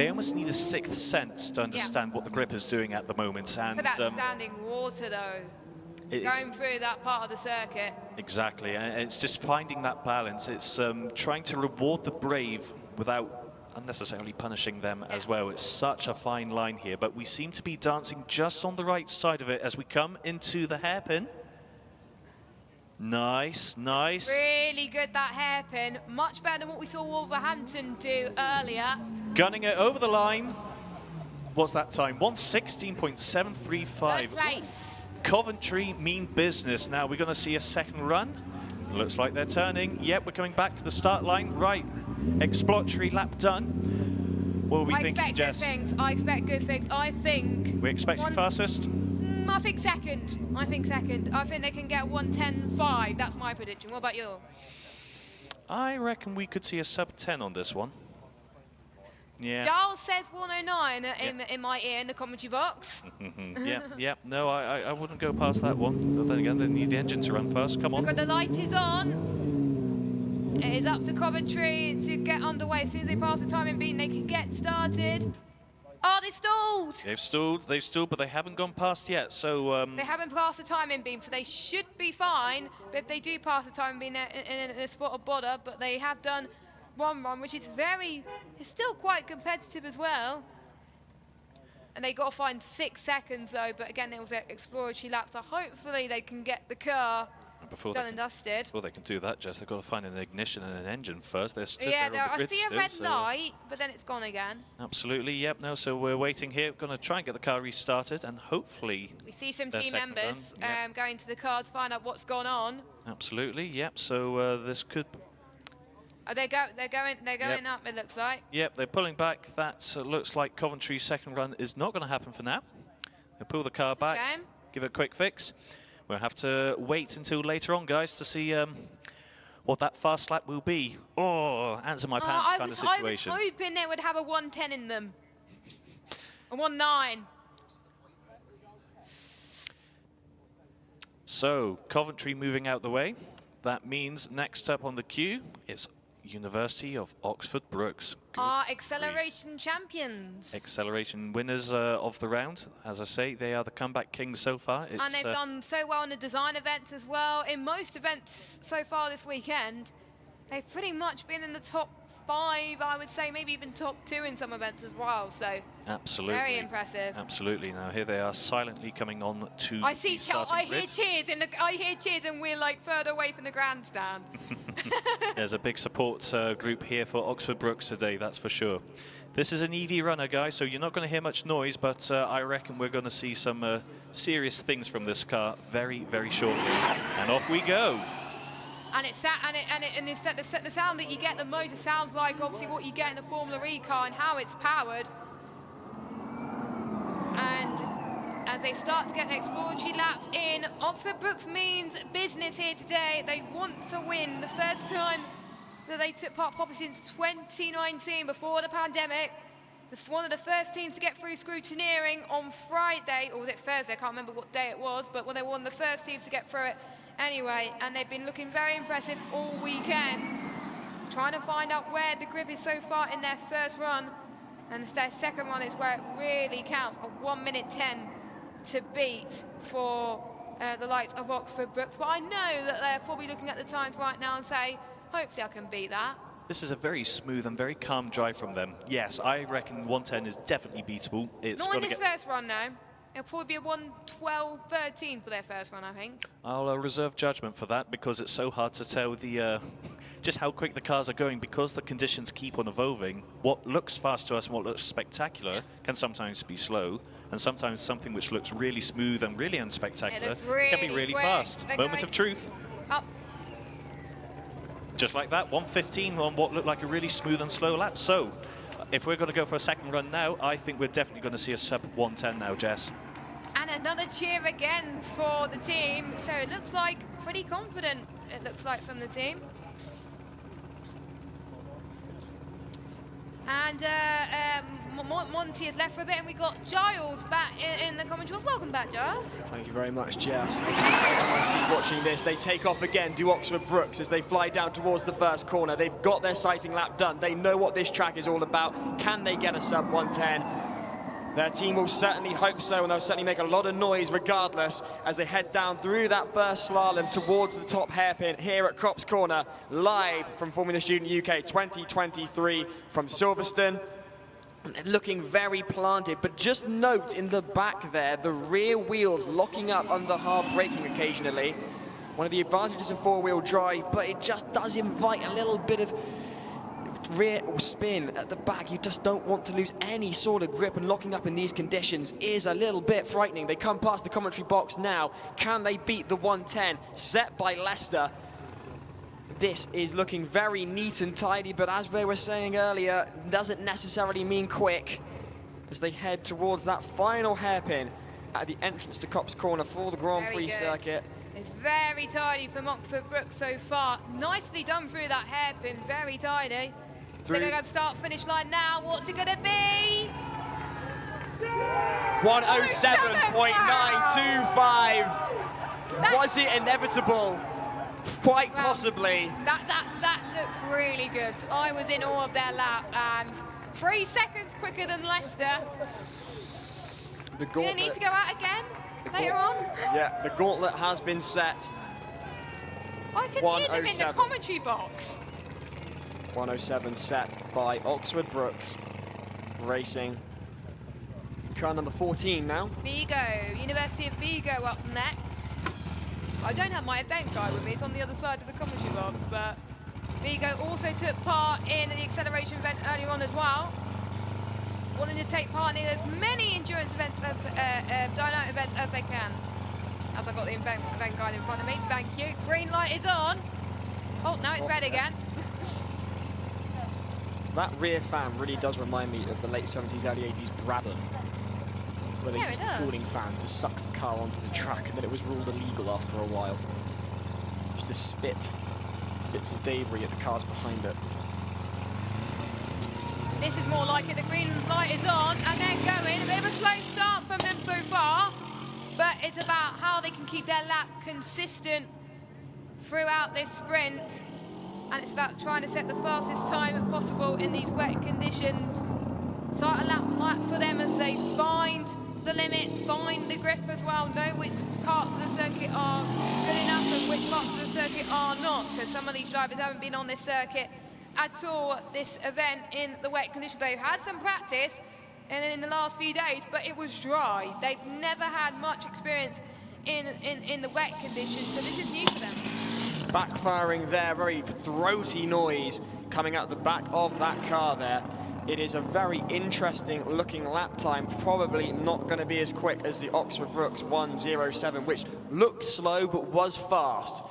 almost need a 6th sense to understand what the grip is doing at the moment. And for that standing water, though, going through that part of the circuit. Exactly, and it's just finding that balance. It's trying to reward the brave without unnecessarily punishing them as well. It's such a fine line here, but we seem to be dancing just on the right side of it as we come into the hairpin. Nice, nice. Really good, that hairpin. Much better than what we saw Wolverhampton do earlier. Gunning it over the line. What's that time? 1:16.735. Third place. Coventry mean business. Now we're going to see a second run. Looks like they're turning. Yep, we're coming back to the start line. Right, exploratory lap done. What are we thinking, Jess? I expect good things. I think... We're expecting fastest? I think second. I think they can get 1:10.5. That's my prediction. What about you? I reckon we could see a sub 10 on this one. Yeah. Giles says 1:09 in my ear in the commentary box. Yeah. No, I wouldn't go past that one. But then again, they need the engine to run first. Come on. Look, the light is on. It is up to Coventry to get underway. As soon as they pass the timing beam, they can get started. Oh, they stalled! They've stalled, but they haven't gone past yet, so... They haven't passed the timing beam, so they should be fine. But if they do pass the timing beam in a spot of bother, but they have done one run, which is it's still quite competitive as well. And they got to find 6 seconds, though, but again, it was an exploratory lap, so hopefully they can get the car done and dusted. Before they can do that, Jess, they've got to find an ignition and an engine first. They're stood there on the grid I see a red light, but then it's gone again. Absolutely, yep. No, so we're waiting here. We're going to try and get the car restarted, and hopefully we see some team members going to the car to find out what's gone on. Absolutely, yep. So this could... Oh, they're going up, it looks like. Yep, they're pulling back. That looks like Coventry's second run is not going to happen for now. They'll pull the car back, give it a quick fix. We'll have to wait until later on, guys, to see what that fast lap will be. Oh, hands in my pants kind of situation. I was hoping they would have a 1:10 in them. A 1:09. So, Coventry moving out the way. that means next up on the queue is University of Oxford Brookes. Our acceleration champions. Acceleration winners of the round. As I say, they are the comeback kings so far. And they've done so well in the design events as well. In most events so far this weekend, they've pretty much been in the top 5, I would say, maybe even top 2 in some events as well. So absolutely, very impressive. Absolutely. Now here they are, silently coming on to I see. the starting I hear grid. cheers I hear cheers, and we're like further away from the grandstand. There's a big support group here for Oxford Brookes today, that's for sure. This is an EV runner, guys, so you're not going to hear much noise, but I reckon we're going to see some serious things from this car very, very shortly. And off we go. And it's the sound that you get, the motor sounds like obviously what you get in a Formula E car and how it's powered. And as they start to get the exploratory laps in, Oxford Brookes means business here today. They want to win. The first time that they took part probably since 2019, before the pandemic. One of the first teams to get through scrutineering on Friday, or was it Thursday? I can't remember what day it was, but when they were one of the first teams to get through it anyway, and they've been looking very impressive all weekend, trying to find out where the grip is so far in their first run, and their second run is where it really counts. A 1:10 to beat for the likes of Oxford Brookes, but I know that they're probably looking at the times right now and say, hopefully I can beat that. This is a very smooth and very calm drive from them. Yes, I reckon 110 is definitely beatable. It's Not in gonna this first run, no. It'll probably be a 1:12.13 for their first run, I think. I'll reserve judgment for that because it's so hard to tell the just how quick the cars are going, because the conditions keep on evolving. What looks fast to us and what looks spectacular can sometimes be slow, and sometimes something which looks really smooth and really unspectacular can be really quick. fast. They're Moment going of truth. Up. Just like that, 1:15 on what looked like a really smooth and slow lap. So, if we're going to go for a second run now, I think we're definitely going to see a sub 110 now, Jess. And another cheer again for the team. So it looks like pretty confident, it looks like, from the team. And Monty has left for a bit, and we got Giles back in the commentary box. Welcome back, Giles. Thank you very much, Jess. I see watching this. They take off again, do Oxford Brookes as they fly down towards the first corner. They've got their sighting lap done. They know what this track is all about. Can they get a sub 110? Their team will certainly hope so, and they'll certainly make a lot of noise regardless as they head down through that first slalom towards the top hairpin here at Copse Corner, live from Formula Student UK 2023 from Silverstone. Looking very planted, but just note in the back there, the rear wheels locking up under hard braking occasionally. One of the advantages of four-wheel drive, but it just does invite a little bit of rear spin at the back. You just don't want to lose any sort of grip, and locking up in these conditions is a little bit frightening. They come past the commentary box now. Can they beat the 110 set by Leicester? This is looking very neat and tidy, but as we were saying earlier, doesn't necessarily mean quick as they head towards that final hairpin at the entrance to Copse Corner for the Grand Prix circuit. It's very tidy from Oxford Brookes so far. Nicely done through that hairpin, very tidy. They're going to go start-finish line now. What's it going to be? 107.925. Was it inevitable? Quite possibly. That looks really good. I was in awe of their lap, and 3 seconds quicker than Leicester. The Gonna gauntlet. need to go out again later on. Yeah, the gauntlet has been set. I can hear them in the commentary box. 107 set by Oxford Brookes Racing. Car number 14 now. Vigo, University of Vigo up next. I don't have my event guy with me, it's on the other side of the commentary box, but Vigo also took part in the acceleration event earlier on as well. Wanting to take part in as many endurance events, as dyno events as they can. As I've got the event guide in front of me, thank you. Green light is on. Oh, now it's red again. That rear fan really does remind me of the late 70s, early 80s Brabham, where they used a cooling fan to suck the car onto the track, and then it was ruled illegal after a while. Just to spit bits of debris at the cars behind it. This is more like it. The green light is on, and they're going. A bit of a slow start from them so far, but it's about how they can keep their lap consistent throughout this sprint, and it's about trying to set the fastest time possible in these wet conditions. Start a lap for them as they find the limit, find the grip as well, know which parts of the circuit are good enough and which parts of the circuit are not, because some of these drivers haven't been on this circuit at all this event in the wet conditions. They've had some practice in the last few days, but it was dry. They've never had much experience in the wet conditions, so this is new for them. Backfiring there, very throaty noise coming out the back of that car there. It is a very interesting looking lap time, probably not going to be as quick as the Oxford Brookes 1:07, which looked slow but was fast.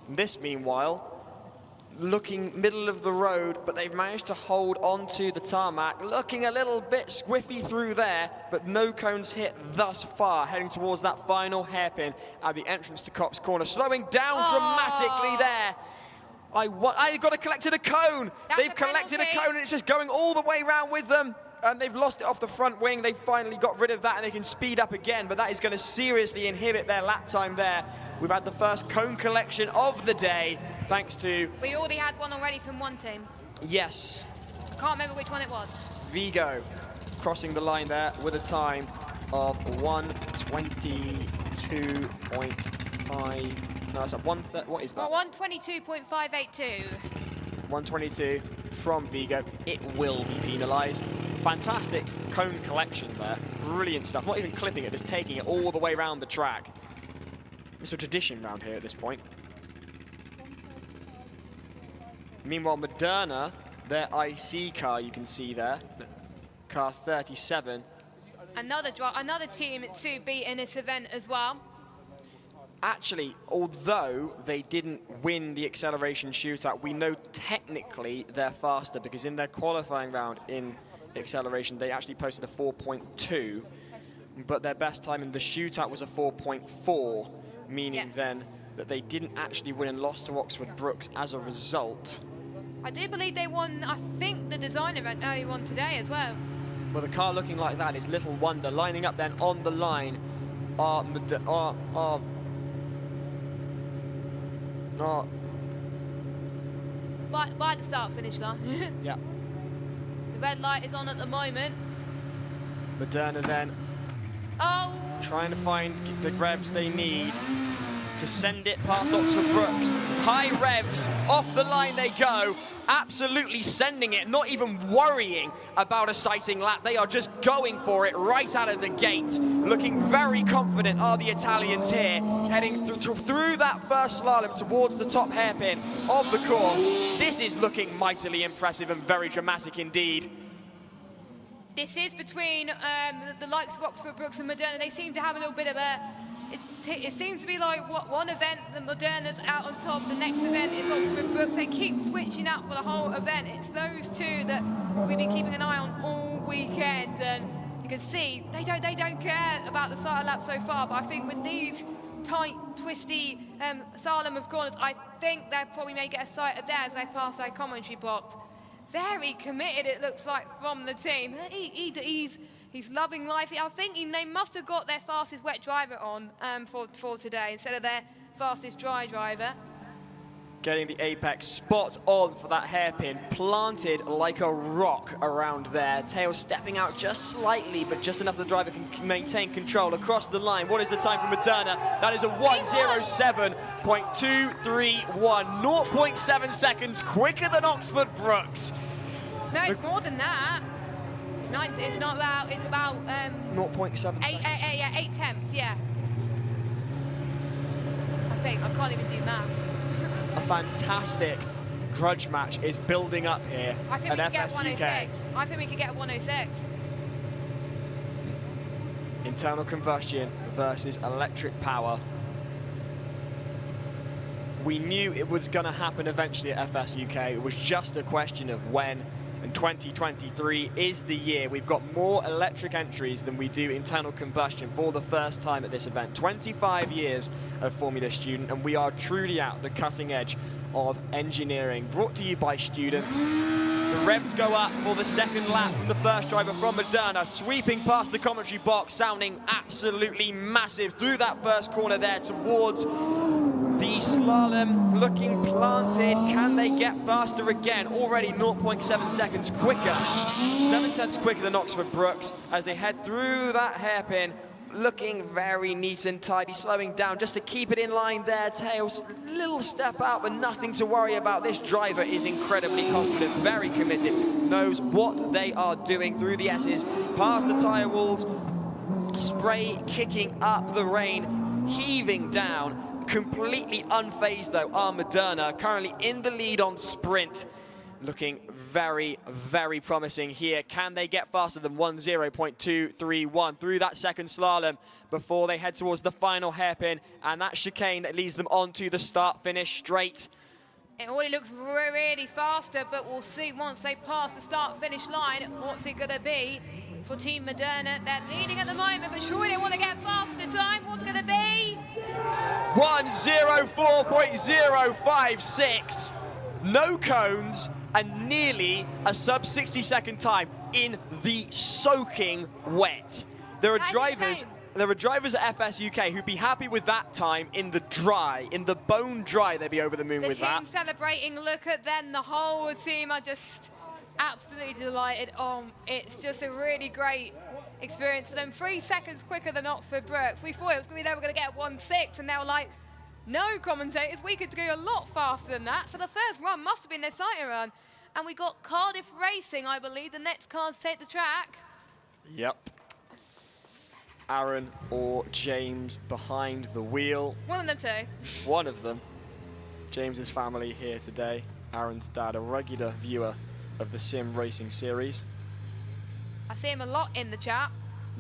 This, meanwhile, looking middle of the road, but they've managed to hold onto the tarmac, looking a little bit squiffy through there, but no cones hit thus far, heading towards that final hairpin at the entrance to Cops Corner, slowing down dramatically there. I got to collect to the cone. They've collected a cone and it's just going all the way around with them. And they've lost it off the front wing. They finally got rid of that and they can speed up again, but that is going to seriously inhibit their lap time there. We've had the first cone collection of the day, thanks to... We already had one already from one team. Yes. Can't remember which one it was. Vigo crossing the line there with a time of 1:22.5. No, that's a what is that? Well, 1:22.582. 1:22 from Vigo. It will be penalised. Fantastic cone collection there. Brilliant stuff. Not even clipping it, just taking it all the way around the track. It's a tradition around here at this point. Meanwhile, Moderna, their IC car, you can see there, car 37. Another team to beat in this event as well. Actually, although they didn't win the acceleration shootout, we know technically they're faster because in their qualifying round in acceleration, they actually posted a 4.2, but their best time in the shootout was a 4.4, meaning then that they didn't actually win and lost to Oxford Brookes as a result. I do believe they won, I think, the design event earlier on today as well. Well, the car looking like that is little wonder. Lining up then on the line are by the start-finish line. Yeah. The red light is on at the moment. Moderna then trying to find the revs they need to send it past Oxford Brookes. High revs, off the line they go, absolutely sending it, not even worrying about a sighting lap. They are just going for it right out of the gate. Looking very confident are the Italians here, heading through that first slalom towards the top hairpin of the course. This is looking mightily impressive and very dramatic indeed. This is between the likes of Oxford Brookes and Moderna. They seem to have a little bit of a... It seems to be like one event, the Moderna's out on top, the next event is Oxford Brookes. They keep switching up for the whole event. It's those two that we've been keeping an eye on all weekend, and you can see they don't care about the slalom lap so far, but I think with these tight, twisty slalom of corners, I think they probably may get a sight of there as they pass their commentary box. Very committed, it looks like, from the team. He's loving life. I think they must have got their fastest wet driver on for today instead of their fastest dry driver. Getting the apex spot on for that hairpin, planted like a rock around there. Tail stepping out just slightly, but just enough the driver can maintain control across the line. What is the time for Moderna? That is a 1:07.231, 0.7 seconds quicker than Oxford Brookes. No, it's more than that. It's not about, it's about 0.7 8 tenths, yeah. I think, I can't even do math. A fantastic grudge match is building up here I think we at could get FS 106. I think we could get 106. Internal combustion versus electric power. We knew it was going to happen eventually at FS UK. It was just a question of when. And 2023 is the year. We've got more electric entries than we do internal combustion for the first time at this event. 25 years of Formula Student, and we are truly at the cutting edge of engineering. Brought to you by students. The revs go up for the second lap from the first driver from Moderna, sweeping past the commentary box, sounding absolutely massive through that first corner there towards The slalom looking planted. Can they get faster again? Already 0.7 seconds quicker. 7/10 quicker than Oxford Brookes as they head through that hairpin. Looking very neat and tidy, slowing down just to keep it in line there. Tails, little step out, but nothing to worry about. This driver is incredibly confident, very committed, knows what they are doing through the S's, past the tyre walls, spray kicking up the rain, heaving down, completely unfazed though, are Moderna, currently in the lead on sprint. Looking very, very promising here. Can they get faster than 1:0.231 through that second slalom before they head towards the final hairpin and that chicane that leads them onto the start-finish straight? It already looks really faster, but we'll see once they pass the start-finish line, what's it going to be for Team Moderna. They're leading at the moment, but surely they want to get faster time. What's it going to be? 1:04.056. No cones and nearly a sub 60-second time in the soaking wet. There are drivers at FS UK who'd be happy with that time in the dry, in the bone dry. They'd be over the moon with that. The team celebrating, look at them. The whole team are just absolutely delighted. It's just a really great experience for them. 3 seconds quicker than Oxford Brookes. We thought they were going to get 1:06, and they were like, no, commentators, we could go a lot faster than that. So the first run must have been their sighting run. And we got Cardiff Racing, I believe, the next cars take the track. Yep. Aaron or James behind the wheel. One of them two. One of them. James's family here today. Aaron's dad, a regular viewer of the Sim Racing series. I see him a lot in the chat.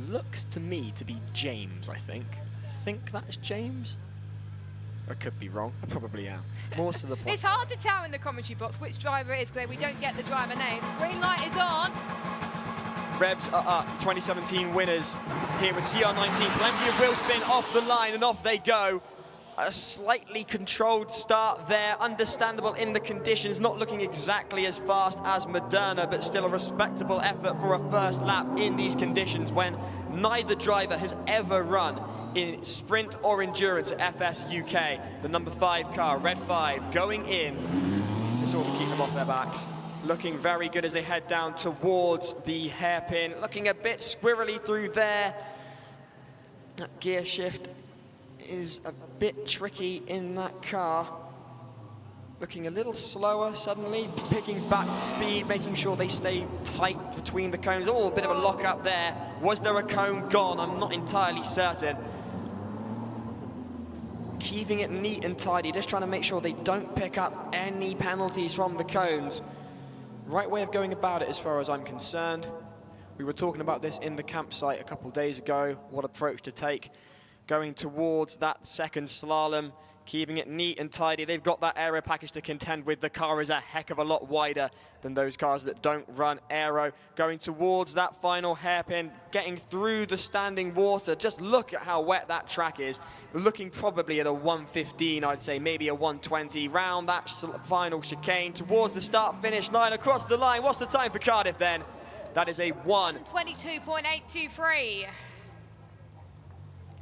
Looks to me to be James, I think. Think that's James? I could be wrong. I probably am. More to the point. It's hard to tell in the commentary box which driver it is because we don't get the driver name. Green light is on. Rebs are up. 2017 winners here with CR19. Plenty of wheel spin off the line and off they go. A slightly controlled start there. Understandable in the conditions. Not looking exactly as fast as Moderna, but still a respectable effort for a first lap in these conditions when neither driver has ever run in sprint or endurance at FS UK. The number 5 car, Red 5, going in. This ought to keep them off their backs. Looking very good as they head down towards the hairpin. Looking a bit squirrely through there. That gear shift is a bit tricky in that car. Looking a little slower suddenly, picking back speed, making sure they stay tight between the cones. Oh, a bit of a lock up there. Was there a cone gone? I'm not entirely certain. Keeping it neat and tidy, just trying to make sure they don't pick up any penalties from the cones. Right way of going about it as far as I'm concerned. We were talking about this in the campsite a couple days ago, what approach to take. Going towards that second slalom, keeping it neat and tidy. They've got that aero package to contend with. The car is a heck of a lot wider than those cars that don't run aero. Going towards that final hairpin, getting through the standing water. Just look at how wet that track is. Looking probably at a 1:15, I'd say, maybe a 1:20. Round that final chicane towards the start-finish line, across the line. What's the time for Cardiff then? That is a 1:22.823.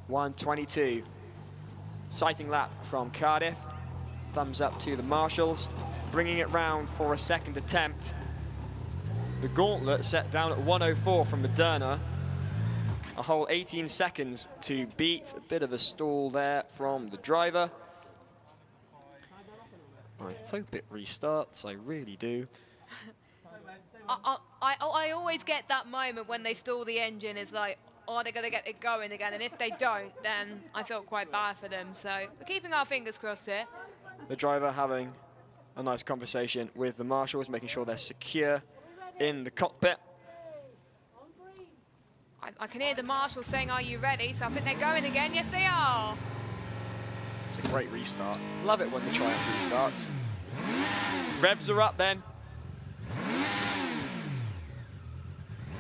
1:22. Sighting lap from Cardiff. Thumbs up to the marshals. Bringing it round for a second attempt. The gauntlet set down at 1:04 from Moderna. A whole 18 seconds to beat. A bit of a stall there from the driver. I hope it restarts, I really do. I always get that moment when they stall the engine. It's like, are they going to get it going again? And if they don't, then I feel quite bad for them. So we're keeping our fingers crossed here. The driver having a nice conversation with the marshals, making sure they're secure in the cockpit. I can hear the marshals saying, are you ready? So I think they're going again. Yes, they are. It's a great restart. Love it when the Triumph restarts. Revs are up then.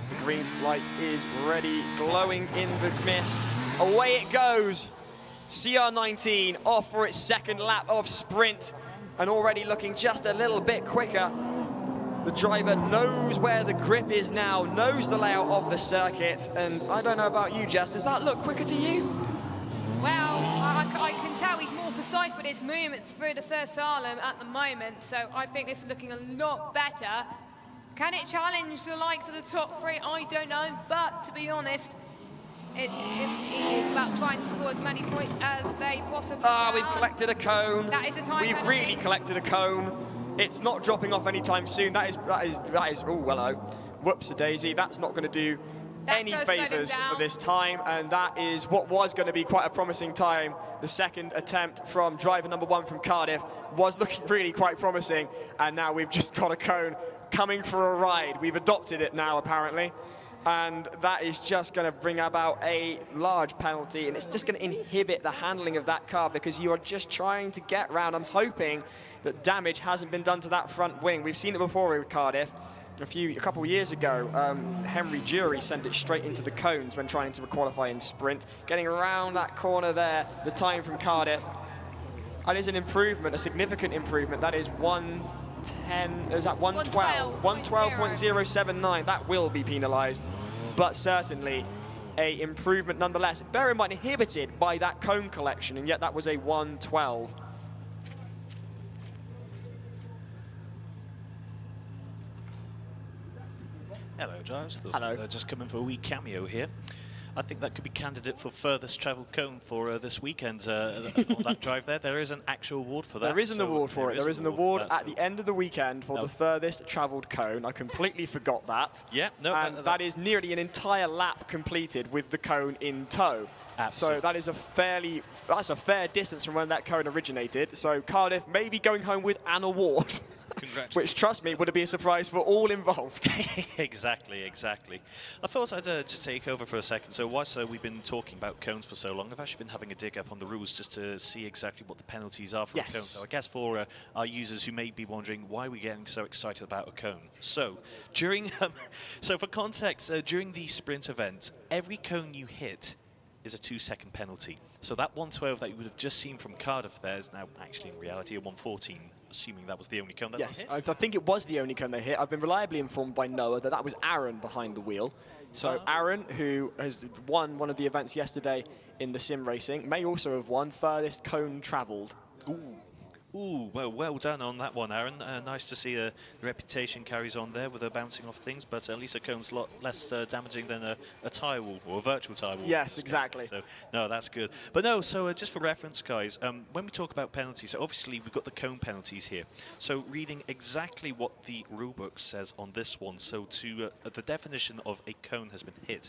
The green light is ready, glowing in the mist. Away it goes. CR19 off for its second lap of sprint and already looking just a little bit quicker. The driver knows where the grip is now, knows the layout of the circuit, and I don't know about you, Jess, does that look quicker to you? Well, I can tell he's more precise with his movements through the first slalom at the moment, so I think this is looking a lot better. Can it challenge the likes of the top three? I don't know, but to be honest, it is about trying to score as many points as they possibly can. We've collected a cone. That is a time We've penalty. really collected a cone. It's not dropping off anytime soon. That is. Oh, hello. Whoops-a-daisy. That's not going to do any gonna slow them favours down. for this time, and that is what was going to be quite a promising time. The second attempt from driver number 1 from Cardiff was looking really quite promising, and now we've just got a cone coming for a ride. We've adopted it now, apparently. And that is just going to bring about a large penalty, and it's just going to inhibit the handling of that car because you are just trying to get round. I'm hoping that damage hasn't been done to that front wing. We've seen it before with Cardiff. A couple of years ago, Henry Jury sent it straight into the cones when trying to qualify in sprint. Getting around that corner there, the time from Cardiff. That is an improvement, a significant improvement. That is 1:10, is that 1:12? 1:12.079, that will be penalised, but certainly a improvement nonetheless. Bear in mind, inhibited by that cone collection, and yet that was a 1:12. Hello, Giles. Hello. Just coming for a wee cameo here. I think that could be candidate for furthest travelled cone for this weekend on that drive there. There is an actual award for that. There is an award for it. There is an award for that, at the end of the weekend for the furthest travelled cone. I completely forgot that. Yeah, no. And that is nearly an entire lap completed with the cone in tow. Absolutely. So that is that's a fair distance from when that cone originated. So Cardiff may be going home with an award. Congratulations. Which, trust me, would be a surprise for all involved. Exactly. I thought I'd just take over for a second. So whilst we've been talking about cones for so long, I've actually been having a dig up on the rules just to see exactly what the penalties are for a cone. So I guess for our users who may be wondering why we're getting so excited about a cone. So so for context, during the sprint event, every cone you hit is a 2-second penalty. So that 1:12 that you would have just seen from Cardiff there is now actually in reality a 1:14, assuming that was the only cone that they hit. I think it was the only cone they hit. I've been reliably informed by Noah that was Aaron behind the wheel. So Aaron, who has won one of the events yesterday in the sim racing, may also have won furthest cone travelled. Ooh, well done on that one, Aaron. Nice to see the reputation carries on there with the bouncing off things, but at least a cone's a lot less damaging than a tyre wall or a virtual tyre wall. Yes, exactly. So, no, that's good. But no, so just for reference, guys, when we talk about penalties, so obviously we've got the cone penalties here. So reading exactly what the rulebook says on this one, so to the definition of a cone has been hit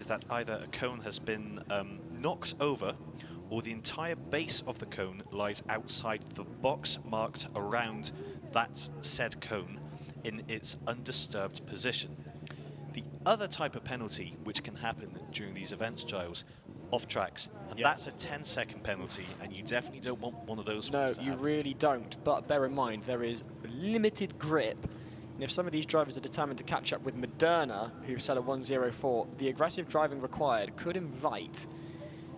is that either a cone has been knocked over or the entire base of the cone lies outside the box marked around that said cone in its undisturbed position. The other type of penalty which can happen during these events, Giles, off tracks, and that's a 10-second penalty, and you definitely don't want one of those. No, you really don't, but bear in mind there is limited grip, and if some of these drivers are determined to catch up with Moderna, who set a 1:04, the aggressive driving required could invite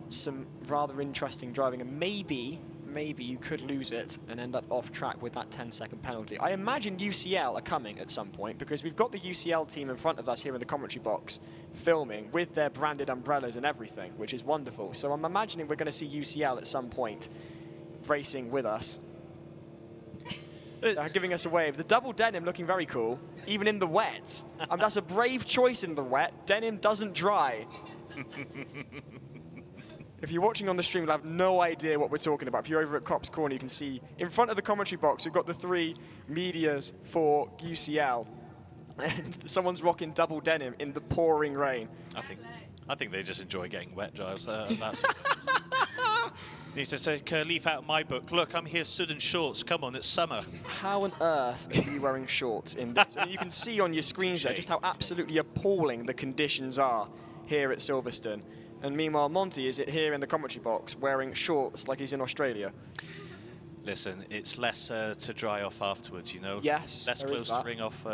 some rather interesting driving, and maybe you could lose it and end up off track with that 10-second penalty. I imagine UCL are coming at some point because we've got the UCL team in front of us here in the commentary box filming with their branded umbrellas and everything, which is wonderful. So I'm imagining we're going to see UCL at some point racing with us. Giving us a wave. The double denim looking very cool, even in the wet. That's a brave choice in the wet. Denim doesn't dry. If you're watching on the stream, you'll have no idea what we're talking about. If you're over at Cops Corner, you can see in front of the commentary box, we've got the 3 medias for UCL. And someone's rocking double denim in the pouring rain. I think they just enjoy getting wet, Giles. That's need to take a leaf out of my book. Look, I'm here stood in shorts. Come on, it's summer. How on earth are you wearing shorts in this? And you can see on your screens there just how absolutely appalling the conditions are here at Silverstone. And meanwhile, Monty is here in the commentary box wearing shorts like he's in Australia. Listen, it's less to dry off afterwards, you know. Yes, less there close is that.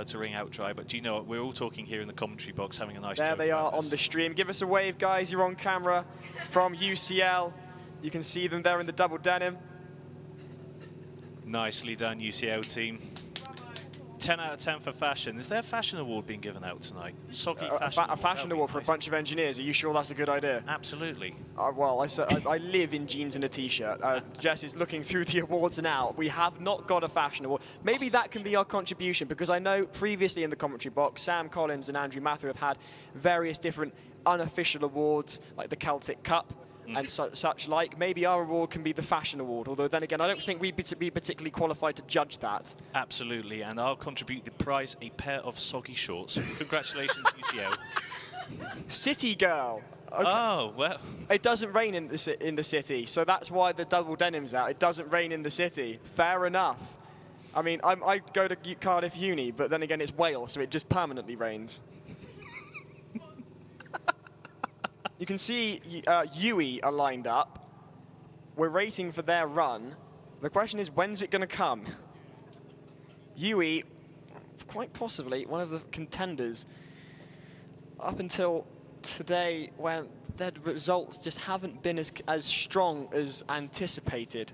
to ring out dry. But do you know what? We're all talking here in the commentary box, having a nice. There joke they are about on the stream. Give us a wave, guys. You're on camera from UCL. You can see them there in the double denim. Nicely done, UCL team. 10 out of 10 for fashion. Is there a fashion award being given out tonight? Soggy fashion. A fashion award for a bunch of engineers. Are you sure that's a good idea? Absolutely. Well, I live in jeans and a t-shirt. Jess is looking through the awards now. We have not got a fashion award. Maybe that can be our contribution, because I know previously in the commentary box, Sam Collins and Andrew Matthew have had various different unofficial awards, like the Celtic Cup and such like. Maybe our award can be the fashion award, although then again, I don't think we'd be particularly qualified to judge that. Absolutely, and I'll contribute the prize, a pair of soggy shorts. Congratulations, UCL. City girl. Okay. Oh, well. It doesn't rain in the city, so that's why the double denim's out. It doesn't rain in the city. Fair enough. I mean, I go to Cardiff Uni, but then again, it's Wales, so it just permanently rains. You can see UE are lined up. We're waiting for their run. The question is, when's it going to come? UE, quite possibly one of the contenders up until today, when their results just haven't been as strong as anticipated.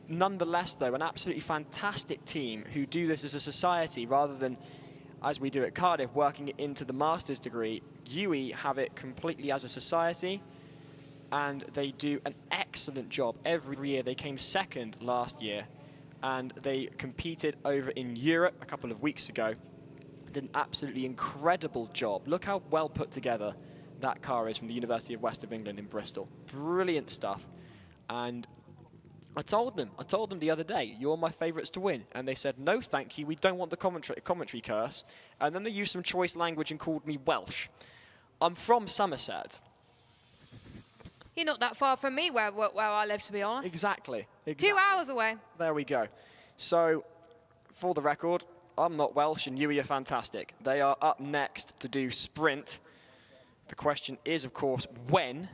Nonetheless, though, an absolutely fantastic team who do this as a society rather than, as we do at Cardiff, working it into the master's degree. UE have it completely as a society, and they do an excellent job every year. They came second last year, and they competed over in Europe a couple of weeks ago. Did an absolutely incredible job. Look how well put together that car is from the University of West of England in Bristol. Brilliant stuff. And I told them the other day, you're my favourites to win. And they said, no, thank you, we don't want the commentary curse. And then they used some choice language and called me Welsh. I'm from Somerset. You're not that far from me where I live, to be honest. Exactly. 2 hours away. There we go. So, for the record, I'm not Welsh and UE are fantastic. They are up next to do sprint. The question is, of course, when?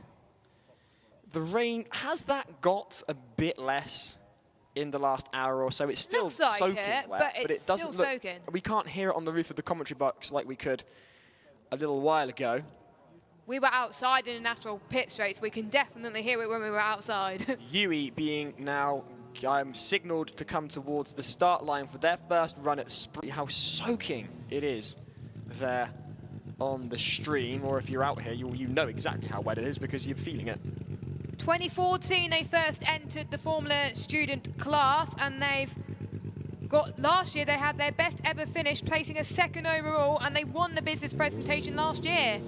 The rain, has that got a bit less in the last hour or so? It's still Looks like soaking it, wet, but it doesn't still look. soaking. We can't hear it on the roof of the commentary box like we could a little while ago. We were outside in the natural pit straight, so we can definitely hear it when we were outside. UE being now signalled to come towards the start line for their first run at sprint. How soaking it is there on the stream, or if you're out here, you know exactly how wet it is because you're feeling it. 2014, they first entered the Formula Student class, and last year they had their best ever finish, placing a second overall, and they won the business presentation last year.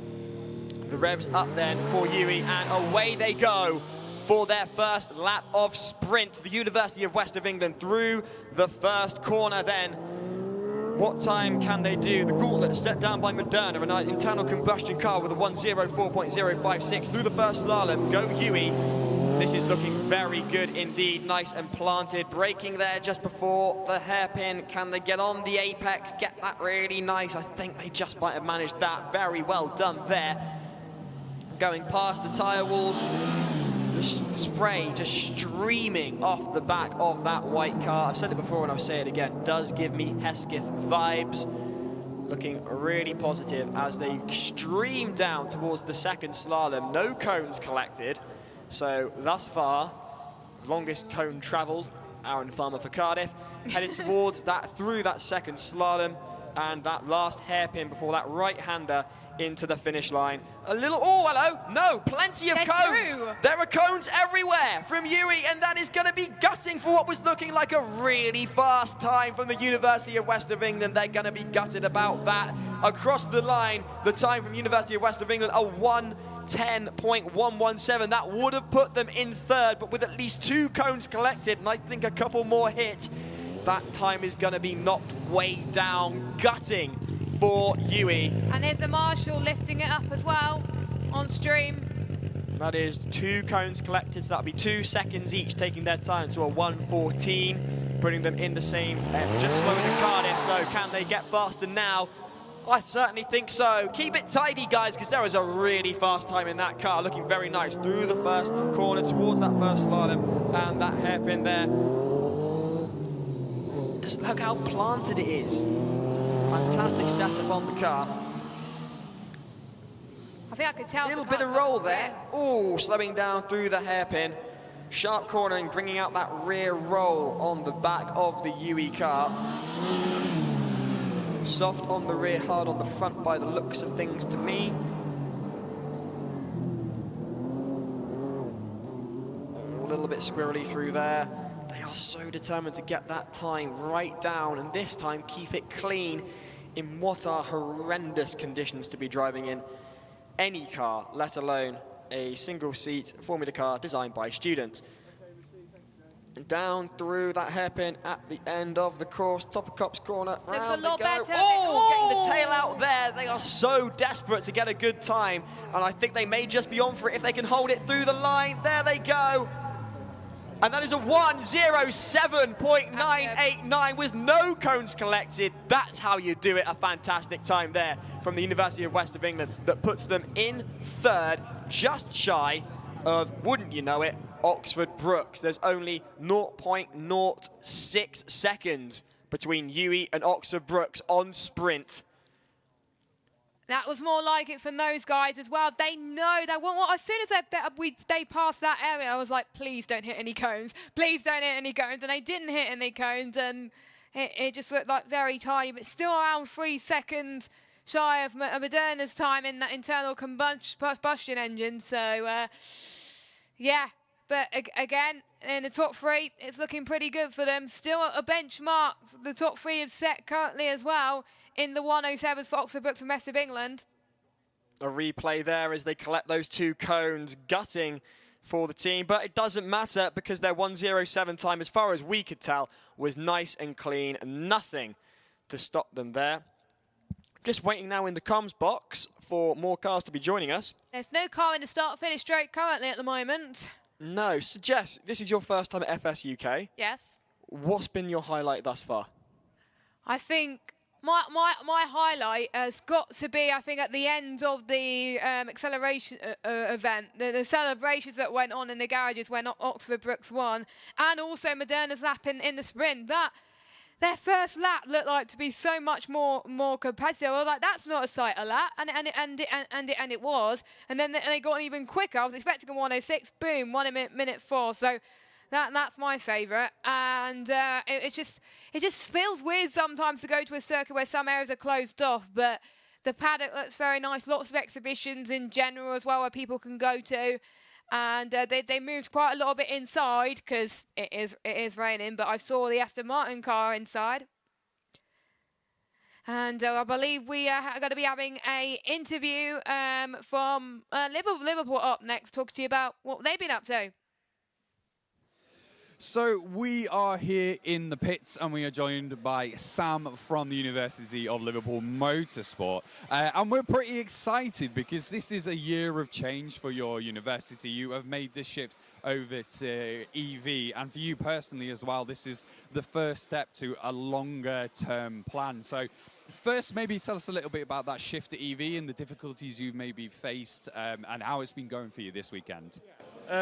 The revs up then for UE, and away they go for their first lap of sprint. The University of West of England through the first corner then. What time can they do? The gauntlet set down by Moderna, an internal combustion car with a 1:04.056 through the first slalom. Go UE. This is looking very good indeed. Nice and planted. Braking there just before the hairpin. Can they get on the apex? Get that really nice. I think they just might have managed that. Very well done there. Going past the tyre walls. The spray just streaming off the back of that white car. I've said it before and I'll say it again. Does give me Hesketh vibes. Looking really positive as they stream down towards the second slalom. No cones collected. So thus far, longest cone travelled, Aaron Farmer for Cardiff. Headed towards that, through that second slalom, and that last hairpin before that right-hander into the finish line. A little, oh, hello, no, plenty of cones. Through. There are cones everywhere from UE, and that is going to be gutting for what was looking like a really fast time from the University of West of England. They're going to be gutted about that. Across the line, the time from University of West of England, a 1:10.117. That would have put them in third, but with at least 2 cones collected, and I think a couple more hit, that time is going to be knocked way down. Gutting for UE. And there's the marshal lifting it up as well on stream. That is 2 cones collected, so that'll be 2 seconds each, taking their time to a 1:14, putting them in the same, just slower than Cardiff. So can they get faster now? I certainly think so. Keep it tidy, guys, because there was a really fast time in that car, looking very nice through the first corner towards that first slalom, and that hairpin there. Just look how planted it is. Fantastic setup on the car. I think I could tell. A little bit of roll there. Oh, slowing down through the hairpin. Sharp cornering, bringing out that rear roll on the back of the UE car. Soft on the rear, hard on the front by the looks of things to me. A little bit squirrely through there. They are so determined to get that time right down, and this time keep it clean in what are horrendous conditions to be driving in any car, let alone a single-seat Formula car designed by students. And down through that hairpin at the end of the course, top of Copse Corner, Looks round a lot they go. better. Oh, getting the tail out there. They are so desperate to get a good time, and I think they may just be on for it if they can hold it through the line. There they go. And that is a 1:07.989 with no cones collected. That's how you do it. A fantastic time there from the University of West of England that puts them in third, just shy of, wouldn't you know it, Oxford Brookes. There's only 0.06 seconds between UE and Oxford Brookes on sprint. That was more like it from those guys as well. They know they want. As soon as they passed that area, I was like, please don't hit any cones. Please don't hit any cones. And they didn't hit any cones, and it just looked like very tiny, but still around 3 seconds shy of Moderna's time in that internal combustion engine. So, yeah. But again, in the top three, it's looking pretty good for them. Still a benchmark the top three have set currently as well in the 107s for Oxford Brookes and West of England. A replay there as they collect those two cones, gutting for the team. But it doesn't matter because their 1:07 time, as far as we could tell, was nice and clean. Nothing to stop them there. Just waiting now in the comms box for more cars to be joining us. There's no car in the start-finish straight currently at the moment. No, so Jess, this is your first time at FS UK. Yes. What's been your highlight thus far? I think my highlight has got to be, I think, at the end of the acceleration event, the celebrations that went on in the garages when Oxford Brookes won, and also Moderna's lap in the sprint. Their first lap looked like to be so much more competitive. I was like, that's not a sight of lap, and it was. And then they got even quicker. I was expecting a 1:06. Boom, 1:04. So that's my favourite. And it just feels weird sometimes to go to a circuit where some areas are closed off, but the paddock looks very nice. Lots of exhibitions in general as well where people can go to. And they moved quite a little bit inside because it is raining, but I saw the Aston Martin car inside. And I believe we are going to be having an interview from Liverpool up next, talking to you about what they've been up to. So we are here in the pits and we are joined by Sam from the University of Liverpool Motorsport. And we're pretty excited because this is a year of change for your university. You have made this shift over to EV, and for you personally as well, this is the first step to a longer term plan. So first, maybe tell us a little bit about that shift to EV and the difficulties you've maybe faced and how it's been going for you this weekend.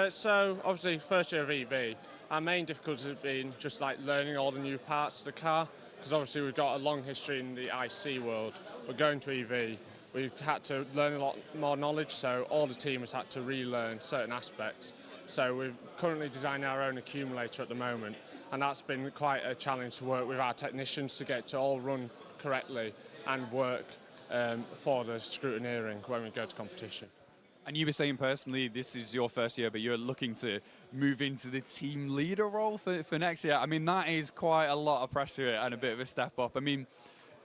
So obviously first year of EV, our main difficulties have been just like learning all the new parts of the car, because obviously we've got a long history in the IC world, but going to EV, we've had to learn a lot more knowledge, so all the team has had to relearn certain aspects. So we're currently designing our own accumulator at the moment, and that's been quite a challenge to work with our technicians to get to all run correctly and work for the scrutineering when we go to competition. And you were saying personally, this is your first year, but you're looking to move into the team leader role for next year. I mean, that is quite a lot of pressure and a bit of a step up. I mean,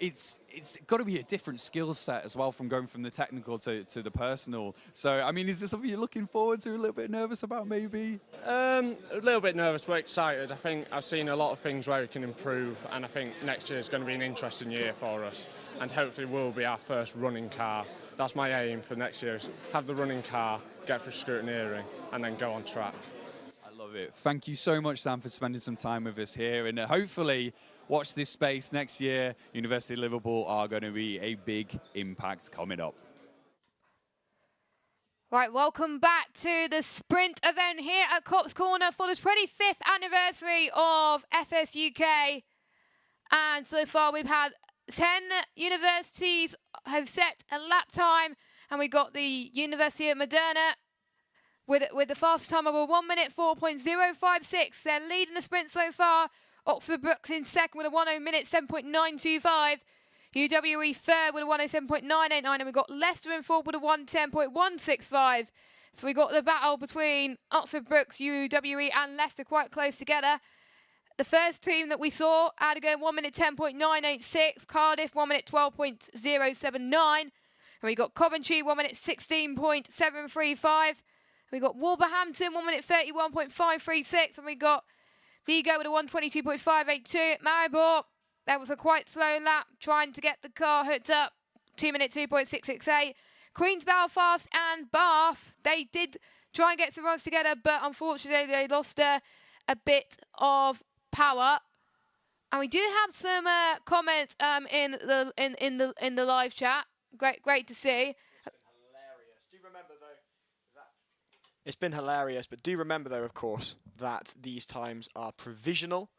it's got to be a different skill set as well from going from the technical to the personal. So, I mean, is this something you're looking forward to, a little bit nervous about maybe? A little bit nervous, but excited. I think I've seen a lot of things where we can improve, and I think next year is going to be an interesting year for us, and hopefully we'll be our first running car. That's my aim for next year, is have the running car, get through scrutineering, and then go on track. I love it. Thank you so much, Sam, for spending some time with us here, and hopefully watch this space next year. University of Liverpool are going to be a big impact coming up. Right, welcome back to the sprint event here at Copse Corner for the 25th anniversary of FS UK. And so far we've had 10 universities have set a lap time, and we got the University of Moderna with the fastest time of a 1:04.056. They're leading the sprint so far. Oxford Brookes in second with a 1:07.925. UWE third with a 107.989, and we've got Leicester in fourth with a 110.165. So we got the battle between Oxford Brookes, UWE, and Leicester quite close together. The first team that we saw had a go 1 minute 10.986, Cardiff 1 minute 12.079, and we got Coventry 1 minute 16.735. We got Wolverhampton 1 minute 31.536, and we got Vigo with a 122.582. Maribor, that was a quite slow lap trying to get the car hooked up, 2 minute 2.668. Queen's Belfast and Bath, they did try and get some runs together, but unfortunately they lost a bit of power. And we do have some comments in the live chat. Great to see. Hilarious. Do remember though that it's been hilarious, but do remember though, of course, that these times are provisional.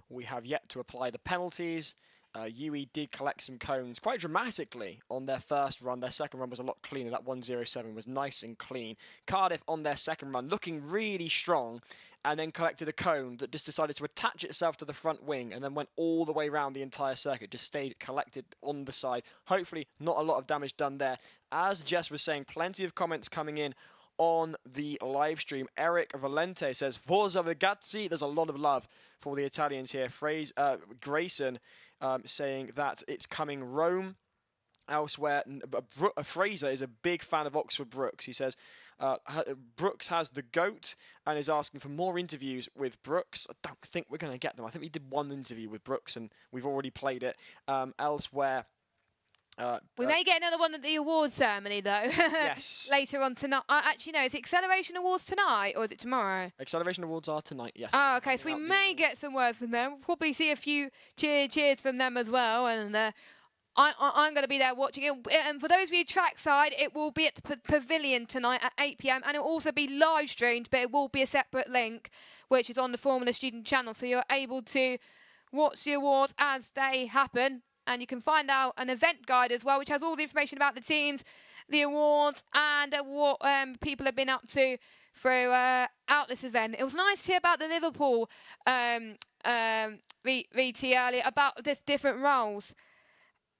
We have yet to apply the penalties. UE did collect some cones quite dramatically on their first run. Their second run was a lot cleaner. That 107 was nice and clean. Cardiff on their second run looking really strong, and then collected a cone that just decided to attach itself to the front wing and then went all the way around the entire circuit, just stayed collected on the side. Hopefully not a lot of damage done there. As Jess was saying, plenty of comments coming in on the live stream. Eric Valente says, Forza ragazzi. There's a lot of love for the Italians here. Grayson saying that it's coming Rome. Elsewhere, Fraser is a big fan of Oxford Brookes. He says, Brookes has the GOAT and is asking for more interviews with Brookes. I don't think we're going to get them. I think we did one interview with Brookes and we've already played it. Elsewhere, we may get another one at the awards ceremony, though. Yes. Later on tonight. Actually, no, is it Acceleration Awards tonight, or is it tomorrow? Acceleration Awards are tonight, yes. Oh, okay, so we may get some word from them. We'll probably see a few cheers from them as well, and I'm going to be there watching it. And for those of you trackside, it will be at the Pavilion tonight at 8 p.m, and it will also be live streamed, but it will be a separate link, which is on the Formula Student channel, so you're able to watch the awards as they happen. And you can find out an event guide as well, which has all the information about the teams, the awards, and what people have been up to throughout this event. It was nice to hear about the Liverpool VT earlier, about the different roles,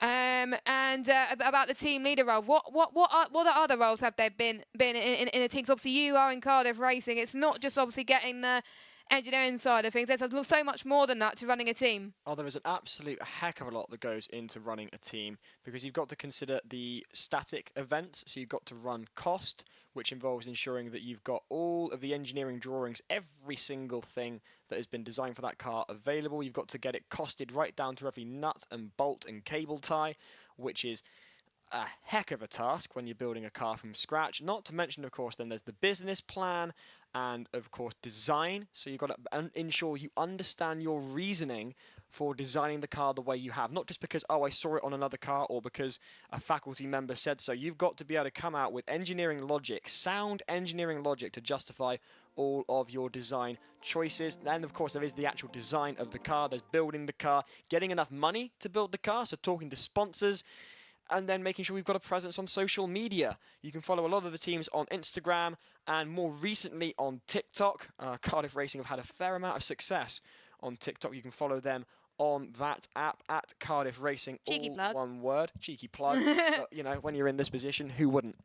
and about the team leader role. What other roles have there been in the teams? Obviously, you are in Cardiff Racing. It's not just obviously getting the engineering side of things. There's so much more than that to running a team. Oh, there is an absolute heck of a lot that goes into running a team, because you've got to consider the static events. So you've got to run cost, which involves ensuring that you've got all of the engineering drawings, every single thing that has been designed for that car available. You've got to get it costed right down to every nut and bolt and cable tie, which is a heck of a task when you're building a car from scratch. Not to mention, of course, then there's the business plan and, of course, design. So you've got to ensure you understand your reasoning for designing the car the way you have. Not just because, oh, I saw it on another car or because a faculty member said so. You've got to be able to come out with engineering logic, sound engineering logic, to justify all of your design choices. And, of course, there is the actual design of the car. There's building the car, getting enough money to build the car, so talking to sponsors, and then making sure we've got a presence on social media. You can follow a lot of the teams on Instagram and more recently on TikTok. Cardiff Racing have had a fair amount of success on TikTok. You can follow them on that app at Cardiff Racing. Cheeky all plug. One word. Cheeky plug. But, you know, when you're in this position, who wouldn't?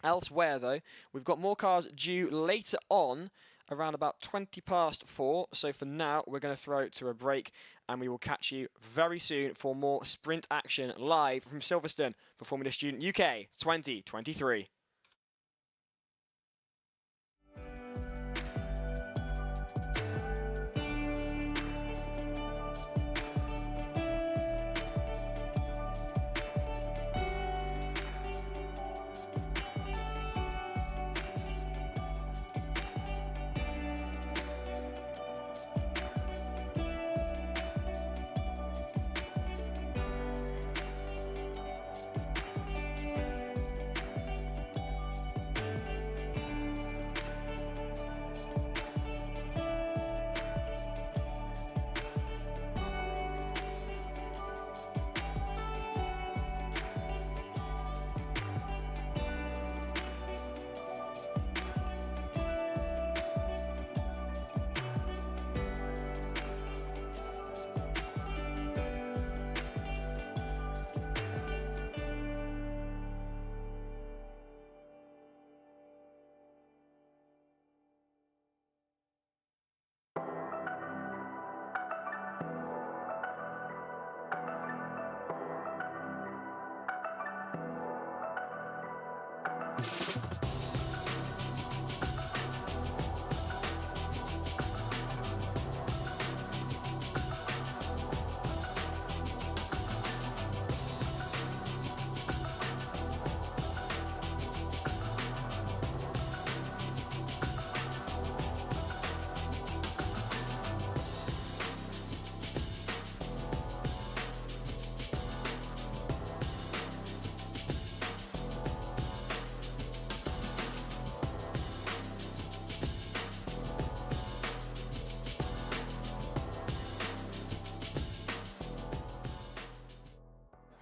Elsewhere, though, we've got more cars due later on, around about 4:20. So for now, we're going to throw it to a break, and we will catch you very soon for more sprint action live from Silverstone for Formula Student UK 2023.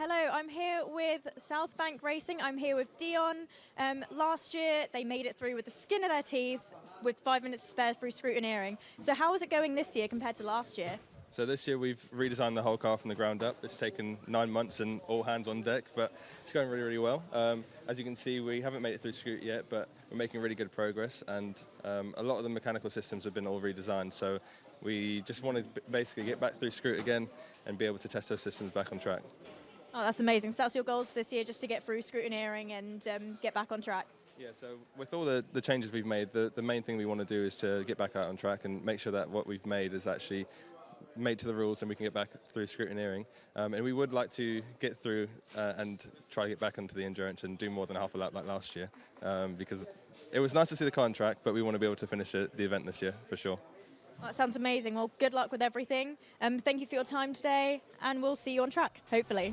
Hello, I'm here with South Bank Racing. I'm here with Dion. Last year, they made it through with the skin of their teeth with 5 minutes to spare through scrutineering. So how is it going this year compared to last year? So this year we've redesigned the whole car from the ground up. It's taken 9 months and all hands on deck, but it's going really, really well. As you can see, we haven't made it through Scoot yet, but we're making really good progress, and a lot of the mechanical systems have been all redesigned. So we just want to basically get back through Scoot again and be able to test those systems back on track. Oh, that's amazing. So that's your goals for this year, just to get through scrutineering and get back on track? Yeah, so with all the changes we've made, the main thing we want to do is to get back out on track and make sure that what we've made is actually made to the rules and we can get back through scrutineering. And we would like to get through and try to get back onto the endurance and do more than half a lap like last year, because it was nice to see the car on track, but we want to be able to finish the event this year for sure. Well, that sounds amazing. Well, good luck with everything. Thank you for your time today, and we'll see you on track, hopefully.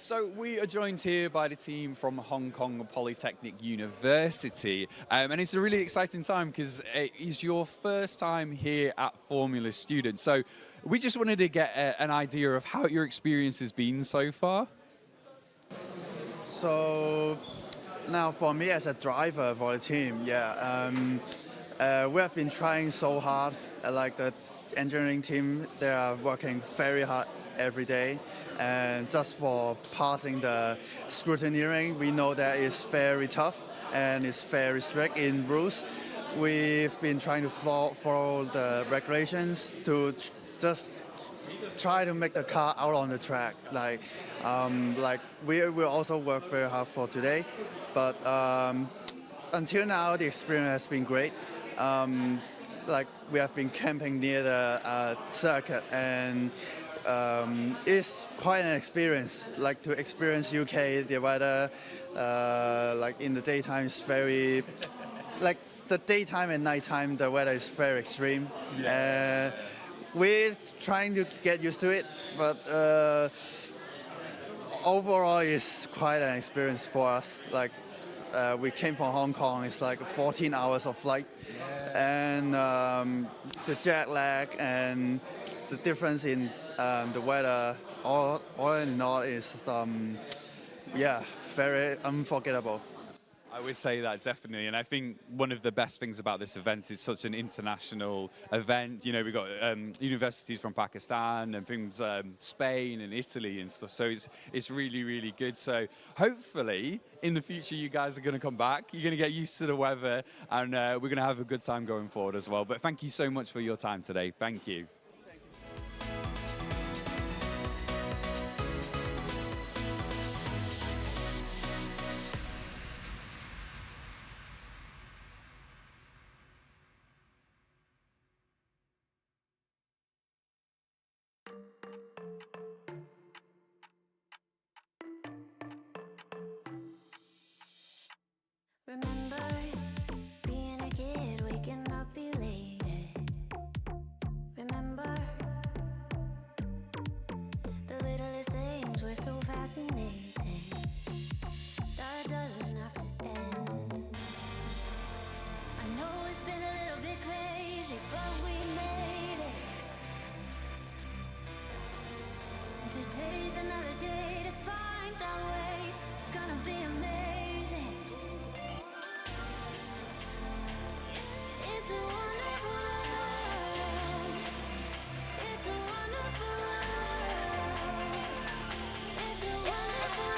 So we are joined here by the team from Hong Kong Polytechnic University, and it's a really exciting time because it's your first time here at Formula Student. So we just wanted to get an idea of how your experience has been so far. So now for me as a driver for the team, we have been trying so hard. Like the engineering team, they are working very hard every day. And just for passing the scrutineering, we know that it's very tough and it's very strict in rules. We've been trying to follow the regulations to just try to make the car out on the track. We will also work very hard for today, but until now the experience has been great. We have been camping near the circuit, and it's quite an experience. Like to experience UK, the weather, in the daytime is very, the daytime and nighttime, the weather is very extreme. We're trying to get used to it, but overall it's quite an experience for us. We came from Hong Kong, it's like 14 hours of flight, and the jet lag and the difference in the weather, all in all, is very unforgettable. I would say that definitely, and I think one of the best things about this event is such an international event. You know, we've got universities from Pakistan and things, Spain and Italy and stuff, so it's really, really good. So hopefully in the future you guys are going to come back, you're going to get used to the weather, and we're going to have a good time going forward as well. But thank you so much for your time today. Thank you. Remember being a kid, waking up elated. Remember the littlest things were so fascinating. That doesn't have to end. I know it's been a little bit crazy, but we made it. Today's another day to find our way. It's gonna be amazing. It's a wonderful world. It's a wonderful world. It's a wonderful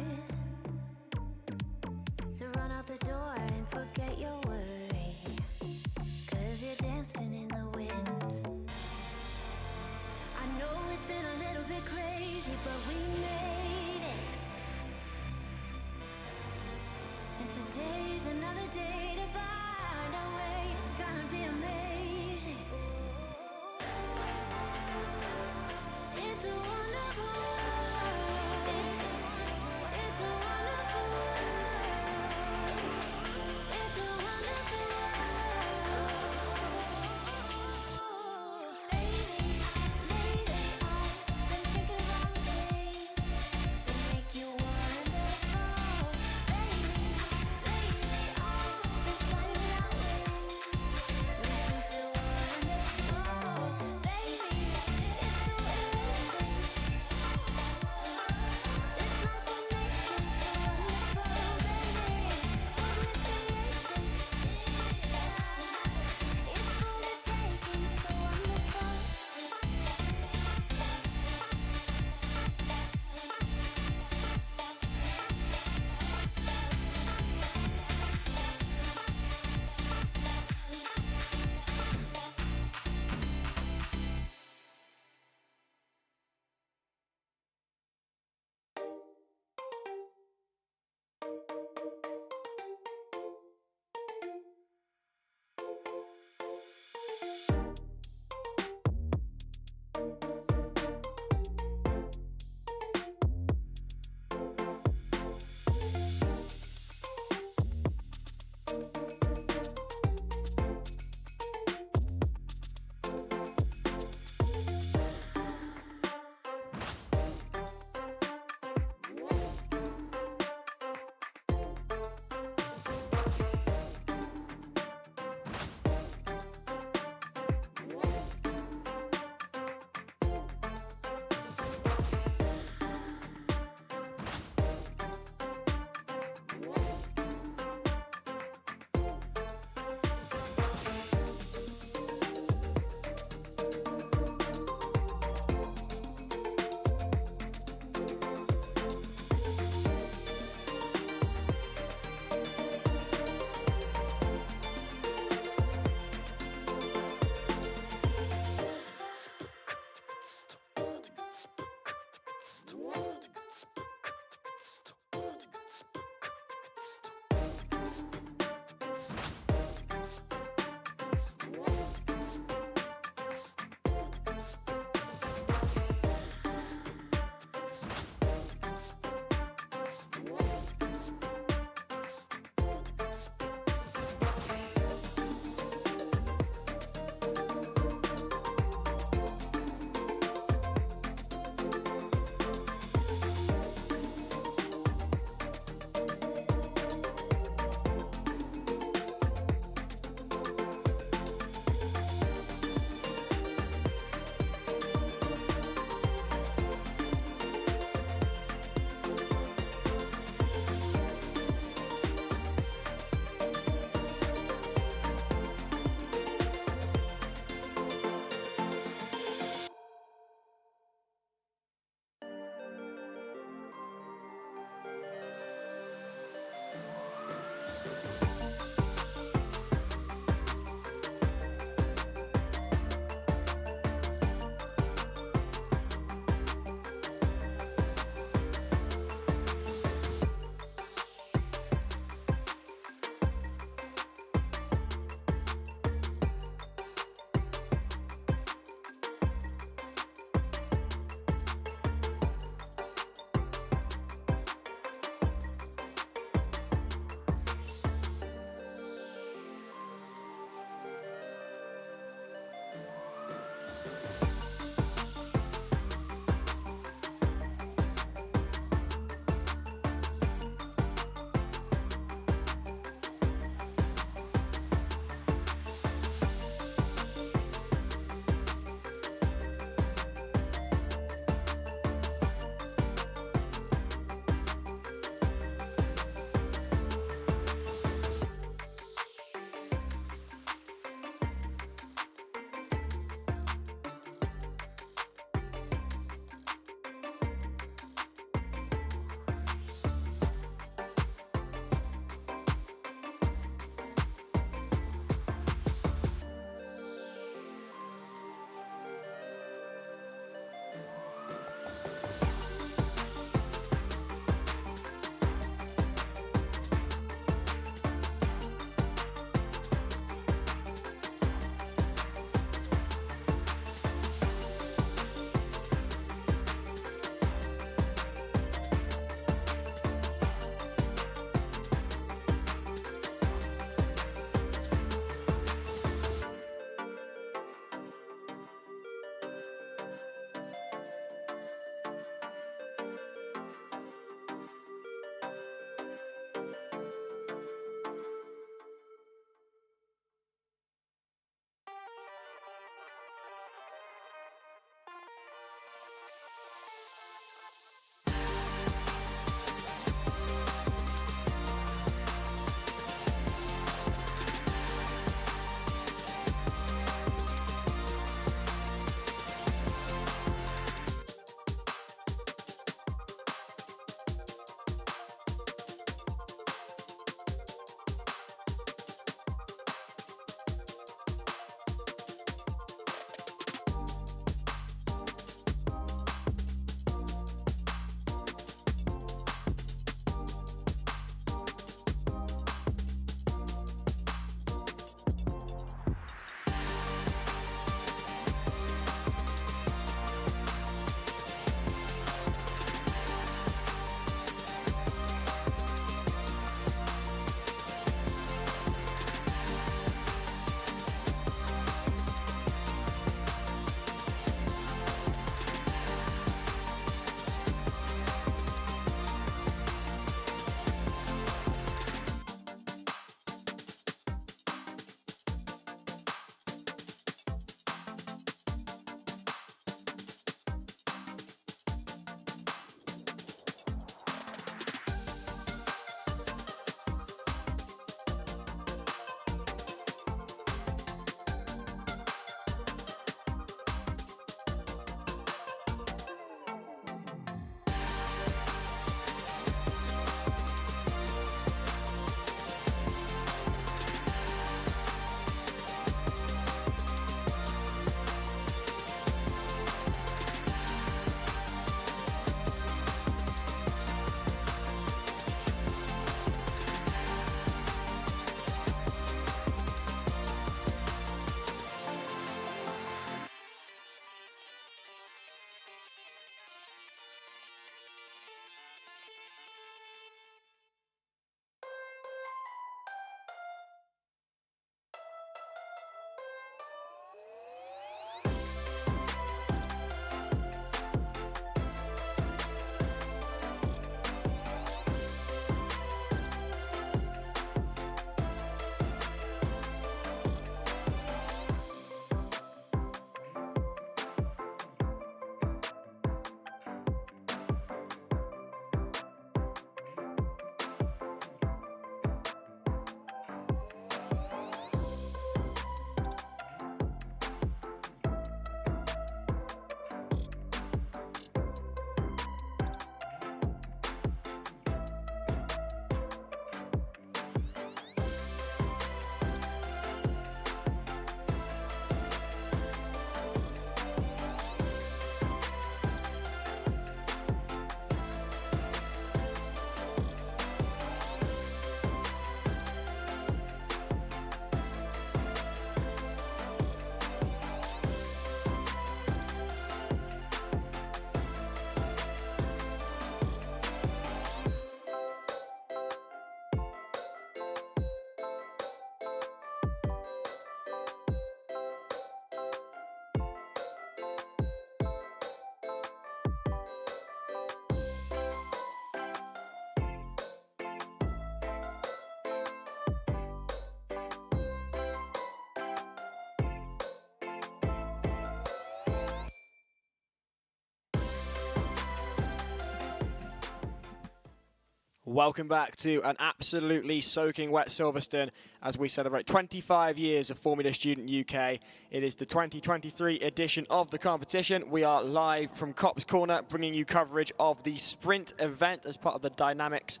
Welcome back to an absolutely soaking wet Silverstone as we celebrate 25 years of Formula Student UK. It is the 2023 edition of the competition. We are live from Cop's Corner, bringing you coverage of the sprint event as part of the Dynamics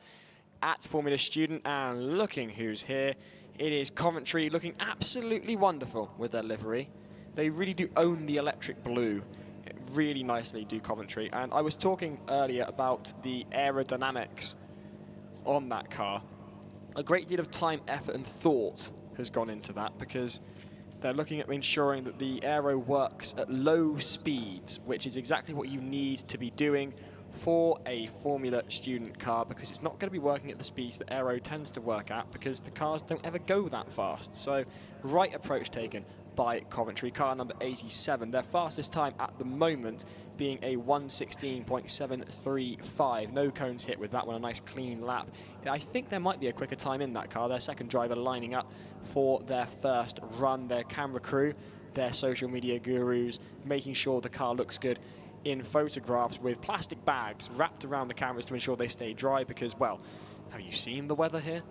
at Formula Student. And looking who's here, it is Coventry, looking absolutely wonderful with their livery. They really do own the electric blue. Really nicely do Coventry. And I was talking earlier about the aerodynamics on that car. A great deal of time, effort and thought has gone into that because they're looking at ensuring that the aero works at low speeds, which is exactly what you need to be doing for a Formula Student car, because it's not going to be working at the speeds that aero tends to work at because the cars don't ever go that fast. So right approach taken by Coventry, car number 87. Their fastest time at the moment being a 1:16.735. No cones hit with that one, a nice clean lap. I think there might be a quicker time in that car. Their second driver lining up for their first run. Their camera crew, their social media gurus, making sure the car looks good in photographs with plastic bags wrapped around the cameras to ensure they stay dry because, well, have you seen the weather here?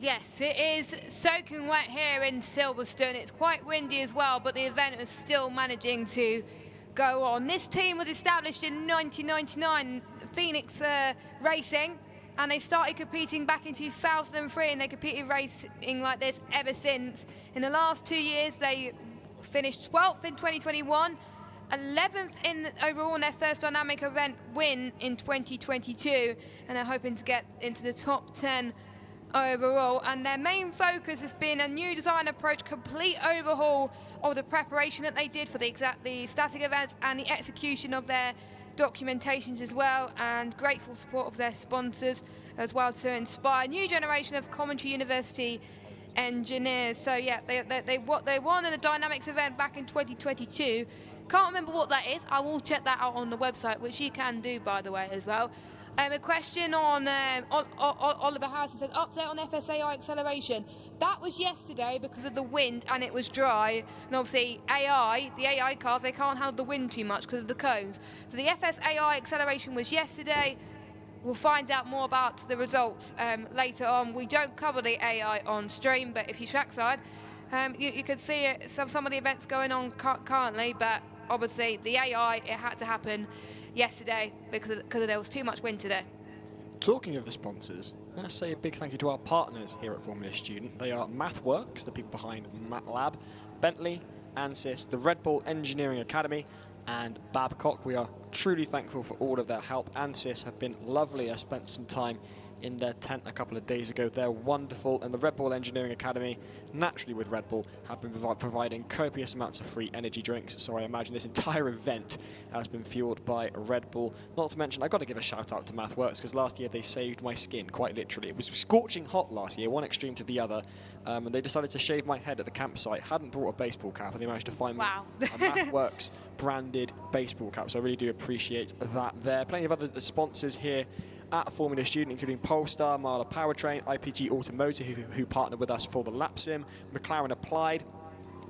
Yes, it is soaking wet here in Silverstone. It's quite windy as well, but the event is still managing to go on. This team was established in 1999, Phoenix Racing, and they started competing back in 2003, and they competed racing like this ever since. In the last 2 years, they finished 12th in 2021, 11th in overall in their first dynamic event win in 2022, and they're hoping to get into the top 10 overall. And their main focus has been a new design approach, complete overhaul of the preparation that they did for the static events and the execution of their documentations as well, and grateful support of their sponsors as well to inspire a new generation of Coventry University engineers. So yeah, they won in the Dynamics event back in 2022. Can't remember what that is. I will check that out on the website, which you can do, by the way, as well. A question on Oliver Harrison says, update on FSAI acceleration. That was yesterday because of the wind and it was dry. And obviously the AI cars, they can't handle the wind too much because of the cones. So the FSAI acceleration was yesterday. We'll find out more about the results later on. We don't cover the AI on stream, but if you trackside, you can see it, some of the events going on currently, but obviously the AI, it had to happen yesterday because there was too much wind today. Talking of the sponsors, let's say a big thank you to our partners here at Formula Student. They are MathWorks, the people behind MATLAB, Bentley, ANSYS, the Red Bull Engineering Academy, and Babcock. We are truly thankful for all of their help. ANSYS have been lovely. I spent some time in their tent a couple of days ago. They're wonderful, and the Red Bull Engineering Academy, naturally with Red Bull, have been providing copious amounts of free energy drinks, so I imagine this entire event has been fueled by Red Bull. Not to mention, I've got to give a shout out to MathWorks, because last year they saved my skin, quite literally. It was scorching hot last year, one extreme to the other, and they decided to shave my head at the campsite. Hadn't brought a baseball cap, and they managed to find me a MathWorks branded baseball cap, so I really do appreciate that there. Plenty of other sponsors here at Formula Student, including Polestar, Marla Powertrain, IPG Automotive, who partnered with us for the lap sim, McLaren Applied,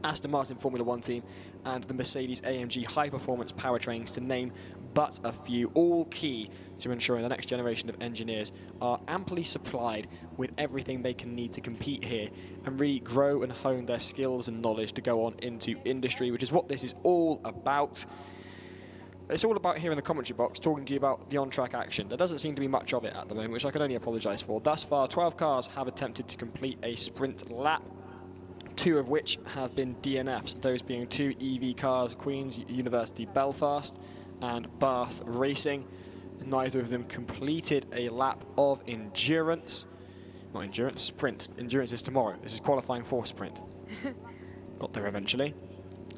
Aston Martin Formula One team, and the Mercedes AMG High Performance Powertrains, to name but a few, all key to ensuring the next generation of engineers are amply supplied with everything they can need to compete here and really grow and hone their skills and knowledge to go on into industry, which is what this is all about. It's all about here in the commentary box, talking to you about the on-track action. There doesn't seem to be much of it at the moment, which I can only apologise for. Thus far, 12 cars have attempted to complete a sprint lap, 2 of which have been DNFs, those being 2 EV cars, Queen's University Belfast and Bath Racing. Neither of them completed a lap of endurance. Not endurance, sprint. Endurance is tomorrow. This is qualifying for sprint. Got there eventually.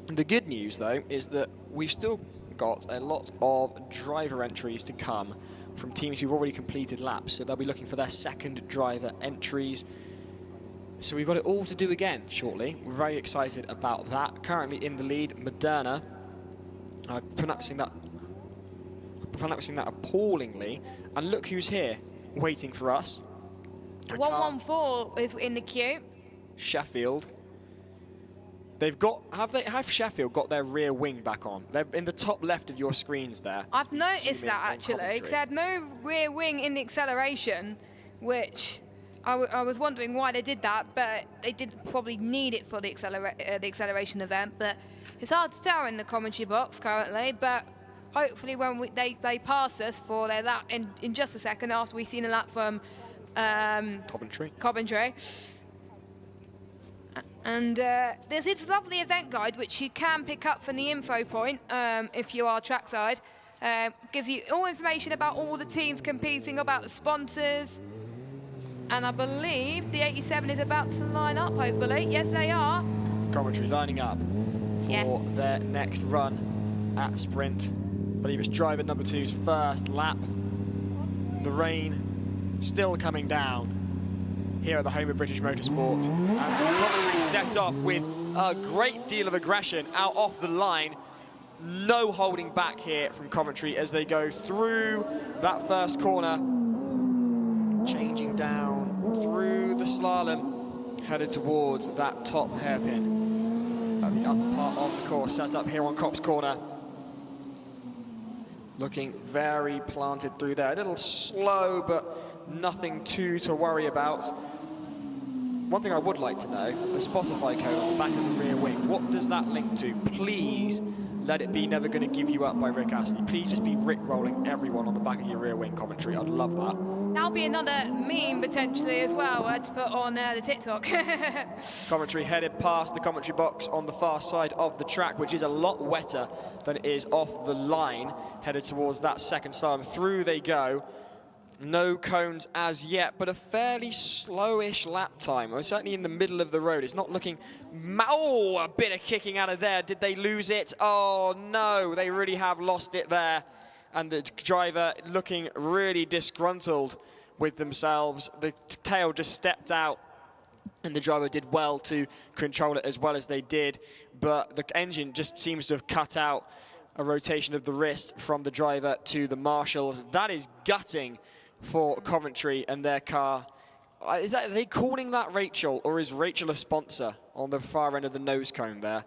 And the good news, though, is that we've still got a lot of driver entries to come from teams who've already completed laps, so they'll be looking for their second driver entries. So we've got it all to do again shortly. We're very excited about that. Currently in the lead, Moderna, pronouncing that appallingly, and look who's here waiting for us. 114 is in the queue. Sheffield. Have Sheffield got their rear wing back on? They're in the top left of your screens there. I've noticed that actually, because they had no rear wing in the acceleration, which I was wondering why they did that, but they didn't probably need it for the acceleration event. But it's hard to tell in the commentary box currently. But hopefully, when they pass us for their lap in just a second after we've seen a lap from Coventry. And there's this lovely event guide which you can pick up from the info point if you are trackside. Gives you all information about all the teams competing, about the sponsors. And I believe the 87 is about to line up, hopefully. Yes, they are. Coventry lining up for their next run at Sprint. I believe it's driver number 2's first lap. The rain still coming down here at the home of British Motorsport. As Coventry set off with a great deal of aggression out off the line. No holding back here from Coventry as they go through that first corner. Changing down through the slalom, headed towards that top hairpin at the upper part of the course, set up here on Copse Corner. Looking very planted through there. A little slow, but nothing to worry about. One thing I would like to know, the Spotify code on the back of the rear wing, what does that link to? Please let it be Never Gonna Give You Up by Rick Astley. Please just be Rick rolling everyone on the back of your rear wing commentary. I'd love that. That'll be another meme potentially as well to put on the TikTok. Coventry headed past the commentary box on the far side of the track, which is a lot wetter than it is off the line, headed towards that second slalom. Through they go. No cones as yet, but a fairly slowish lap time. We're certainly in the middle of the road. It's not looking... Oh, a bit of kicking out of there. Did they lose it? Oh, no, they really have lost it there. And the driver looking really disgruntled with themselves. The tail just stepped out, and the driver did well to control it as well as they did. But the engine just seems to have cut out a rotation of the wrist from the driver to the marshals. That is gutting for Coventry and their car. Are they calling that Rachel, or is Rachel a sponsor on the far end of the nose cone there?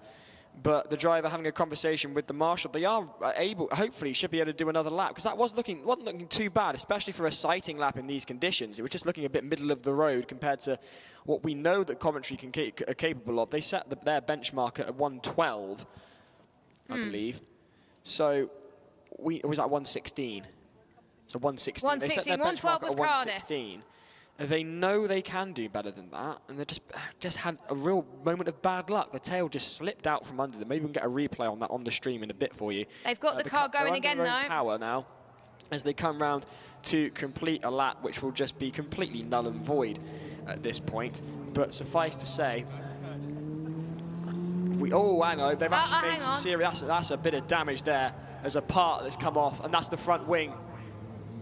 But the driver having a conversation with the marshal. They are able, hopefully, should be able to do another lap, because that wasn't looking too bad, especially for a sighting lap in these conditions. It was just looking a bit middle of the road compared to what we know that Coventry are capable of. They set their benchmark at 112, I believe. So it was at 116. So 116. 116. They set their 112 benchmark was at 116. They know they can do better than that, and they just had a real moment of bad luck. The tail just slipped out from under them. Maybe we can get a replay on that on the stream in a bit for you. They've got the car going again though. now. Power now, as they come round to complete a lap, which will just be completely null and void at this point. But suffice to say, hang on, they've actually made some serious. That's a bit of damage there. There's a part that's come off, and that's the front wing.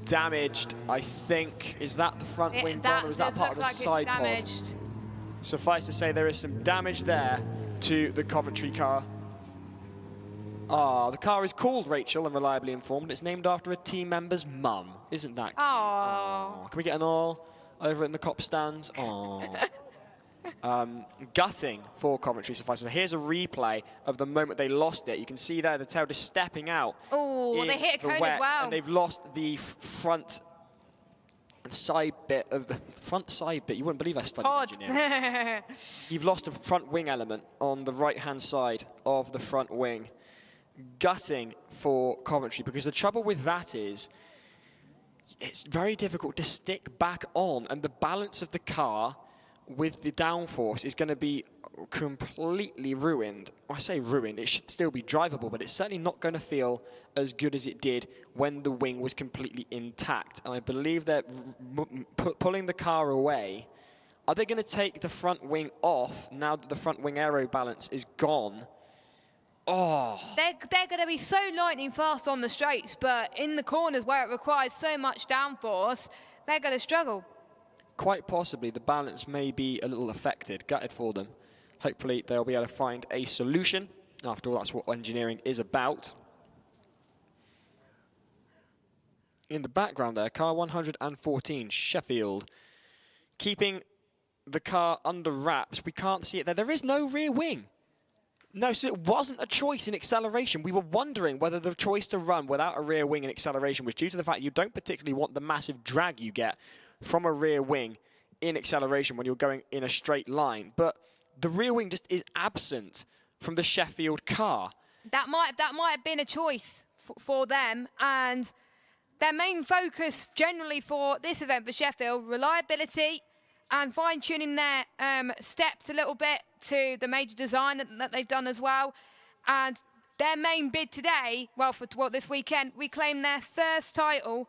Damaged, I think. Is that the front wing gone, or is that part of the side pod? Suffice to say, there is some damage there to the Coventry car. The car is called Rachel and reliably informed. It's named after a team member's mum. Isn't that? Oh. Can we get an all over in the cop stands? Oh. Gutting for Coventry, suffice to say. Here's a replay of the moment they lost it. You can see there the tail just stepping out. Oh, they hit a cone as well. And they've lost the front side bit of the front side bit. You wouldn't believe I studied engineering. You've lost a front wing element on the right-hand side of the front wing. Gutting for Coventry, because the trouble with that is it's very difficult to stick back on, and the balance of the car with the downforce is going to be completely ruined. I say ruined, it should still be drivable, but it's certainly not going to feel as good as it did when the wing was completely intact. And I believe they're pulling the car away. Are they going to take the front wing off now that the front wing aero balance is gone? Oh. They're going to be so lightning fast on the straights, but in the corners where it requires so much downforce, they're going to struggle. Quite possibly the balance may be a little affected. Gutted for them. Hopefully they'll be able to find a solution. After all, that's what engineering is about. In the background there, car 114, Sheffield. Keeping the car under wraps. We can't see it there. There is no rear wing. No, so it wasn't a choice in acceleration. We were wondering whether the choice to run without a rear wing in acceleration was due to the fact you don't particularly want the massive drag you get from a rear wing in acceleration when you're going in a straight line. But the rear wing just is absent from the Sheffield car. That might have been a choice for them, and their main focus generally for this event for Sheffield, reliability and fine-tuning their steps a little bit to the major design that they've done as well. And their main bid today, well, for this weekend, reclaimed their first title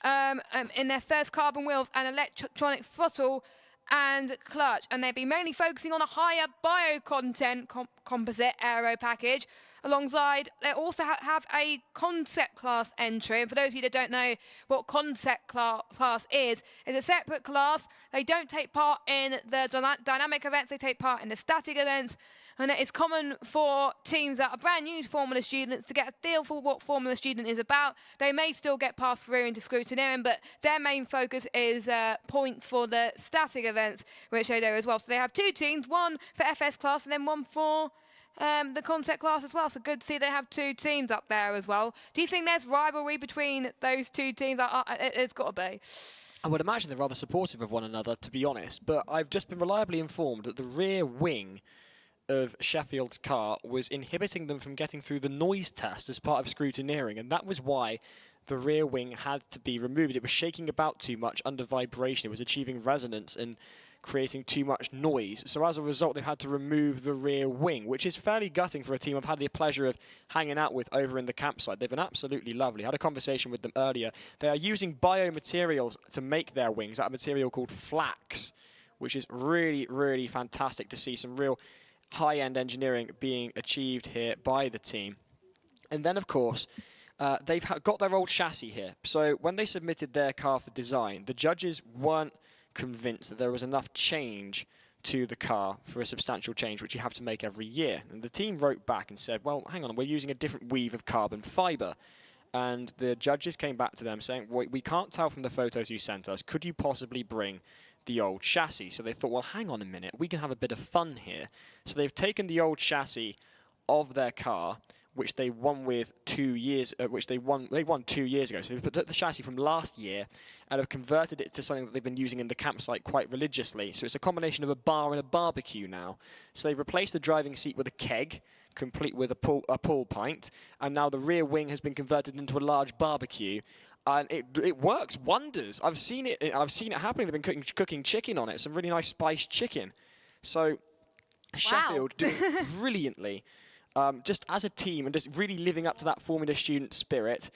in their first carbon wheels and electronic throttle and clutch. And they'll be mainly focusing on a higher bio-content composite aero package. Alongside, they also have a concept class entry. And for those of you that don't know what concept class is, it's a separate class. They don't take part in the dynamic events, they take part in the static events. And it is common for teams that are brand new Formula students to get a feel for what Formula Student is about. They may still get passed through into scrutineering, but their main focus is points for the static events, which they do as well. So they have 2 teams, one for FS class and then one for the concept class as well. So good to see they have 2 teams up there as well. Do you think there's rivalry between those 2 teams? It's got to be. I would imagine they're rather supportive of one another, to be honest. But I've just been reliably informed that the rear wing of Sheffield's car was inhibiting them from getting through the noise test as part of scrutineering, and that was why the rear wing had to be removed. It was shaking about too much under vibration. It was achieving resonance and creating too much noise. So as a result, they've had to remove the rear wing, which is fairly gutting for a team I've had the pleasure of hanging out with over in the campsite. They've been absolutely lovely. I had a conversation with them earlier. They are using biomaterials to make their wings, that material called flax, which is really, really fantastic to see some real high-end engineering being achieved here by the team. And then, of course, they've got their old chassis here. So when they submitted their car for design, the judges weren't convinced that there was enough change to the car for a substantial change, which you have to make every year. And the team wrote back and said, well, hang on, we're using a different weave of carbon fibre. And the judges came back to them saying, we can't tell from the photos you sent us. Could you possibly bring the old chassis? So they thought, well, hang on a minute, we can have a bit of fun here. So they've taken the old chassis of their car, which they won with 2 years, they won 2 years ago. So they've put the chassis from last year and have converted it to something that they've been using in the campsite quite religiously. So it's a combination of a bar and a barbecue now. So they've replaced the driving seat with a keg, complete with a pull pint, and now the rear wing has been converted into a large barbecue. And it works wonders. I've seen it happening. They've been cooking chicken on it, some really nice spiced chicken. So Sheffield doing brilliantly, just as a team and just really living up to that Formula Student spirit.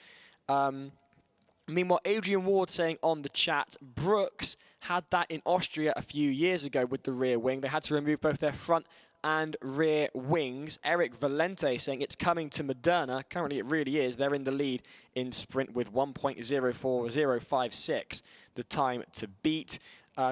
Meanwhile, Adrian Ward saying on the chat, Brookes had that in Austria a few years ago with the rear wing. They had to remove both their front and rear wings. Eric Valente saying it's coming to Moderna. Currently it really is. They're in the lead in sprint with 1.04056, the time to beat.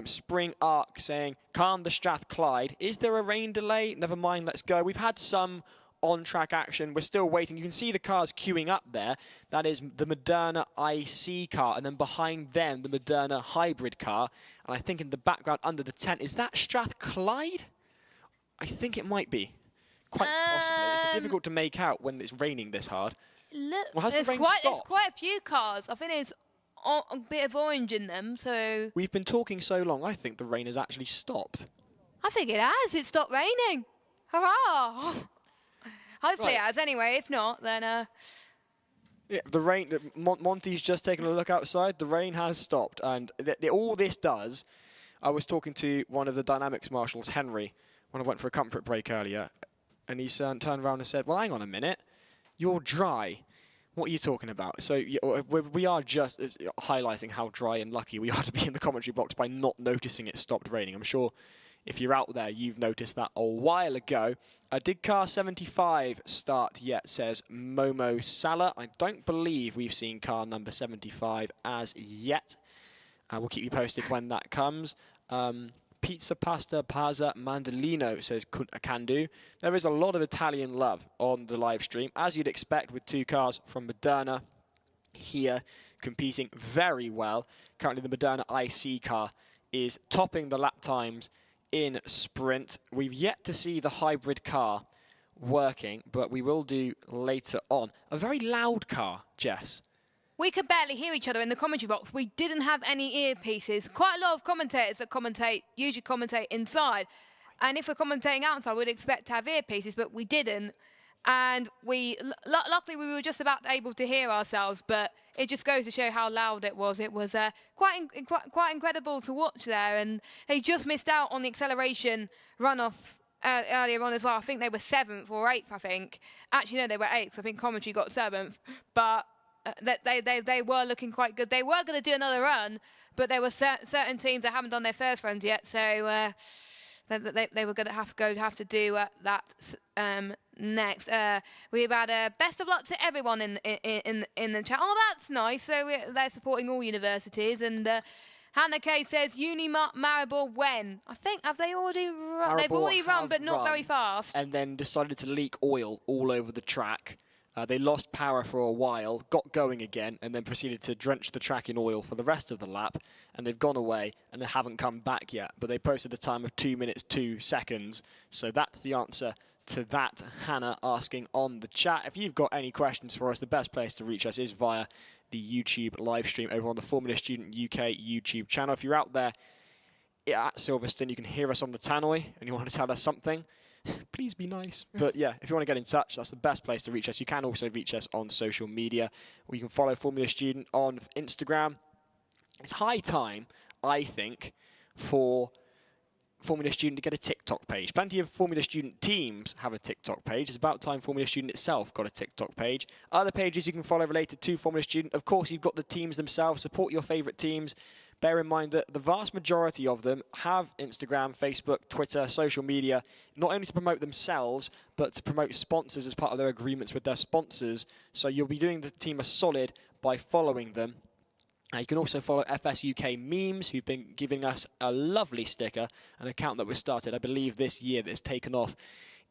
Spring Arc saying, calm the Strathclyde. Is there a rain delay? Never mind, let's go. We've had some on-track action. We're still waiting. You can see the cars queuing up there. That is the Moderna IC car, and then behind them, the Moderna hybrid car. And I think in the background under the tent, is that Strathclyde? I think it might be. Quite possibly. It's difficult to make out when it's raining this hard. Look, well, has the rain there's stopped? quite a few cars. I think there's a bit of orange in them, so... We've been talking so long, I think the rain has actually stopped. I think it has. It stopped raining. Hurrah! Hopefully it has anyway. If not, then... Yeah, the rain... Monty's just taken a look outside. The rain has stopped. And all this does... I was talking to one of the dynamics marshals, Henry, when I went for a comfort break earlier, and he turned around and said, well, hang on a minute, you're dry. What are you talking about? So we are just highlighting how dry and lucky we are to be in the commentary box by not noticing it stopped raining. I'm sure if you're out there, you've noticed that a while ago. Did car 75 start yet, says Momo Salah. I don't believe we've seen car number 75 as yet. We'll keep you posted when that comes. Pizza Pasta Pazza Mandolino says can do. There is a lot of Italian love on the live stream, as you'd expect with 2 cars from Moderna here competing very well. Currently the Moderna IC car is topping the lap times in sprint. We've yet to see the hybrid car working, but we will do later on. A very loud car, Jess. We could barely hear each other in the commentary box. We didn't have any earpieces. Quite a lot of commentators that usually commentate inside. And if we're commentating outside, we'd expect to have earpieces, but we didn't. And luckily, we were just about able to hear ourselves, but it just goes to show how loud it was. It was quite incredible to watch there. And they just missed out on the acceleration runoff earlier on as well. I think they were 7th or 8th, I think. Actually, no, they were 8th. I think commentary got 7th. But they were looking quite good. They were going to do another run, but there were certain teams that haven't done their first runs yet, so they were going to have to do that next. We've had best of luck to everyone in the chat. Oh, that's nice. So they're supporting all universities. And Hannah Kay says, Uni Maribor when? I think, have they already run? They've already run, but not very fast. And then decided to leak oil all over the track. They lost power for a while, got going again, and then proceeded to drench the track in oil for the rest of the lap. And they've gone away, and they haven't come back yet. But they posted a time of 2 minutes, 2 seconds. So that's the answer to that, Hannah asking on the chat. If you've got any questions for us, the best place to reach us is via the YouTube live stream over on the Formula Student UK YouTube channel. If you're out there at Silverstone, you can hear us on the tannoy, and you want to tell us something, please be nice. But yeah, if you want to get in touch, that's the best place to reach us. You can also reach us on social media. Or you can follow Formula Student on Instagram. It's high time, I think, for Formula Student to get a TikTok page. Plenty of Formula Student teams have a TikTok page. It's about time Formula Student itself got a TikTok page. Other pages you can follow related to Formula Student. Of course, you've got the teams themselves. Support your favourite teams. Bear in mind that the vast majority of them have Instagram, Facebook, Twitter, social media, not only to promote themselves, but to promote sponsors as part of their agreements with their sponsors. So you'll be doing the team a solid by following them. You can also follow FS UK Memes, who've been giving us a lovely sticker, an account that was started, I believe, this year that's taken off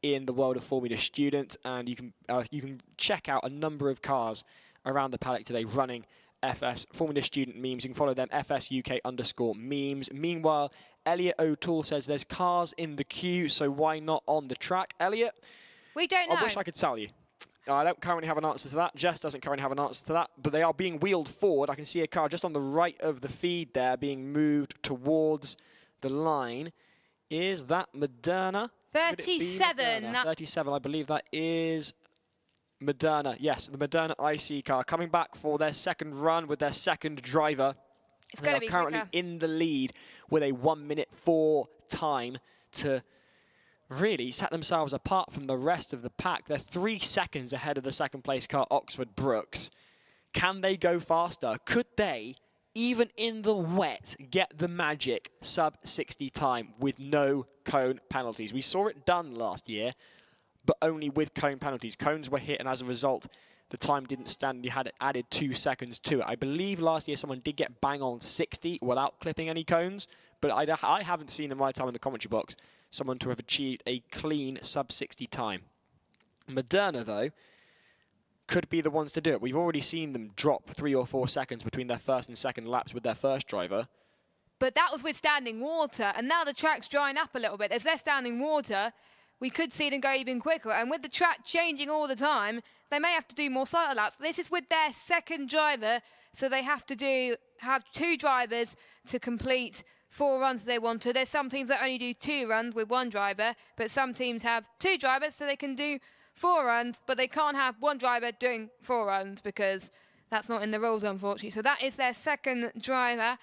in the world of Formula Student. And you can check out a number of cars around the paddock today running FS Formula Student Memes. You can follow them, FSUK_memes. Meanwhile, Elliot O'Toole says there's cars in the queue, so why not on the track? Elliot? We don't know. I wish I could tell you. I don't currently have an answer to that. Jess doesn't currently have an answer to that, but they are being wheeled forward. I can see a car just on the right of the feed there being moved towards the line. Is that Moderna? 37. Moderna? 37, I believe that is Moderna. Yes, the Moderna IC car coming back for their second run with their second driver. It's going to be currently quicker. in the lead with a 1:04 time to really set themselves apart from the rest of the pack. They're 3 seconds ahead of the second place car, Oxford Brookes. Can they go faster? Could they, even in the wet, get the magic sub-60 time with no cone penalties? We saw it done last year, but only with cone penalties. Cones were hit, and as a result, the time didn't stand. You had added 2 seconds to it. I believe last year someone did get bang on 60 without clipping any cones, but I haven't seen in my time in the commentary box someone to have achieved a clean sub-60 time. Moderna, though, could be the ones to do it. We've already seen them drop 3 or 4 seconds between their first and second laps with their first driver. But that was with standing water, and now the track's drying up a little bit. As they're standing water, we could see them go even quicker. And with the track changing all the time, they may have to do more cycle laps. This is with their second driver, so they have to have 2 drivers to complete 4 runs they want to. There's some teams that only do 2 runs with 1 driver, but some teams have 2 drivers, so they can do 4 runs, but they can't have 1 driver doing 4 runs because that's not in the rules, unfortunately. So that is their second driver.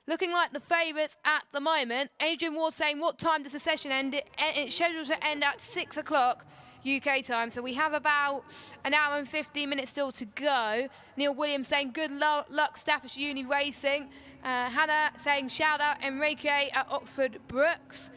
Looking like the favourites at the moment. Adrian Ward saying, what time does the session end? It's scheduled to end at 6 o'clock UK time, so we have about an hour and 15 minutes still to go. Neil Williams saying, good luck, Staffordshire Uni Racing. Hannah saying, shout out Enrique at Oxford Brookes.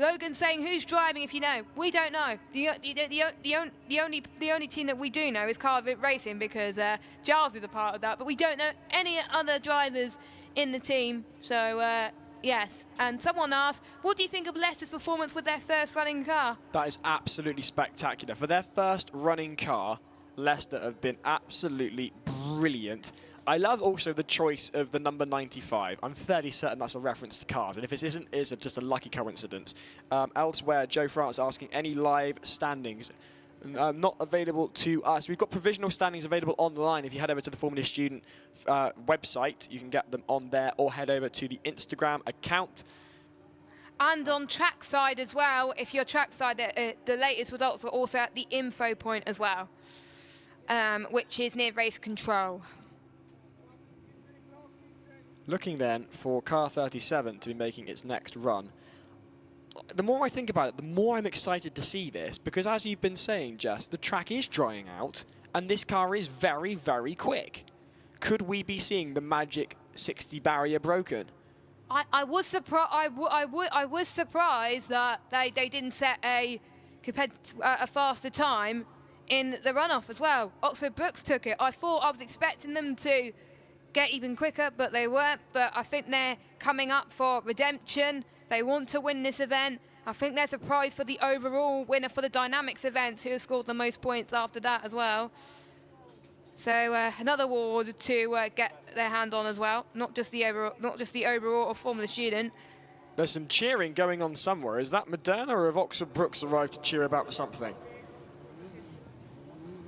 Logan saying, who's driving if you know? We don't know. The only team that we do know is Cardiff Racing because Giles is a part of that, but we don't know any other drivers in the team. So, yes. And someone asked, what do you think of Leicester's performance with their first running car? That is absolutely spectacular. For their first running car, Leicester have been absolutely brilliant. I love also the choice of the number 95. I'm fairly certain that's a reference to cars, and if it isn't, it's just a lucky coincidence. Elsewhere, Joe France asking, any live standings? not available to us. We've got provisional standings available online. If you head over to the Formula Student website, you can get them on there, or head over to the Instagram account. And on trackside as well, if you're trackside, the latest results are also at the info point as well, which is near race control. Looking then for car 37 to be making its next run. The more I think about it, the more I'm excited to see this, because as you've been saying, Jess, the track is drying out, and this car is very, very quick. Could we be seeing the magic 60 barrier broken? I was surprised. I was surprised that they didn't set a faster time in the runoff as well. Oxford Brookes took it. I was expecting them to get even quicker, but they weren't. But I think they're coming up for redemption. They want to win this event. I think there's a prize for the overall winner for the Dynamics event, who scored the most points after that as well. So another award to get their hand on as well, not just the overall or Formula Student. There's some cheering going on somewhere. Is that Moderna, or have Oxford Brookes arrived to cheer about something?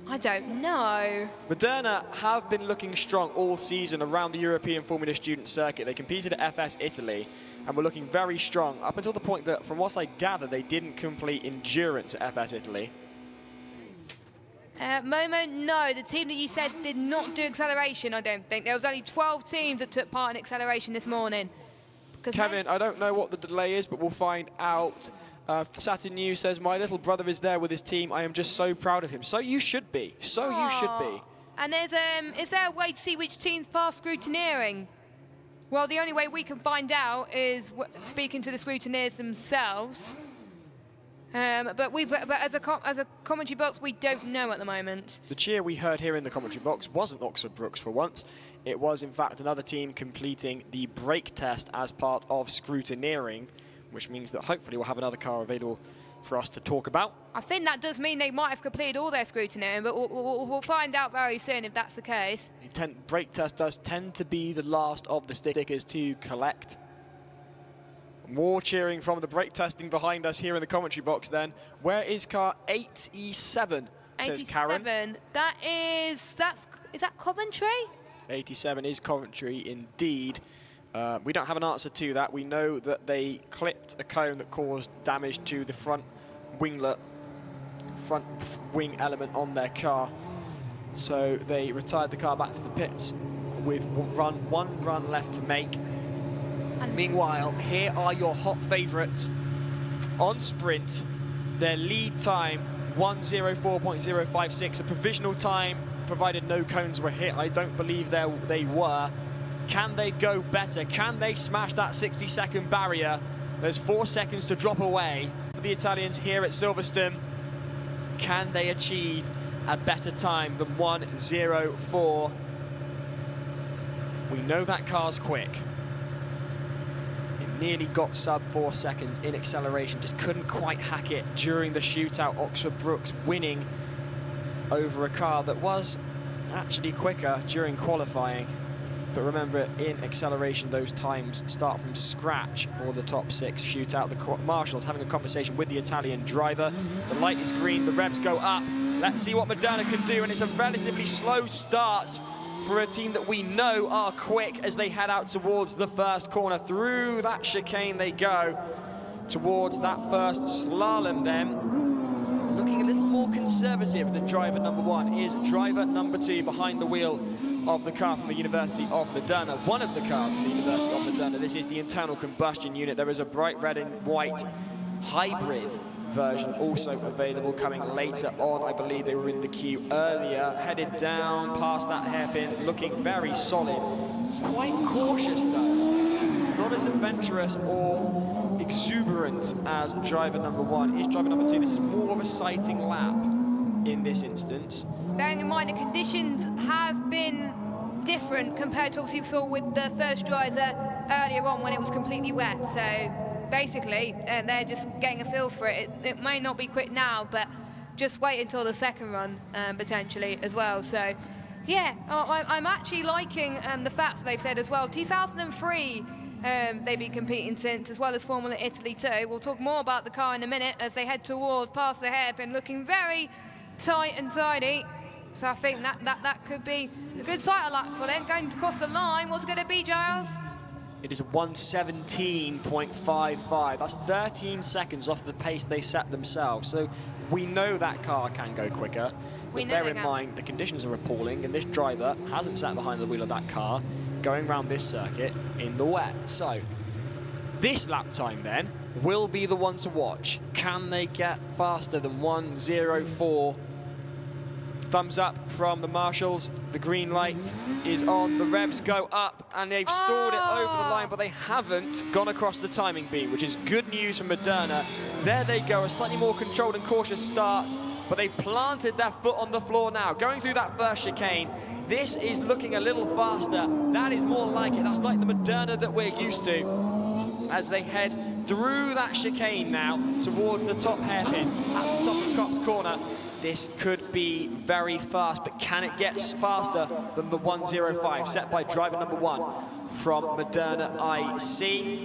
I don't know. Moderna have been looking strong all season around the European Formula Student circuit. They competed at FS Italy and were looking very strong up until the point that, from what I gather, they didn't complete endurance at FS Italy. Momo, no. The team that you said did not do acceleration, I don't think. There was only 12 teams that took part in acceleration this morning. Kevin, I don't know what the delay is, but we'll find out. Satin News says, my little brother is there with his team. I am just so proud of him. So you should be. So you should be. And there's is there a way to see which teams pass scrutineering? Well, the only way we can find out is speaking to the scrutineers themselves. But as a commentary box, we don't know at the moment. The cheer we heard here in the commentary box wasn't Oxford Brookes for once. It was, in fact, another team completing the brake test as part of scrutineering, which means that hopefully we'll have another car available for us to talk about. I think that does mean they might have completed all their scrutineering, but we'll find out very soon if that's the case. The brake test does tend to be the last of the stickers to collect. More cheering from the brake testing behind us here in the commentary box then. Where is car 87, says Karen. 87, is that Coventry? 87 is Coventry indeed. We don't have an answer to that. We know that they clipped a cone that caused damage to the front winglet, front wing element on their car. So they retired the car back to the pits with one run left to make. And meanwhile, here are your hot favourites on sprint. Their lead time, 1:04.056, a provisional time, provided no cones were hit. I don't believe they were. Can they go better? Can they smash that 60-second barrier? There's 4 seconds to drop away for the Italians here at Silverstone. Can they achieve a better time than 1:04? We know that car's quick. It nearly got sub 4 seconds in acceleration, just couldn't quite hack it during the shootout. Oxford Brookes winning over a car that was actually quicker during qualifying. But remember, in acceleration, those times start from scratch for the top 6 shootout. The Marshals having a conversation with the Italian driver. The light is green, the revs go up. Let's see what Moderna can do, and it's a relatively slow start for a team that we know are quick as they head out towards the first corner. Through that chicane they go towards that first slalom then. Looking a little more conservative than driver number 1 is driver number 2 behind the wheel of the car from the University of Moderna. One of the cars from the University of Moderna. This is the internal combustion unit. There is a bright red and white hybrid version also available coming later on. I believe they were in the queue earlier. Headed down past that hairpin, looking very solid. Quite cautious though. Not as adventurous or exuberant as driver number 1. Here's driver number 2. This is more of a sighting lap in this instance. Bearing in mind the conditions have been different compared to what we saw with the first driver earlier on when it was completely wet. So basically, they're just getting a feel for it. It may not be quick now, but just wait until the second run potentially as well. So yeah, I'm actually liking the facts they've said as well. 2003, they've been competing since, as well as Formula Italy too. We'll talk more about the car in a minute as they head towards past the hairpin, looking very tight and tidy. So I think that could be a good sight lap for them going to cross the line. What's it going to be, Giles? It is a 1:17.55. That's 13 seconds off the pace they set themselves. So we know that car can go quicker. But bear in mind, the conditions are appalling, and this driver hasn't sat behind the wheel of that car going around this circuit in the wet. So this lap time then will be the one to watch. Can they get faster than 1:04? Thumbs up from the marshals. The green light is on. The revs go up, and they've stalled it over the line, but they haven't gone across the timing beam, which is good news for Moderna. There they go, a slightly more controlled and cautious start, but they've planted their foot on the floor now. Going through that first chicane, this is looking a little faster. That is more like it. That's like the Moderna that we're used to as they head through that chicane now towards the top hairpin at the top of Cops Corner. This could be very fast, but can it get faster than the 1:05 set by driver number 1 from Moderna IC?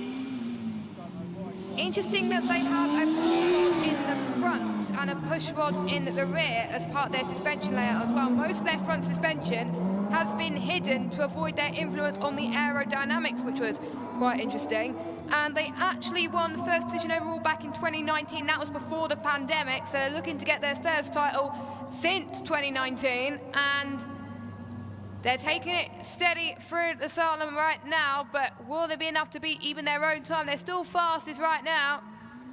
Interesting that they have a push rod in the front and a push rod in the rear as part of their suspension layout as well. Most of their front suspension has been hidden to avoid their influence on the aerodynamics, which was quite interesting. And they actually won first position overall back in 2019. That was before the pandemic, so they're looking to get their first title since 2019, and they're taking it steady through the slalom right now, but will there be enough to beat even their own time? They're still fastest right now.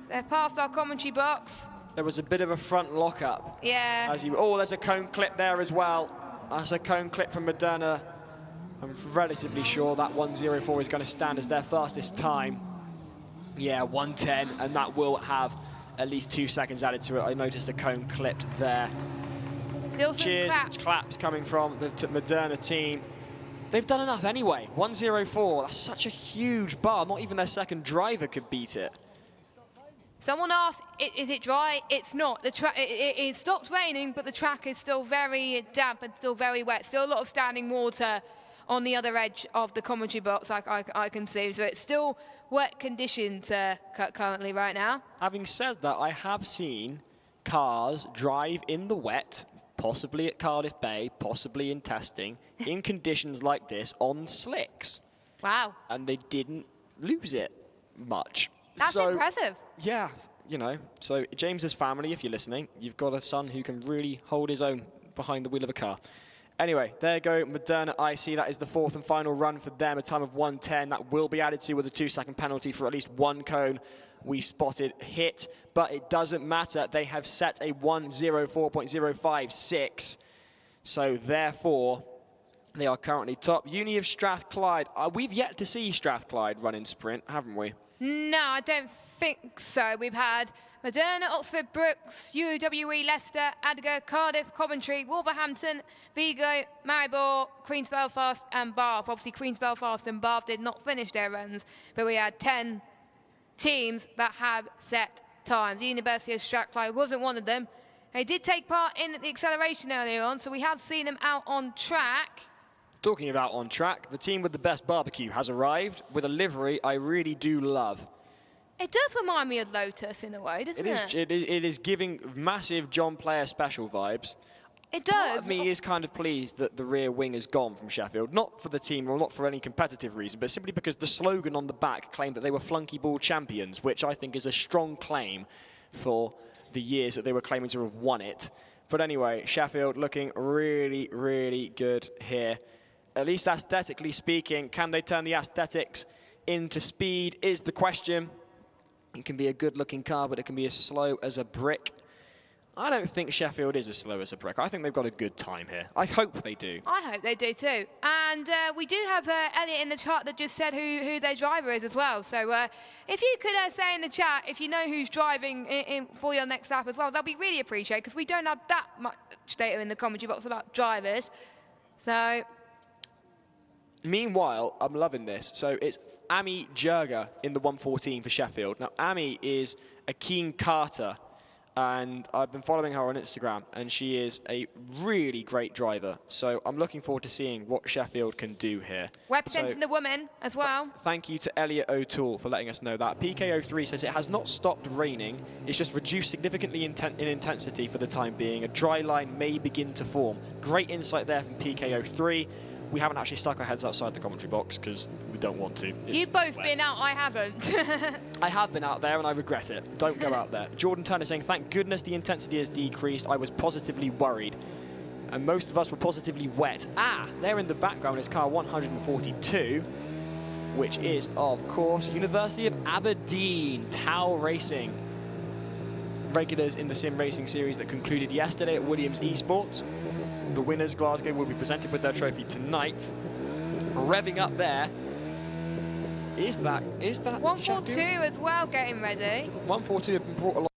They're past our commentary box. There was a bit of a front lockup. Yeah. Oh, there's a cone clip there as well. That's a cone clip from Moderna. I'm relatively sure that 1:04 is going to stand as their fastest time. Yeah, 1:10, and that will have at least 2 seconds added to it. I noticed a cone clipped there. Still some Cheers, claps coming from the Moderna team. They've done enough anyway. 1:04, that's such a huge bar. Not even their second driver could beat it. Someone asked, is it dry? It's not. It stopped raining, but the track is still very damp and still very wet. Still a lot of standing water on the other edge of the commentary box, I can see. So it's still wet conditions currently right now. Having said that, I have seen cars drive in the wet, possibly at Cardiff Bay, possibly in testing, in conditions like this on slicks. Wow. And they didn't lose it much. That's impressive. Yeah, you know, so James's family, if you're listening, you've got a son who can really hold his own behind the wheel of a car. Anyway, there you go, Moderna IC. That is the fourth and final run for them, a time of 1:10. That will be added to with a 2-second penalty for at least one cone we spotted hit, but it doesn't matter. They have set a 1:04.056, so therefore they are currently top. Uni of Strathclyde. We've yet to see Strathclyde run in sprint, haven't we? No, I don't think so. We've had Moderna, Oxford, Brookes, UWE, Leicester, Adger, Cardiff, Coventry, Wolverhampton, Vigo, Maribor, Queen's Belfast and Bath. Obviously, Queen's Belfast and Bath did not finish their runs, but we had 10 teams that have set times. The University of Strathclyde wasn't one of them. They did take part in the acceleration earlier on, so we have seen them out on track. Talking about on track, the team with the best barbecue has arrived with a livery I really do love. It does remind me of Lotus in a way, doesn't it? It is giving massive John Player special vibes. It does. Part of me is kind of pleased that the rear wing is gone from Sheffield, not for the team or not for any competitive reason, but simply because the slogan on the back claimed that they were flunky ball champions, which I think is a strong claim for the years that they were claiming to have won it. But anyway, Sheffield looking really, really good here. At least aesthetically speaking, can they turn the aesthetics into speed is the question. It can be a good-looking car, but it can be as slow as a brick. I don't think Sheffield is as slow as a brick. I think they've got a good time here. I hope they do. I hope they do too. And we do have Elliot in the chat that just said who their driver is as well. So if you could say in the chat if you know who's driving for your next lap as well, that'll be really appreciated because we don't have that much data in the commentary box about drivers. So. Meanwhile, I'm loving this. So it's Ami Jurga in the 114 for Sheffield. Now, Ami is a keen karter and I've been following her on Instagram, and she is a really great driver. So I'm looking forward to seeing what Sheffield can do here. Representing the women as well. Thank you to Elliot O'Toole for letting us know that. PK03 says it has not stopped raining, it's just reduced significantly in intensity for the time being. A dry line may begin to form. Great insight there from PK03. We haven't actually stuck our heads outside the commentary box because we don't want to. You've both been out, I haven't. I have been out there and I regret it. Don't go out there. Jordan Turner saying, thank goodness the intensity has decreased. I was positively worried. And most of us were positively wet. There in the background is car 142, which is, of course, University of Aberdeen, Tau Racing. Regulars in the Sim Racing Series that concluded yesterday at Williams Esports. The winners, Glasgow, will be presented with their trophy tonight. Revving up there. Is that 142 as well getting ready. 142 have been brought along.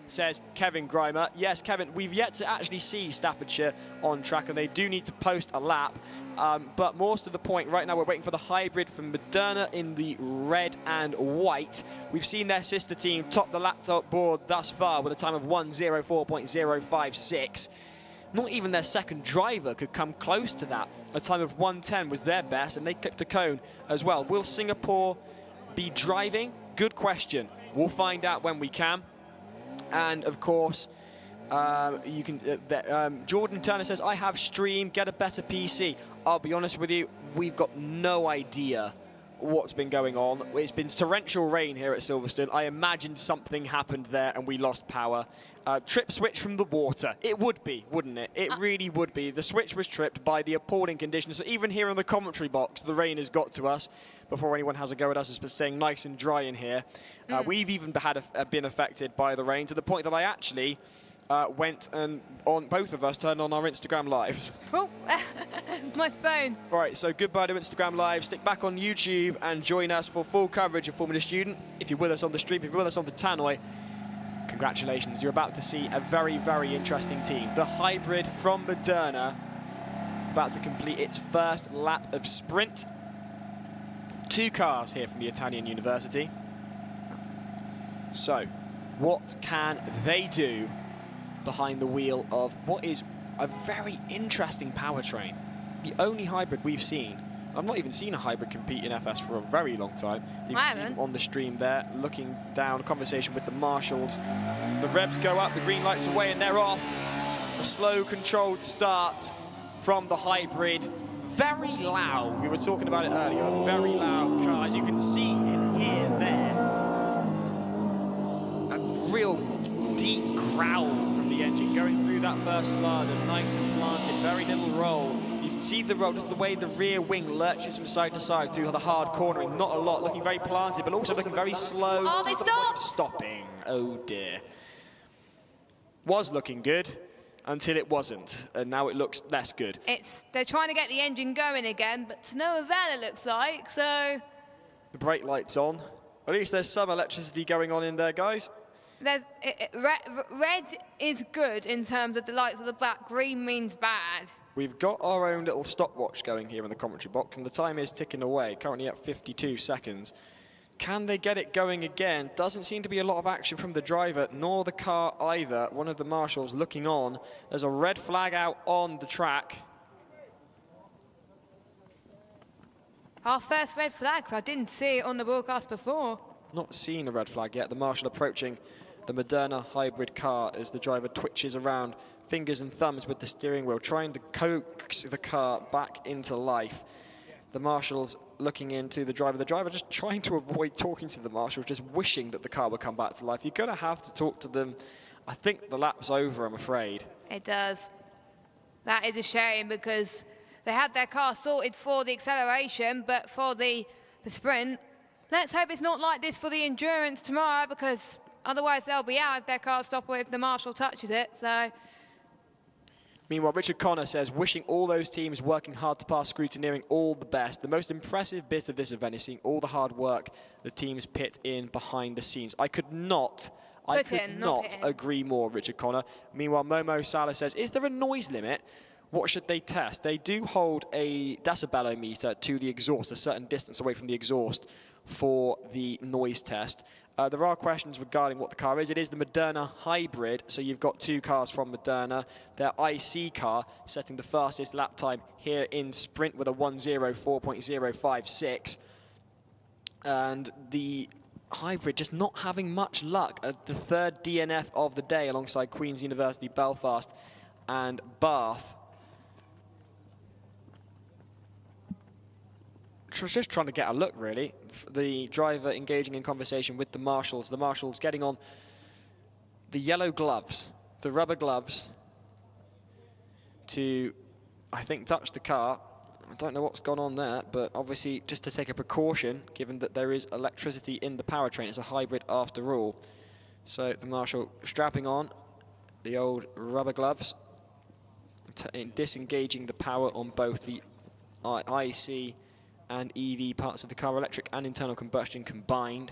says Kevin Grimer. Yes, Kevin, we've yet to actually see Staffordshire on track, and they do need to post a lap. But more to the point, right now we're waiting for the hybrid from Moderna in the red and white. We've seen their sister team top the laptop board thus far with a time of 1:04.056. Not even their second driver could come close to that. A time of 1:10 was their best, and they clipped a cone as well. Will Singapore be driving? Good question. We'll find out when we can. And of course, you can. Jordan Turner says, "I have Stream. Get a better PC." I'll be honest with you, we've got no idea what's been going on. It's been torrential rain here at Silverstone. I imagine something happened there and we lost power. Trip switch from the water. It would be, wouldn't it? It really would be. The switch was tripped by the appalling conditions. So even here in the commentary box, the rain has got to us. Before anyone has a go at us, it's been staying nice and dry in here. We've even been affected by the rain to the point that I actually went and both of us turned on our Instagram lives. Oh, my phone. All right, so goodbye to Instagram Live. Stick back on YouTube and join us for full coverage of Formula Student. If you're with us on the stream, if you're with us on the tannoy, congratulations. You're about to see a very, very interesting team. The hybrid from Moderna about to complete its first lap of sprint. 2 cars here from the Italian University. So, what can they do behind the wheel of what is a very interesting powertrain? The only hybrid we've seen. I've not even seen a hybrid compete in FS for a very long time. You can see them on the stream there, looking down, conversation with the marshals. The revs go up, the green light's away, and they're off. A slow, controlled start from the hybrid. Very loud. We were talking about it earlier. A very loud car, as you can see in here, there. A real deep growl from the engine going through that first slalom, nice and planted, very little roll. You can see the roll, just the way the rear wing lurches from side to side through the hard cornering. Not a lot, looking very planted, but also looking very slow. Oh, they stopped! Stopping. Oh dear. Was looking good until it wasn't, and now it looks less good. They're trying to get the engine going again, but to no avail, it looks like. So the brake light's on. At least there's some electricity going on in there, guys. Red is good in terms of the lights of the back. Green means bad. We've got our own little stopwatch going here in the commentary box, and the time is ticking away, currently at 52 seconds. Can they get it going again? Doesn't seem to be a lot of action from the driver, nor the car either. One of the marshals looking on. There's a red flag out on the track. Our first red flag, so I didn't see it on the broadcast before. Not seen a red flag yet. The marshal approaching the Moderna hybrid car as the driver twitches around, fingers and thumbs with the steering wheel, trying to coax the car back into life. The marshal's looking into the driver just trying to avoid talking to the marshal, just wishing that the car would come back to life. You're going to have to talk to them. I think the lap's over, I'm afraid. It does. That is a shame because they had their car sorted for the acceleration, but for the sprint, let's hope it's not like this for the endurance tomorrow, because otherwise they'll be out if their car stops or if the marshal touches it. So. Meanwhile, Richard Connor says, wishing all those teams working hard to pass scrutineering all the best. The most impressive bit of this event is seeing all the hard work the teams pit in behind the scenes. I could not agree more, Richard Connor. Meanwhile, Momo Salah says, is there a noise limit? What should they test? They do hold a decibelometer to the exhaust, a certain distance away from the exhaust for the noise test. There are questions regarding what the car is. It is the Moderna hybrid, so you've got 2 cars from Moderna. Their IC car setting the fastest lap time here in sprint with a 1:04.056. And the hybrid just not having much luck at the 3rd DNF of the day alongside Queen's University, Belfast and Bath. Just trying to get a look, really. The driver engaging in conversation with the marshals. The marshals getting on the yellow gloves, the rubber gloves, to, I think, touch the car. I don't know what's gone on there, but obviously just to take a precaution, given that there is electricity in the powertrain. It's a hybrid after all. So the marshal strapping on the old rubber gloves, disengaging the power on both the IC and EV parts of the car, electric and internal combustion combined.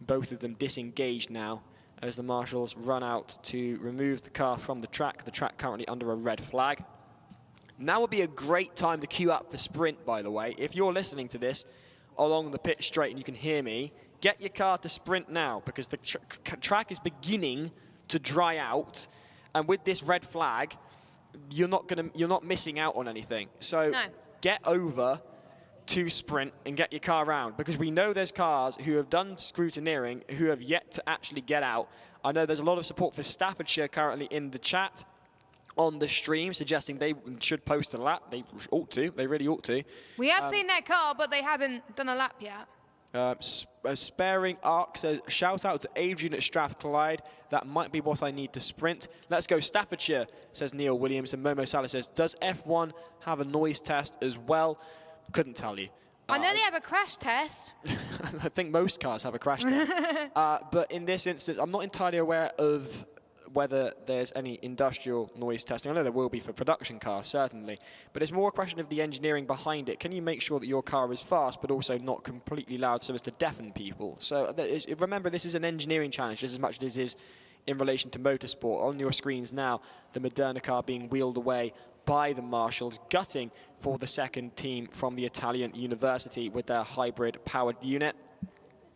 Both of them disengaged now as the marshals run out to remove the car from the track currently under a red flag. Now would be a great time to queue up for sprint, by the way. If you're listening to this along the pit straight and you can hear me, get your car to sprint now, because the track is beginning to dry out, and with this red flag, you're not missing out on anything. So get over to sprint and get your car around, because we know there's cars who have done scrutineering who have yet to actually get out. I know there's a lot of support for Staffordshire currently in the chat on the stream, suggesting they should post a lap. They ought to. They really ought to. We have seen their car, but they haven't done a lap yet. Sparing Arc says, shout out to Adrian at Strathclyde. That might be what I need to sprint. Let's go Staffordshire, says Neil Williams. And Momo Salah says, does F1 have a noise test as well? Couldn't tell you. I know they have a crash test. I think most cars have a crash test. But in this instance, I'm not entirely aware of whether there's any industrial noise testing. I know there will be for production cars, certainly. But it's more a question of the engineering behind it. Can you make sure that your car is fast, but also not completely loud so as to deafen people? So remember, this is an engineering challenge just as much as it is in relation to motorsport. On your screens now, the Moderna car being wheeled away by the marshals, gutting for the second team from the Italian university with their hybrid powered unit.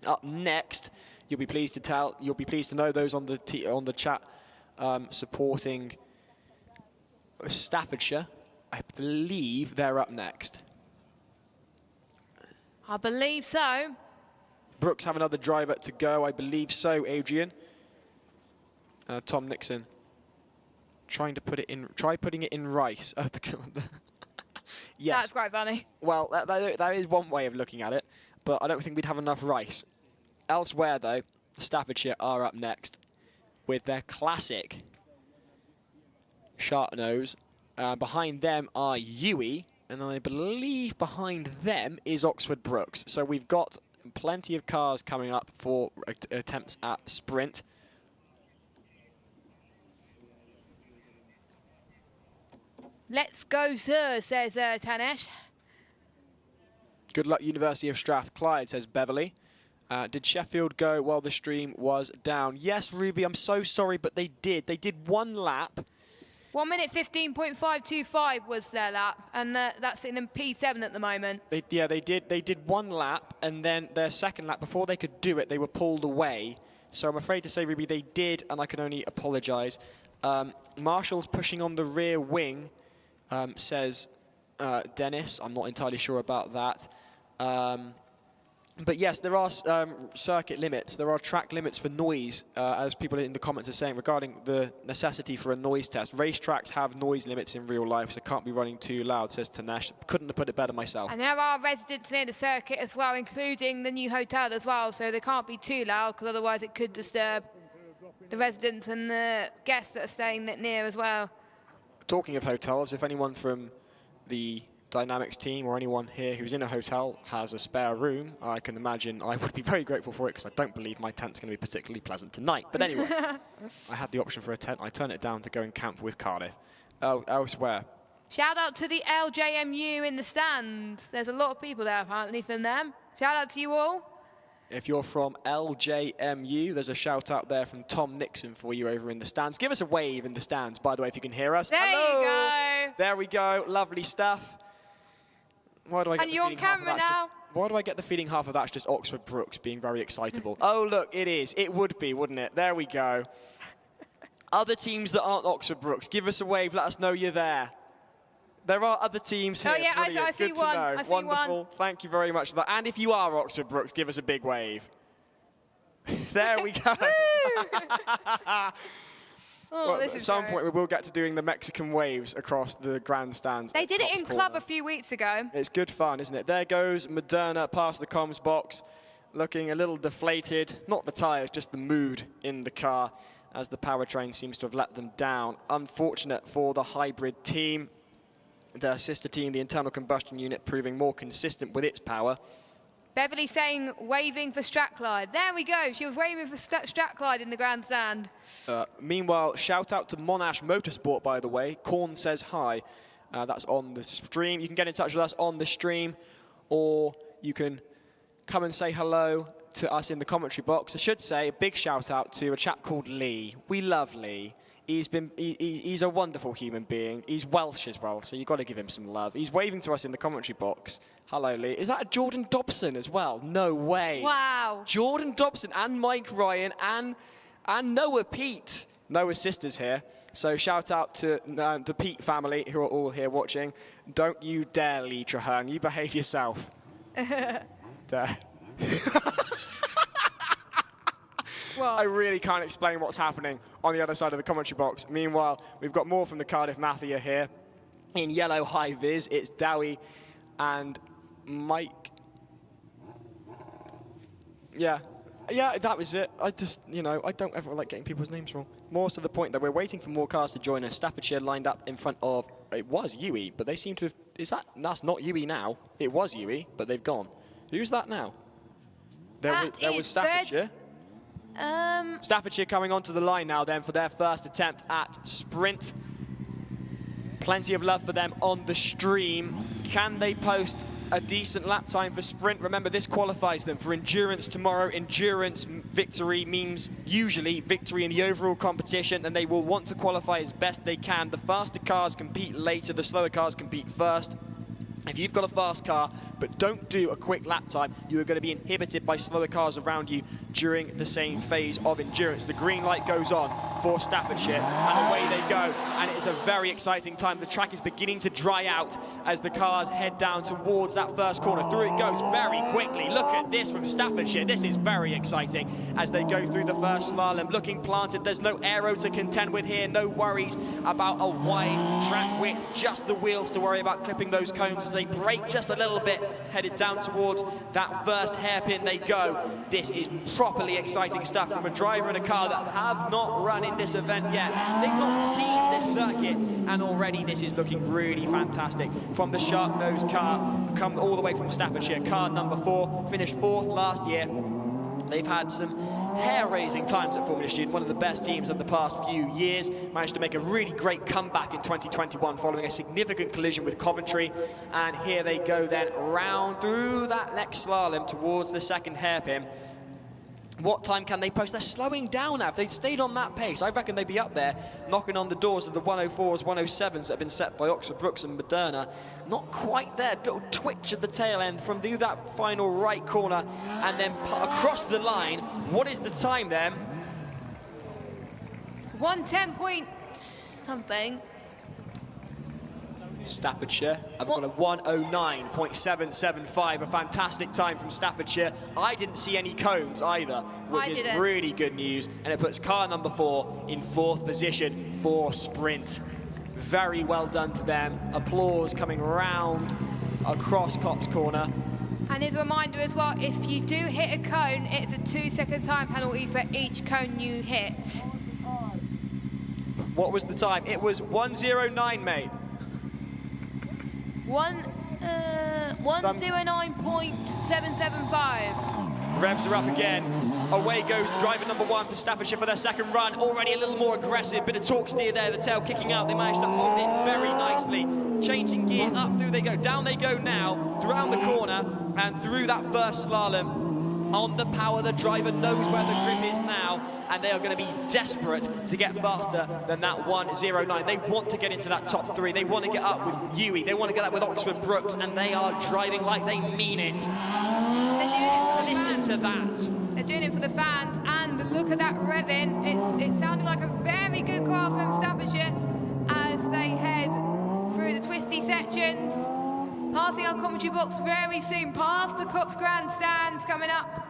Up next, you'll be pleased to know those on the chat supporting Staffordshire. I believe they're up next. I believe so. Brookes have another driver to go. I believe so, Adrian. Tom Nixon trying to try putting it in rice. Yes. That's quite funny. Well, that is one way of looking at it, but I don't think we'd have enough rice. Elsewhere, though, Staffordshire are up next with their classic sharp nose. Behind them are Uwe, and I believe behind them is Oxford Brookes. So we've got plenty of cars coming up for attempts at sprint. Let's go, sir, says Tanesh. Good luck, University of Strathclyde, says Beverly. Did Sheffield go while the stream was down? Yes, Ruby, I'm so sorry, but they did. They did one lap. 1 minute 15.525 was their lap, and that's in P7 at the moment. They did one lap, and then their second lap, before they could do it, they were pulled away. So I'm afraid to say, Ruby, they did, and I can only apologise. Marshall's pushing on the rear wing, says Dennis. I'm not entirely sure about that. But yes, there are circuit limits. There are track limits for noise, as people in the comments are saying, regarding the necessity for a noise test. Racetracks have noise limits in real life, so can't be running too loud, says Tanesh. Couldn't have put it better myself. And there are residents near the circuit as well, including the new hotel as well, so they can't be too loud, because otherwise it could disturb the residents and the guests that are staying near as well. Talking of hotels, if anyone from the Dynamics team or anyone here who's in a hotel has a spare room, I can imagine I would be very grateful for it, because I don't believe my tent's going to be particularly pleasant tonight. But anyway, I had the option for a tent. I turn it down to go and camp with Cardiff. Elsewhere. Shout out to the LJMU in the stands. There's a lot of people there apparently from them. Shout out to you all. If you're from LJMU, there's a shout out there from Tom Nixon for you over in the stands. Give us a wave in the stands, by the way, if you can hear us. There Hello. you go. There we go. Lovely stuff. Why do I get and you're on camera now. Why do I get the feeling half of that's just Oxford Brookes being very excitable? Oh, look, it is. It would be, wouldn't it? There we go. Other teams that aren't Oxford Brookes, give us a wave. Let us know you're there. There are other teams here. Oh, yeah, I see Good one. to know. I see Wonderful. one. Thank you very much for that. And if you are Oxford Brookes, give us a big wave. There we go. Oh, well, this is at some great. point, we will get to doing the Mexican waves across the grandstands. They did it in Cops club Corner. a few weeks ago. It's good fun, isn't it? There goes Moderna past the comms box, looking a little deflated. Not the tyres, just the mood in the car, as the powertrain seems to have let them down. Unfortunate for the hybrid team. Their sister team, the internal combustion unit, proving more consistent with its power. Beverly saying waving for Strathclyde. There we go. She was waving for Strathclyde in the grandstand. Meanwhile, shout out to Monash Motorsport, by the way. Korn says hi. That's on the stream. You can get in touch with us on the stream, or you can come and say hello to us in the commentary box. I should say a big shout out to a chap called Lee. We love Lee. He's a wonderful human being. He's Welsh as well, so you've got to give him some love. He's waving to us in the commentary box. Hello, Lee. Is that a Jordan Dobson as well? No way. Wow. Jordan Dobson and Mike Ryan and Noah Pete. Noah's sisters here. So shout out to the Pete family who are all here watching. Don't you dare, Lee Traherne. You behave yourself. Dare. Well, I really can't explain what's happening on the other side of the commentary box. Meanwhile, we've got more from the Cardiff Mafia here. In yellow high vis, it's Dowie and Mike. Yeah, that was it. I just, I don't ever like getting people's names wrong. More to the point that we're waiting for more cars to join us. Staffordshire lined up in front of, it was Yui, but they seem to have, that's not Yui now. It was Yui, but they've gone. Who's that now? There was Staffordshire. Staffordshire coming onto the line now then for their first attempt at sprint. Plenty of love for them on the stream. Can they post a decent lap time for sprint? Remember, this qualifies them for endurance tomorrow. Endurance victory means usually victory in the overall competition, and they will want to qualify as best they can. The faster cars compete later, the slower cars compete first. If you've got a fast car but don't do a quick lap time, you are going to be inhibited by slower cars around you during the same phase of endurance. The green light goes on for Staffordshire, and away they go. And it is a very exciting time. The track is beginning to dry out as the cars head down towards that first corner. Through it goes very quickly. Look at this from Staffordshire. This is very exciting as they go through the first slalom. Looking planted. There's no aero to contend with here. No worries about a wide track width. Just the wheels to worry about clipping those cones as they brake just a little bit. Headed down towards that first hairpin they go. This is properly exciting stuff from a driver and a car that have not run in this event yet. They've not seen this circuit, and already this is looking really fantastic. From the shark-nosed car, come all the way from Staffordshire, car number 4, finished 4th last year. They've had some hair-raising times at Formula Student, one of the best teams of the past few years. Managed to make a really great comeback in 2021 following a significant collision with Coventry. And here they go then round through that next slalom towards the second hairpin. What time can they post? They're slowing down now. If they'd stayed on that pace, I reckon they'd be up there knocking on the doors of the 104s, 107s that have been set by Oxford, Brookes and Moderna. Not quite there. Little twitch at the tail end from through that final right corner and then across the line. What is the time then? 110 point something. Staffordshire have got a 109.775, a fantastic time from Staffordshire. I didn't see any cones either, which is really good news, and it puts car number 4 in 4th position for sprint. Very well done to them. Applause coming round across Cops Corner. And as a reminder as well, if you do hit a cone, it's a 2-second time penalty for each cone you hit. What was the time? It was 109, mate. 109.775. Revs are up again. Away goes driver number 1 for Staffordshire for their second run. Already a little more aggressive. Bit of torque steer there. The tail kicking out. They managed to hold it very nicely. Changing gear. Up through they go. Down they go now. Around the corner and through that first slalom. On the power, the driver knows where the grip is now, and they are going to be desperate to get faster than that 109. They want to get into that top 3. They want to get up with Yui. They want to get up with Oxford Brookes, and they are driving like they mean it. Listen to that. They're doing it for the fans, and look at that revving. It's sounding like a very good car from Staffordshire as they head through the twisty sections. Passing our commentary box very soon, past the Cups grandstands coming up.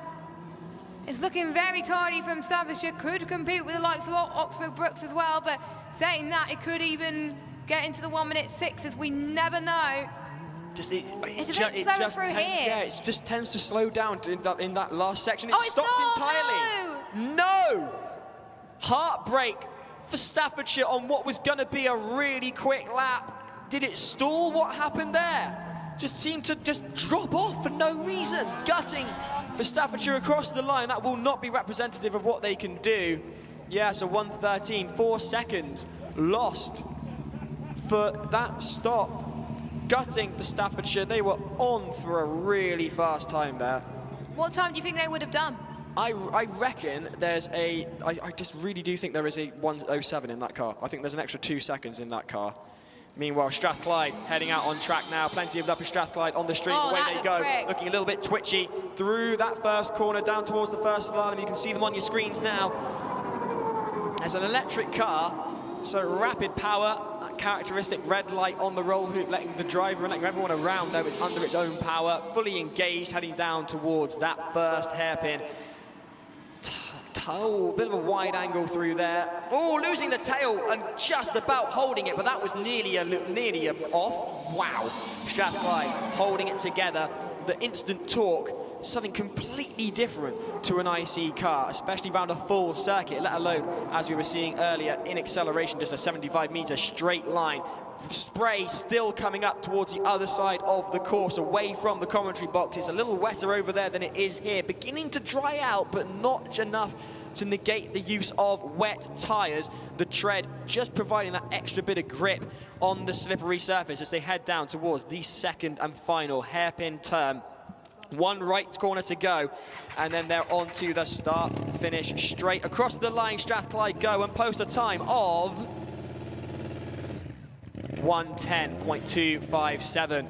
It's looking very tidy from Staffordshire. Could compete with the likes of Oxford Brookes as well, but saying that, it could even get into the 1:06 as we never know. It's a bit slower through here. Yeah, it just tends to slow down in that last section. It stopped entirely. No! Heartbreak for Staffordshire on what was going to be a really quick lap. Did it stall? What happened there? Just seemed to just drop off for no reason. Gutting for Staffordshire across the line. That will not be representative of what they can do. Yeah, so 1:13, 4 seconds lost for that stop. Gutting for Staffordshire. They were on for a really fast time there. What time do you think they would have done? I reckon there's I just really do think there is a 1:07 in that car. I think there's an extra 2 seconds in that car. Meanwhile, Strathclyde heading out on track now. Plenty of love for Strathclyde on the street. Away they go. Quick. Looking a little bit twitchy through that first corner, down towards the first slalom. You can see them on your screens now. As an electric car, so rapid power, that characteristic red light on the roll hoop, letting the driver and letting everyone around though it's under its own power, fully engaged, heading down towards that first hairpin. Oh, bit of a wide angle through there. Oh, losing the tail and just about holding it, but that was nearly off. Wow. Strathclyde holding it together. The instant torque, something completely different to an IC car, especially around a full circuit, let alone, as we were seeing earlier, in acceleration, just a 75-meter straight line. Spray still coming up towards the other side of the course, away from the commentary box. It's a little wetter over there than it is here, beginning to dry out, but not enough to negate the use of wet tyres. The tread just providing that extra bit of grip on the slippery surface as they head down towards the second and final hairpin turn. One right corner to go, and then they're on to the start, finish, straight across the line. Strathclyde go and post a time of 1:10.257.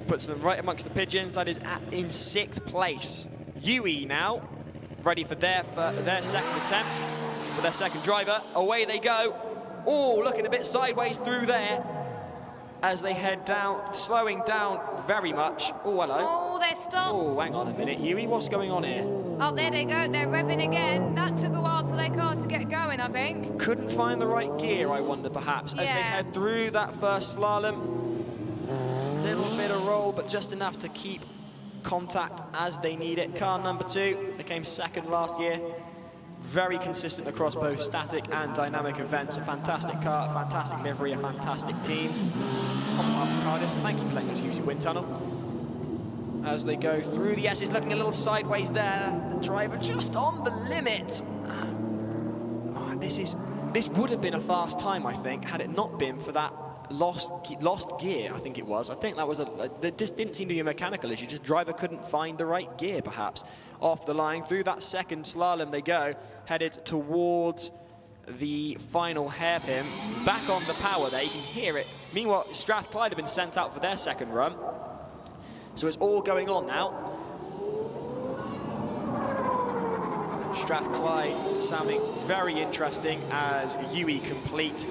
Puts them right amongst the pigeons. That is in 6th place. UE now, ready for their second attempt, for their second driver. Away they go. Oh, looking a bit sideways through there as they head down, slowing down very much. Oh, hello. Oh, they're stopped. Oh, hang on a minute, UE, what's going on here? Oh, there they go. They're revving again. That took a while for their car to get going, I think. Couldn't find the right gear, I wonder, perhaps, as they head through that first slalom. Little bit of roll, but just enough to keep contact as they need it. Car number 2 became second last year. Very consistent across both static and dynamic events. A fantastic car, a fantastic livery, a fantastic team. On behalf of Cardiff, thank you for letting us use your wind tunnel. As they go through the S's, looking a little sideways there. The driver just on the limit. Oh, this would have been a fast time, I think, had it not been for that lost gear, I think it was. I think that was there just didn't seem to be a mechanical issue. Just driver couldn't find the right gear, perhaps. Off the line, through that second slalom they go, headed towards the final hairpin. Back on the power there, you can hear it. Meanwhile, Strathclyde have been sent out for their second run. So it's all going on now. Strathclyde sounding very interesting as UE complete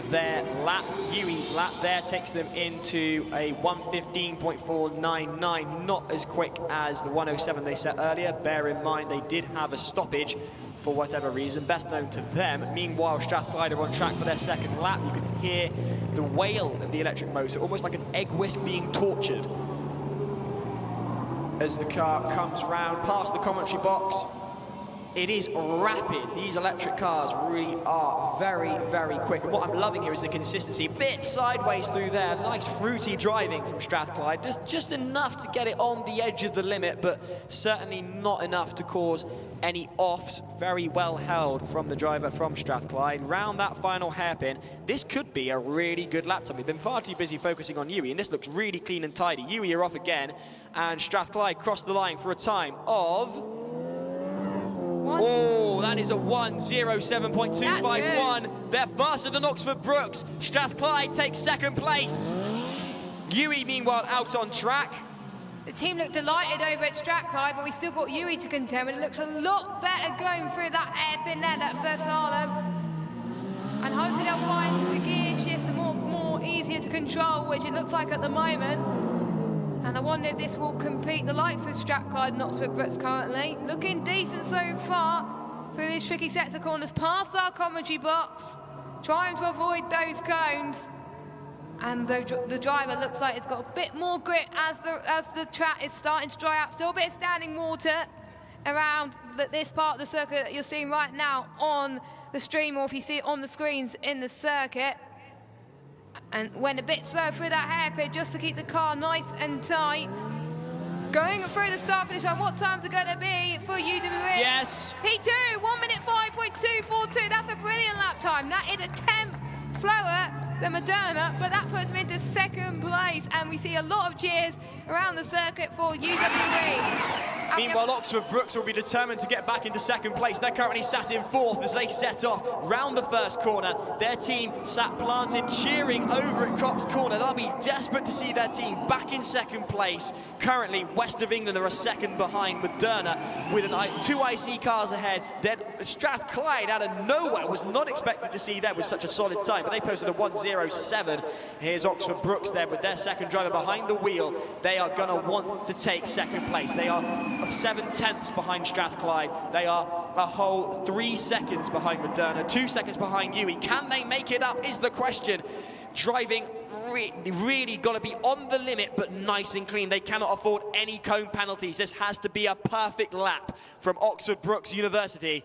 their lap. UE's lap there takes them into a 1:15.499, not as quick as the 1:07 they set earlier. Bear in mind they did have a stoppage for whatever reason, best known to them. Meanwhile, Strathclyde are on track for their second lap. You can hear the wail of the electric motor, almost like an egg whisk being tortured, as the car comes round past the commentary box. It is rapid. These electric cars really are very, very quick. And what I'm loving here is the consistency. Bit sideways through there. Nice fruity driving from Strathclyde. Just enough to get it on the edge of the limit, but certainly not enough to cause any offs. Very well held from the driver from Strathclyde. Round that final hairpin, this could be a really good lap time. We've been far too busy focusing on UE, and this looks really clean and tidy. UE are off again, and Strathclyde crossed the line for a time of... Oh, that is a 1:07.251. They're faster than Oxford Brookes. Strathclyde takes second place. UE, meanwhile, out on track. The team looked delighted over at Strathclyde, but we still got UE to contend with. It looks a lot better going through that hairpin there, that first slalom. And hopefully they'll find the gear shifts are more easier to control, which it looks like at the moment. And I wonder if this will compete the likes of Strathclyde and Oxford Brookes currently. Looking decent so far through these tricky sets of corners, past our commentary box, trying to avoid those cones. And the driver looks like it's got a bit more grip as the track is starting to dry out. Still a bit of standing water around this part of the circuit that you're seeing right now on the stream, or if you see it on the screens in the circuit. And went a bit slow through that hairpin just to keep the car nice and tight. Going through the start finish line, what time's it going to be for UWE? Yes. P2, 1:05.242. That's a brilliant lap time. That is a 10th slower than Moderna, but that puts him into second place. And we see a lot of cheers around the circuit for UWE. Meanwhile, Oxford Brookes will be determined to get back into second place. They're currently sat in fourth as they set off round the first corner. Their team sat planted, cheering over at Copse Corner. They'll be desperate to see their team back in second place. Currently, West of England are a second behind Moderna with 2 IC cars ahead. Then Strathclyde out of nowhere, was not expected to see them with such a solid time, but they posted a 1:07. Here's Oxford Brookes there with their second driver behind the wheel. They are going to want to take second place. They are 7/10 behind Strathclyde. They are a whole 3 seconds behind Moderna, 2 seconds behind Uwe. Can they make it up is the question. Driving really got to be on the limit, but nice and clean. They cannot afford any cone penalties. This has to be a perfect lap from Oxford Brookes University.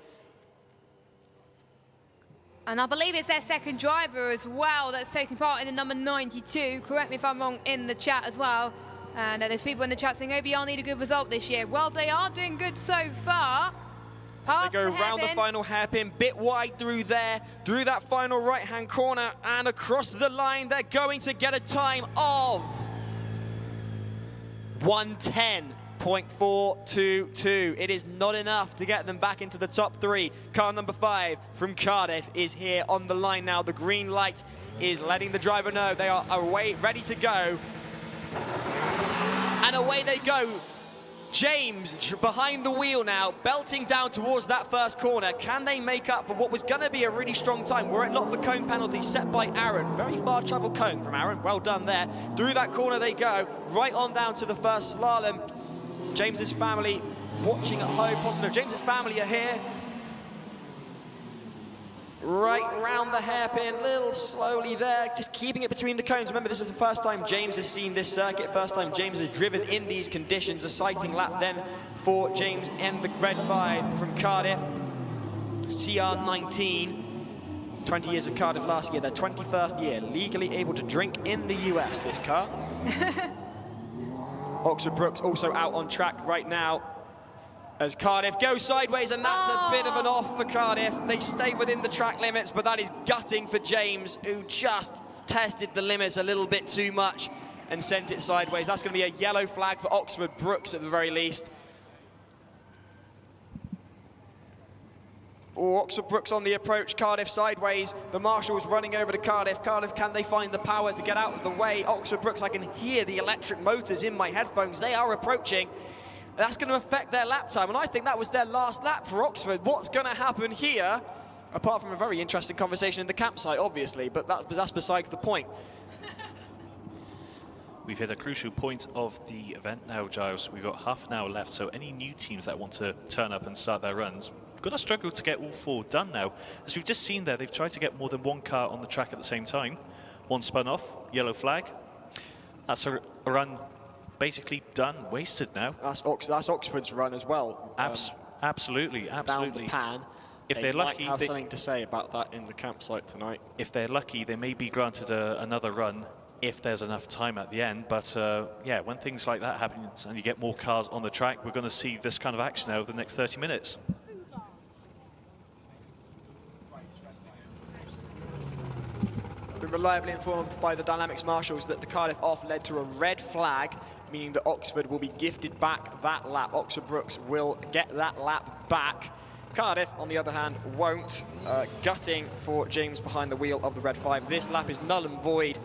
And I believe it's their second driver as well that's taking part in the number 92. Correct me if I'm wrong in the chat as well. And there's people in the chat saying, OBR need a good result this year. Well, they are doing good so far. They go round the final hairpin, bit wide through there, through that final right-hand corner, and across the line, they're going to get a time of 1:10.422. It is not enough to get them back into the top 3. Car number 5 from Cardiff is here on the line now. The green light is letting the driver know they are away, ready to go. And away they go. James behind the wheel now, belting down towards that first corner. Can they make up for what was going to be a really strong time were it not for cone penalty set by Aaron? Very far travel cone from Aaron, well done there. Through that corner they go, right on down to the first slalom. James's family watching at home, possibly James's family are here. Right round the hairpin, little slowly there, just keeping it between the cones. Remember, this is the first time James has seen this circuit, first time James has driven in these conditions. A sighting lap then for James in the red 5 from Cardiff. CR19, 20 years of Cardiff last year, their 21st year, legally able to drink in the US, this car. Oxford Brookes also out on track right now, as Cardiff goes sideways, and that's a bit of an off for Cardiff. They stay within the track limits, but that is gutting for James, who just tested the limits a little bit too much and sent it sideways. That's going to be a yellow flag for Oxford Brookes at the very least. Oxford Brookes on the approach, Cardiff sideways. The Marshall's running over to Cardiff. Cardiff, can they find the power to get out of the way? Oxford Brookes, I can hear the electric motors in my headphones. They are approaching. That's going to affect their lap time, and I think that was their last lap for Oxford. What's going to happen here? Apart from a very interesting conversation in the campsite, obviously, but that's besides the point. We've hit a crucial point of the event now, Giles. We've got half an hour left, so any new teams that want to turn up and start their runs, we've got to struggle to get all 4 done now. As we've just seen there, they've tried to get more than 1 car on the track at the same time. 1 spun off, yellow flag. That's a run basically done, wasted now. That's Oxford's run as well. Absolutely. Down the pan. If they're lucky, might have something to say about that in the campsite tonight. If they're lucky, they may be granted another run if there's enough time at the end. But yeah, when things like that happen and you get more cars on the track, we're going to see this kind of action over the next 30 minutes. Been reliably informed by the Dynamics Marshals that the Cardiff off led to a red flag, meaning that Oxford will be gifted back that lap. Oxford Brookes will get that lap back. Cardiff, on the other hand, won't. Gutting for James behind the wheel of the red 5. This lap is null and void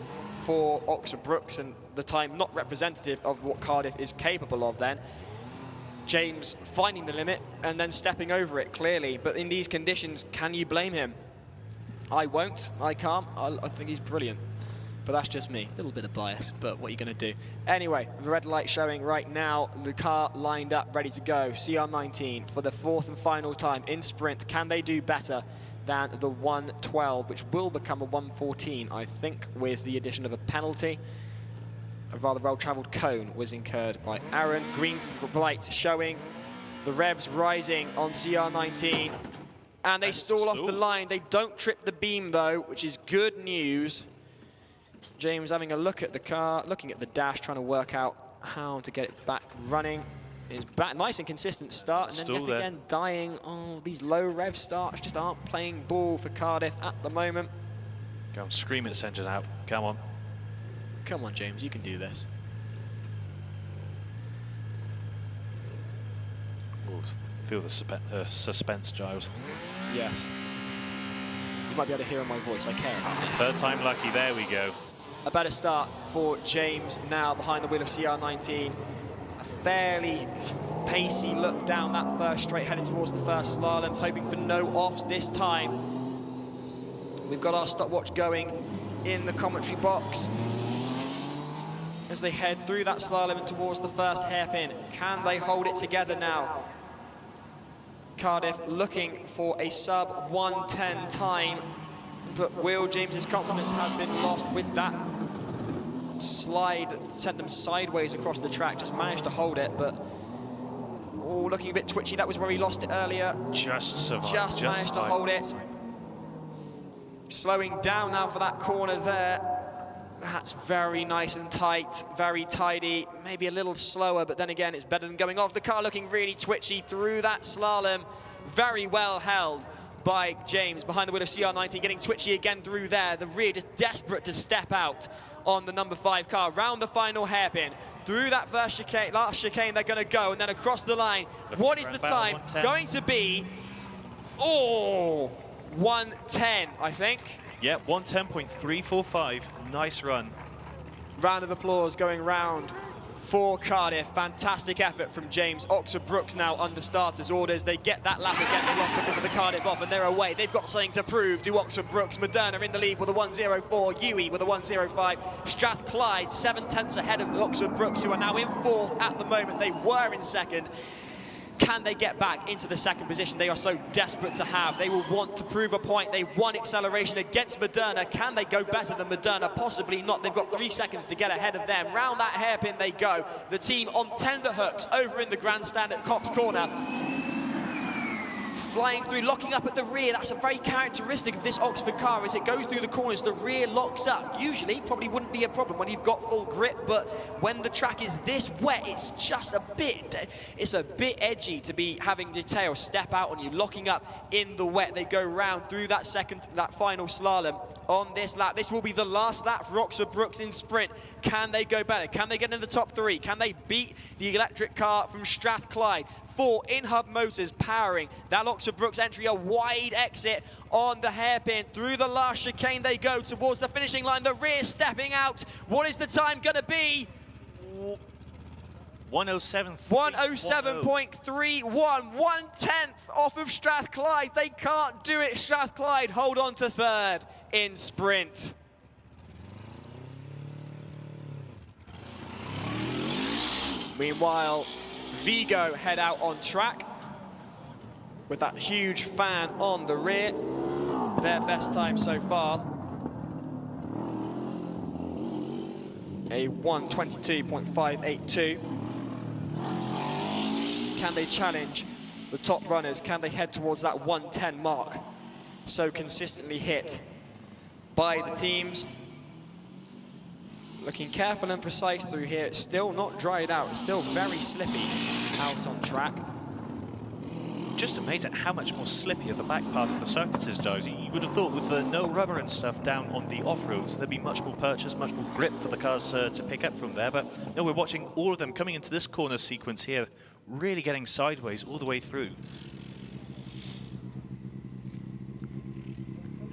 for Oxford Brookes, and the time not representative of what Cardiff is capable of then. James finding the limit and then stepping over it, clearly. But in these conditions, can you blame him? I won't, I can't. I think he's brilliant. But that's just me. A little bit of bias, but what are you going to do? Anyway, the red light showing right now. The car lined up, ready to go. CR19 for the 4th and final time in sprint. Can they do better than the 1:12, which will become a 1:14, I think, with the addition of a penalty? A rather well-travelled cone was incurred by Aaron. Green light showing. The revs rising on CR19. And they stall off the line. They don't trip the beam, though, which is good news. James having a look at the car, looking at the dash, trying to work out how to get it back running. It's back, nice and consistent start, and then yet again dying. Oh, these low rev starts just aren't playing ball for Cardiff at the moment. Go on, scream its engine out. Come on. Come on, James, you can do this. Feel the suspense, Giles. Yes. You might be able to hear in my voice, I can. Third time lucky, there we go. A better start for James now behind the wheel of CR19. A fairly pacey look down that first straight, heading towards the first slalom, hoping for no offs this time. We've got our stopwatch going in the commentary box as they head through that slalom and towards the first hairpin. Can they hold it together now? Cardiff looking for a sub 1:10 time, but Will James's confidence has been lost with that slide that sent them sideways across the track. Just managed to hold it, but looking a bit twitchy. That was where he lost it earlier. Just survived. Just managed to hold it. Slowing down now for that corner there. That's very nice and tight, very tidy. Maybe a little slower, but then again, it's better than going off. The car looking really twitchy through that slalom. Very well held by James behind the wheel of CR19, getting twitchy again through there. The rear just desperate to step out on the number 5 car. Round the final hairpin. Through that first chicane, last chicane, they're going to go, and then across the line. What is the time going to be? 1:10, I think. Yeah, 1:10.345. Nice run. Round of applause going round for Cardiff. Fantastic effort from James. Oxford Brookes now under starters orders. They get that lap again. They lost because of the Cardiff off, and they're away. They've got something to prove to Oxford Brookes. Moderna in the lead with a 1:04. Uwe with a 1:05. Strathclyde 7/10 ahead of Oxford Brookes, who are now in 4th at the moment. They were in 2nd. Can they get back into the 2nd position they are so desperate to have? They will want to prove a point. They won Acceleration against Moderna. Can they go better than Moderna? Possibly not. They've got 3 seconds to get ahead of them. Round that hairpin they go. The team on tender hooks over in the grandstand at Cox Corner. Flying through, locking up at the rear. That's a very characteristic of this Oxford car. As it goes through the corners, the rear locks up. Usually, probably wouldn't be a problem when you've got full grip, but when the track is this wet, it's just a bit edgy to be having the tail step out on you, locking up in the wet. They go round through that final slalom on this lap. This will be the last lap for Oxford Brookes in sprint. Can they go better? Can they get in the top 3? Can they beat the electric car from Strathclyde? 4 in-hub motors powering that Oxford Brookes entry. A wide exit on the hairpin. Through the last chicane they go towards the finishing line. The rear stepping out. What is the time going to be? 1:07.31. 1/10 off of Strathclyde. They can't do it. Strathclyde hold on to 3rd in sprint. Meanwhile, Vigo head out on track with that huge fan on the rear. Their best time so far, a 1:22.582. Can they challenge the top runners? Can they head towards that 1:10 mark so consistently hit by the teams? Looking careful and precise through here. It's still not dried out. It's still very slippy out on track. Just amazing how much more slippy the back part of the circuit is, Giles. You would have thought with the no rubber and stuff down on the off-roads, there'd be much more purchase, much more grip for the cars to pick up from there. But no, we're watching all of them coming into this corner sequence here, really getting sideways all the way through.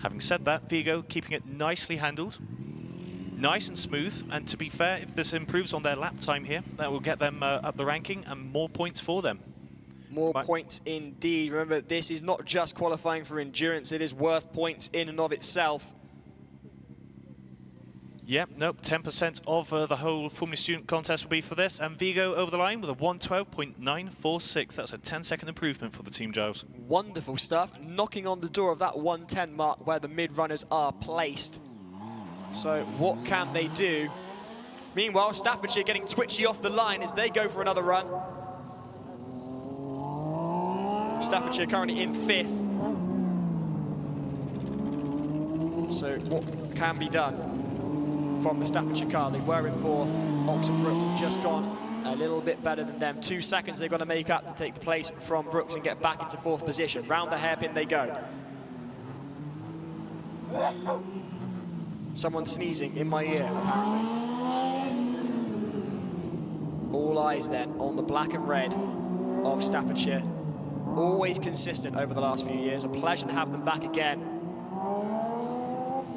Having said that, Vigo keeping it nicely handled. Nice and smooth, and to be fair, if this improves on their lap time here, that will get them up the ranking and more points for them. More points indeed. Remember, this is not just qualifying for endurance, it is worth points in and of itself. Yep, nope, 10% of the whole Formula Student contest will be for this, and Vigo over the line with a 1:12.946. That's a 10-second improvement for the team, Giles. Wonderful stuff, knocking on the door of that 1:10 mark where the mid-runners are placed. So what can they do? Meanwhile, Staffordshire getting twitchy off the line as they go for another run. Staffordshire currently in 5th. So what can be done from the Staffordshire car? They were in 4th. Oxford Brookes have just gone a little bit better than them. 2 seconds they've got to make up to take the place from Brookes and get back into 4th position. Round the hairpin they go. Someone sneezing in my ear, apparently. All eyes then on the black and red of Staffordshire. Always consistent over the last few years. A pleasure to have them back again.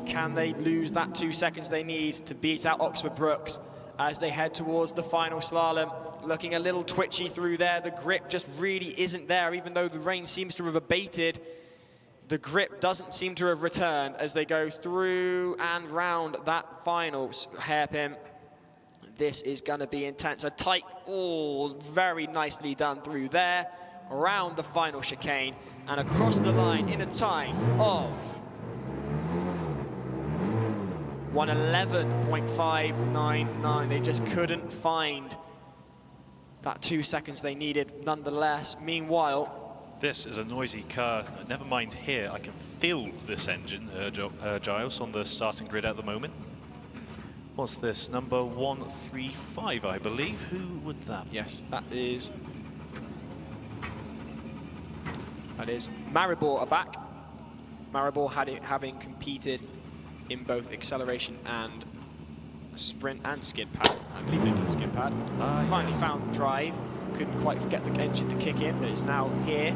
Can they lose that 2 seconds they need to beat out Oxford Brookes as they head towards the final slalom? Looking a little twitchy through there. The grip just really isn't there, even though the rain seems to have abated. The grip doesn't seem to have returned as they go through and round that final hairpin. This is going to be intense. A tight, very nicely done through there, around the final chicane, and across the line in a time of 1:11.599. They just couldn't find that 2 seconds they needed nonetheless. Meanwhile, this is a noisy car. Never mind here, I can feel this engine, Giles, on the starting grid at the moment. What's this? Number 135, I believe. Who would that be? Yes, that is Maribor are back. Maribor having competed in both acceleration and sprint and skid pad. I believe they did skid pad. Finally found drive. Couldn't quite get the engine to kick in, but it's now here.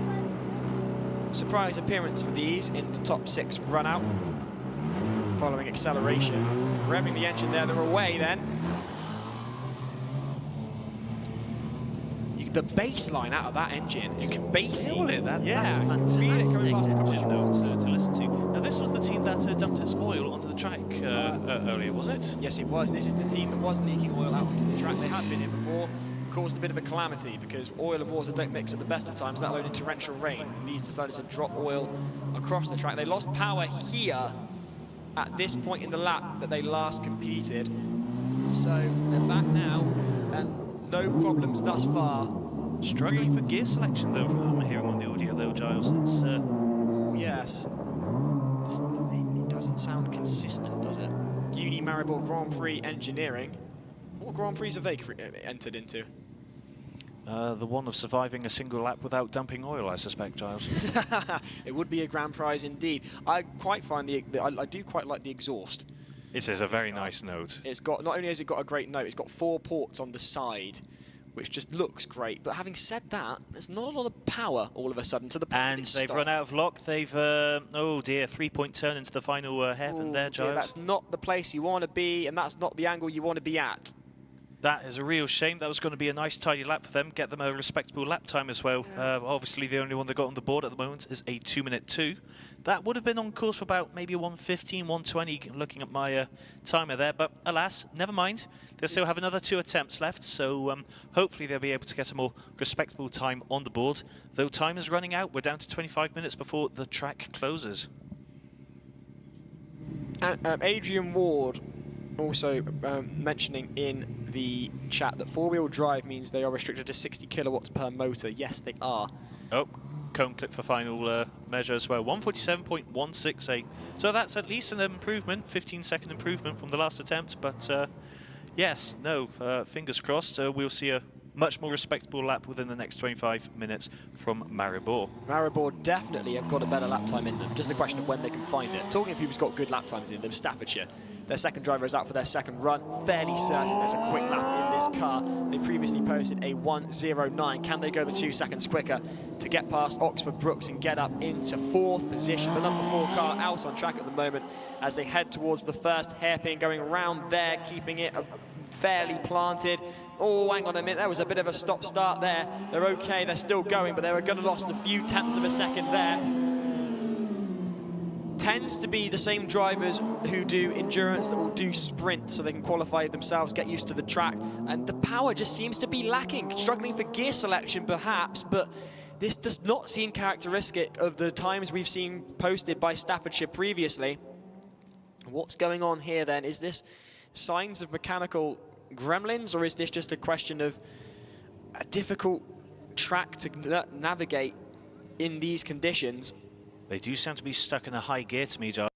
Surprise appearance for these in the top 6 run out. Following acceleration. Revving the engine there, they're away then. The baseline out of that engine, you can feel it. That's fantastic to listen to. Now this was the team that dumped its oil onto the track earlier, was it? Yes, it was. This is the team that was leaking oil out onto the track. They had been here before, caused a bit of a calamity because oil and water don't mix at the best of times, let alone in torrential rain. These decided to drop oil across the track. They lost power here at this point in the lap that they last competed. So they're back now, and no problems thus far. Struggling for gear selection though, from hearing on the audio though, Giles. It's yes. It doesn't sound consistent, does it? Uni Maribor Grand Prix Engineering. What Grand Prix have they entered into? The one of surviving a single lap without dumping oil, I suspect, Giles. It would be a grand prize indeed. I quite find I do quite like the exhaust. It is a very nice note. It's got, not only has it got a great note, it's got 4 ports on the side, which just looks great. But having said that, there's not a lot of power all of a sudden to the point and they've run out of lock. They've oh dear, 3-point turn into the final hairpin there, Giles. That's not the place you want to be, and that's not the angle you want to be at. That is a real shame. That was going to be a nice tidy lap for them, get them a respectable lap time as well. Obviously the only one they got on the board at the moment is a 2:02. That would have been on course for about maybe 1:15, 1:20 looking at my timer there, but alas, never mind. They'll still have another 2 attempts left, so hopefully they'll be able to get a more respectable time on the board. Though time is running out, we're down to 25 minutes before the track closes. Adrian Ward also mentioning in the chat that 4-wheel drive means they are restricted to 60 kilowatts per motor. Yes, they are. Oh, cone clip for final measure as well, 147.168. So that's at least an improvement, 15-second improvement from the last attempt. But yes, no, fingers crossed, we'll see a much more respectable lap within the next 25 minutes from Maribor. Maribor definitely have got a better lap time in them. Just a question of when they can find it. Talking of who's got good lap times in them, Staffordshire. Their second driver is out for their second run. Fairly certain there's a quick lap in this car. They previously posted a 1:09. Can they go the 2 seconds quicker to get past Oxford Brookes and get up into 4th position? The number 4 car out on track at the moment as they head towards the first hairpin, going around there, keeping it fairly planted. Oh, hang on a minute, there was a bit of a stop-start there. They're okay, they're still going, but they were going to lose a few tenths of a second there. Tends to be the same drivers who do endurance that will do sprint so they can qualify themselves, get used to the track, and the power just seems to be lacking. Struggling for gear selection perhaps, but this does not seem characteristic of the times we've seen posted by Staffordshire previously. What's going on here then? Is this signs of mechanical gremlins, or is this just a question of a difficult track to navigate in these conditions? They do sound to be stuck in a high gear to me, Giles.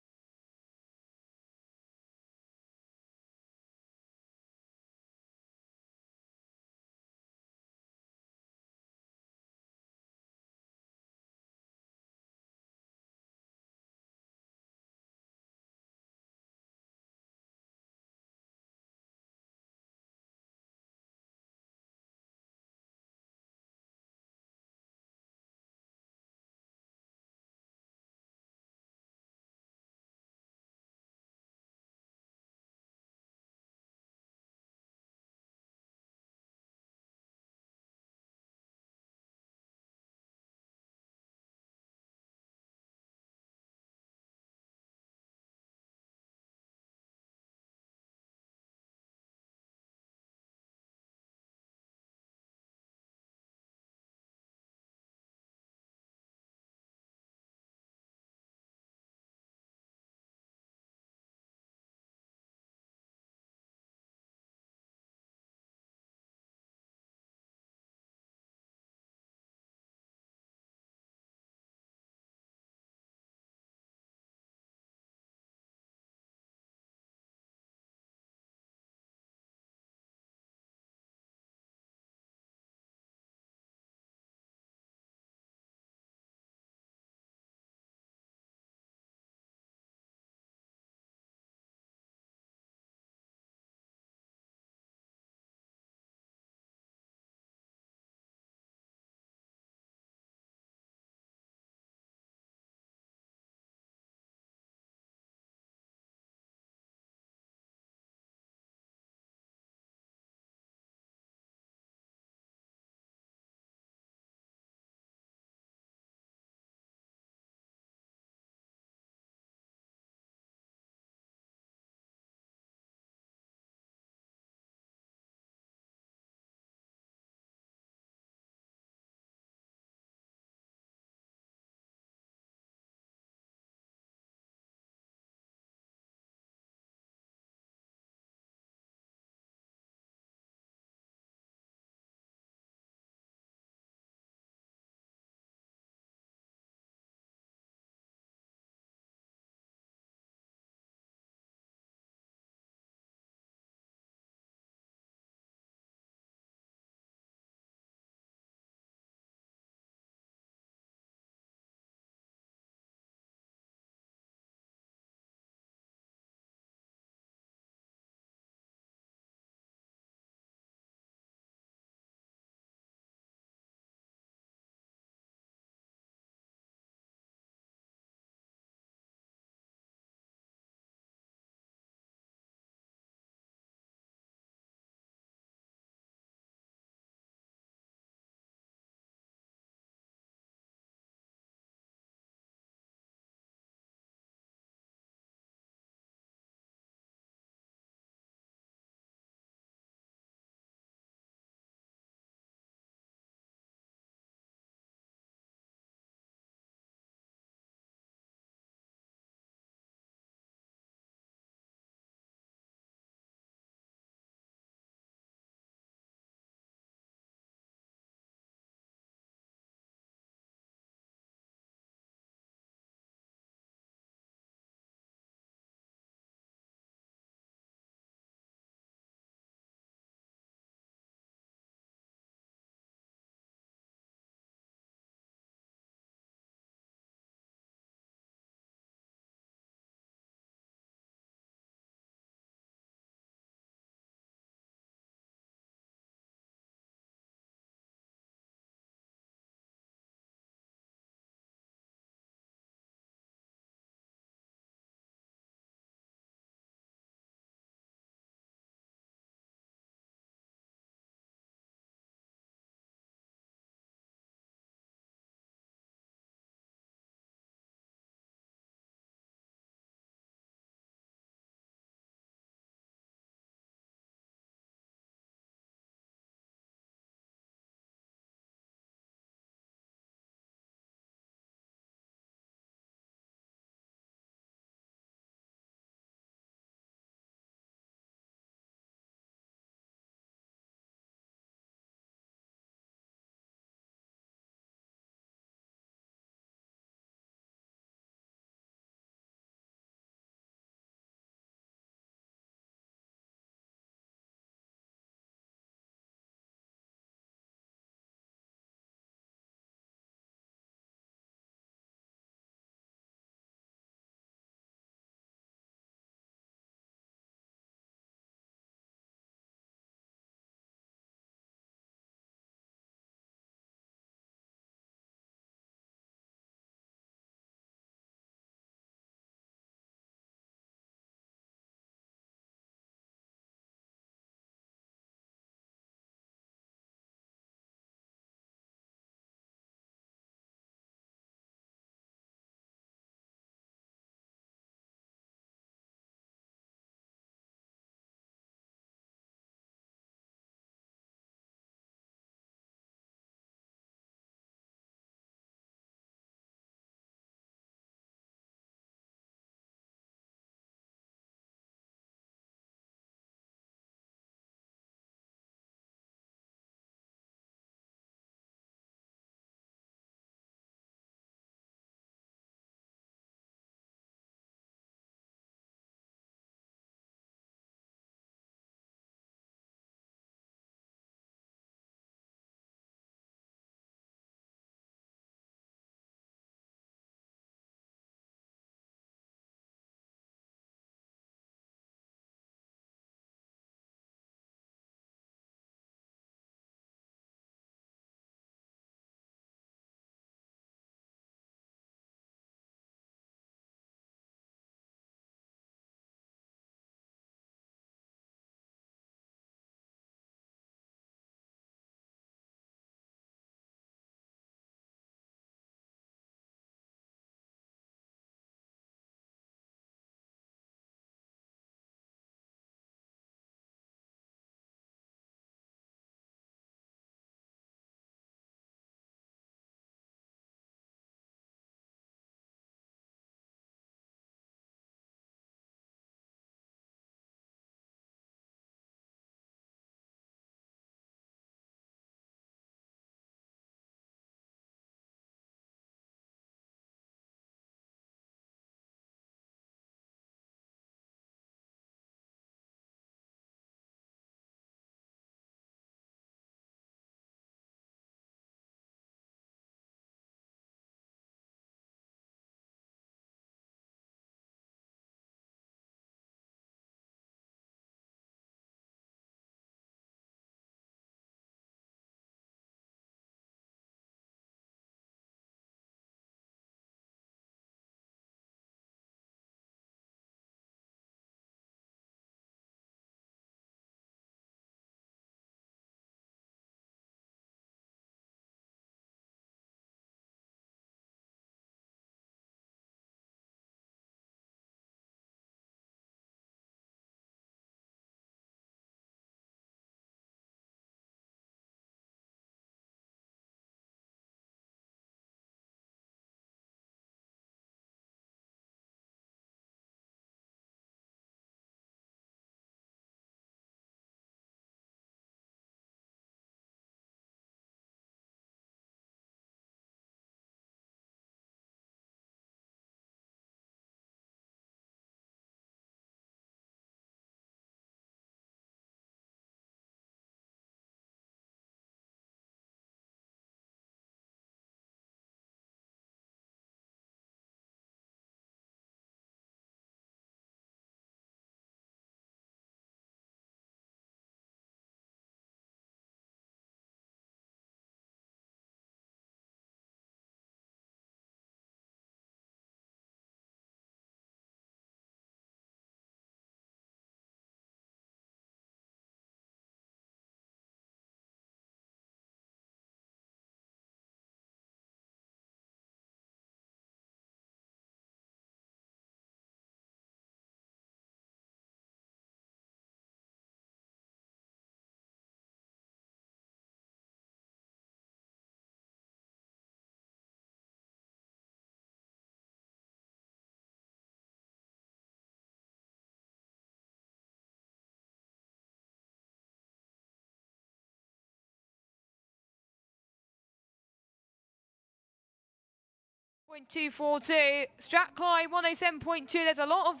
.242, Strathclyde 107.2. There's a lot of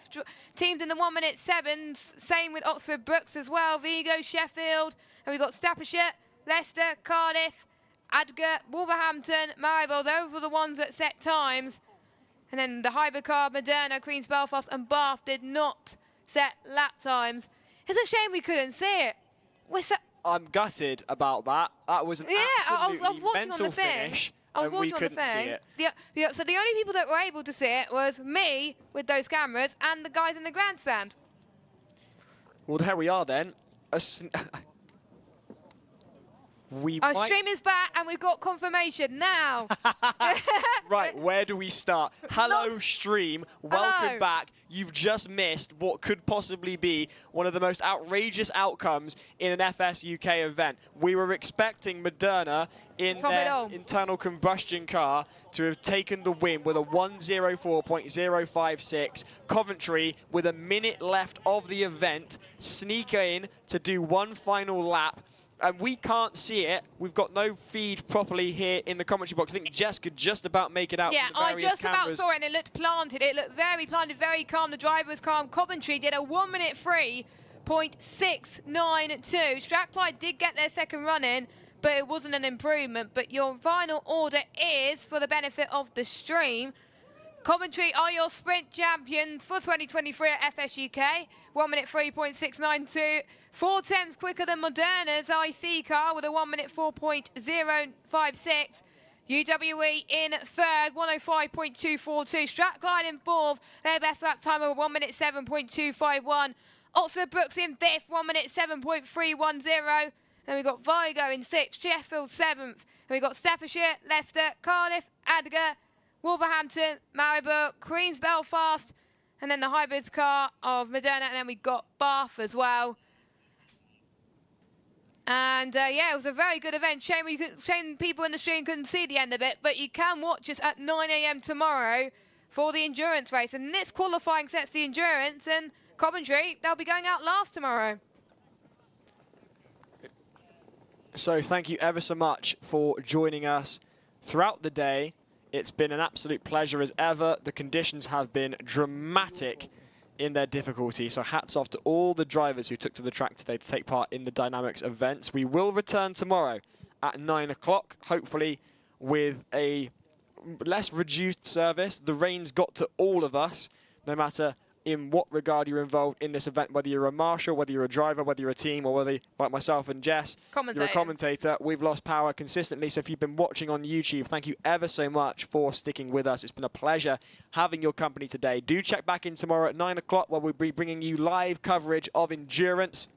teams in the 1 minute 7s. Same with Oxford Brookes as well. Vigo, Sheffield, and we've got Staffordshire, Leicester, Cardiff, Adgate, Wolverhampton, Maribor. Those were the ones that set times. And then the hybrid car, Moderna, Queen's Belfast, and Bath did not set lap times. It's a shame we couldn't see it. I'm gutted about that. That was an absolutely I was watching mental on the thing. finish. I was and we watching on the couldn't see thing. it. So the only people that were able to see it was me with those cameras and the guys in the grandstand. Well, there we are then. Our stream is back and we've got confirmation now. Right, where do we start? Hello, stream. Welcome back. You've just missed what could possibly be one of the most outrageous outcomes in an FS UK event. We were expecting Moderna in their internal combustion car to have taken the win with a 1:04.056. Coventry, with a minute left of the event, sneak in to do one final lap. And we can't see it. We've got no feed properly here in the commentary box. I think Jess could just about make it out. Yeah, from the I various just cameras. about saw it and it looked planted. It looked very planted, very calm. The driver was calm. Coventry did a 1 minute 3.692. Strathclyde did get their second run in, but it wasn't an improvement. But your final order is, for the benefit of the stream, Coventry are your sprint champions for 2023 at FS UK. 1 minute 3.692. 4/10 quicker than Moderna's IC car with a 1 minute 4.056. UWE in third, 105.242. Strathclyde in fourth, their best lap time of 1 minute 7.251. Oxford Brookes in fifth, 1 minute 7.310. Then we've got Vigo in sixth, Sheffield seventh. Then we've got Staffordshire, Leicester, Cardiff, Adgate, Wolverhampton, Maribor, Queen's Belfast, and then the hybrids car of Moderna, and then we've got Bath as well. And yeah, it was a very good event. Shame people in the stream couldn't see the end of it, but you can watch us at 9 AM tomorrow for the endurance race. And this qualifying sets the endurance, and Coventry, they'll be going out last tomorrow. So thank you ever so much for joining us throughout the day. It's been an absolute pleasure as ever. The conditions have been dramatic in their difficulty, so hats off to all the drivers who took to the track today to take part in the Dynamics events. We will return tomorrow at 9 o'clock, hopefully with a less reduced service. The rain's got to all of us, no matter in what regard you're involved in this event, whether you're a marshal, whether you're a driver, whether you're a team, or whether, like myself and Jess, you're a commentator. We've lost power consistently, so if you've been watching on YouTube, thank you ever so much for sticking with us. It's been a pleasure having your company today. Do check back in tomorrow at 9 o'clock, where we'll be bringing you live coverage of endurance.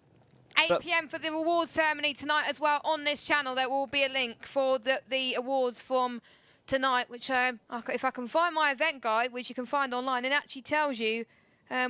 8 PM for the awards ceremony tonight as well on this channel. There will be a link for the awards from tonight, which if I can find my event guide, which you can find online, it actually tells you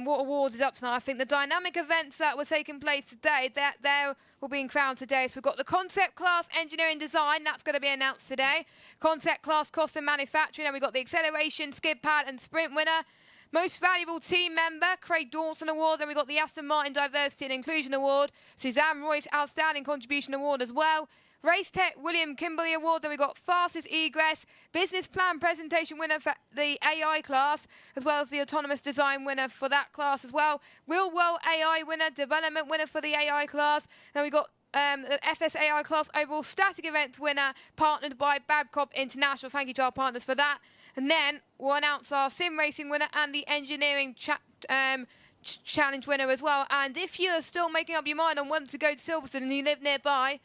what awards is up tonight. I think the dynamic events that were taking place today, that will be crowned today. So we've got the concept class engineering design, that's going to be announced today. Concept class cost and manufacturing, and we've got the acceleration, Skidpad and sprint winner. Most valuable team member, Craig Dawson Award. Then we've got the Aston Martin Diversity and Inclusion Award. Suzanne Royce Outstanding Contribution Award as well. Race Tech William Kimberley Award. Then we've got Fastest Egress, Business Plan Presentation winner for the AI class, as well as the Autonomous Design winner for that class as well. Real World AI winner, Development winner for the AI class. Then we've got the FSAI class Overall Static Events winner, partnered by Babcock International. Thank you to our partners for that. And then we'll announce our Sim Racing winner and the Engineering Challenge winner as well. And if you're still making up your mind on wanting to go to Silverstone and you live nearby,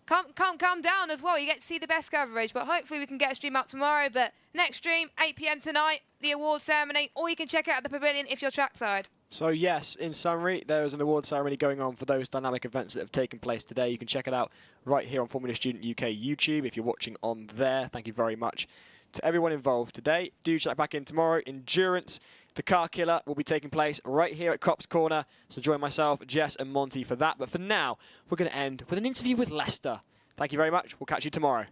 come down as well. You get to see the best coverage, but hopefully we can get a stream up tomorrow. But next stream, 8 PM tonight, the award ceremony, or you can check it out at the pavilion if you're trackside. So yes, in summary, there is an award ceremony going on for those dynamic events that have taken place today. You can check it out right here on Formula Student UK YouTube if you're watching on there. Thank you very much to everyone involved today. Do check back in tomorrow. Endurance, the car killer, will be taking place right here at Cops Corner. So join myself, Jess and Monty for that. But for now, we're going to end with an interview with Leicester. Thank you very much. We'll catch you tomorrow.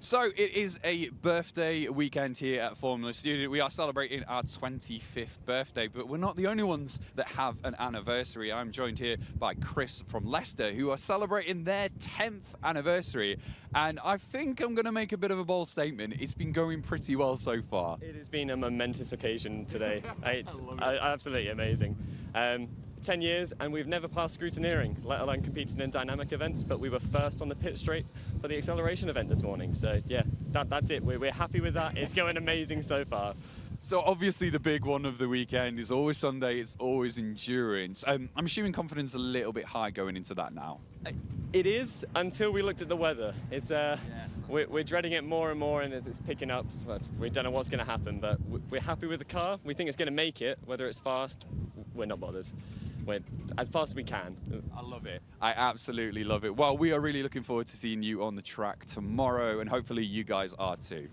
So it is a birthday weekend here at Formula Studio. We are celebrating our 25th birthday, but we're not the only ones that have an anniversary. I'm joined here by Chris from Leicester, who are celebrating their 10th anniversary. And I think I'm going to make a bit of a bold statement. It's been going pretty well so far. It has been a momentous occasion today. It's absolutely amazing. 10 years and we've never passed scrutineering, let alone competing in dynamic events, but we were first on the pit straight for the acceleration event this morning. So yeah, that's it. We're happy with that. It's going amazing so far. So obviously the big one of the weekend is always Sunday, it's always endurance. I'm assuming confidence a little bit high going into that now. It is, until we looked at the weather. It's we're dreading it more and more, and as it's picking up, we don't know what's going to happen, but we're happy with the car. We think it's going to make it. Whether it's fast, we're not bothered. We're as fast as we can. I love it. I absolutely love it. Well, we are really looking forward to seeing you on the track tomorrow, and hopefully you guys are too.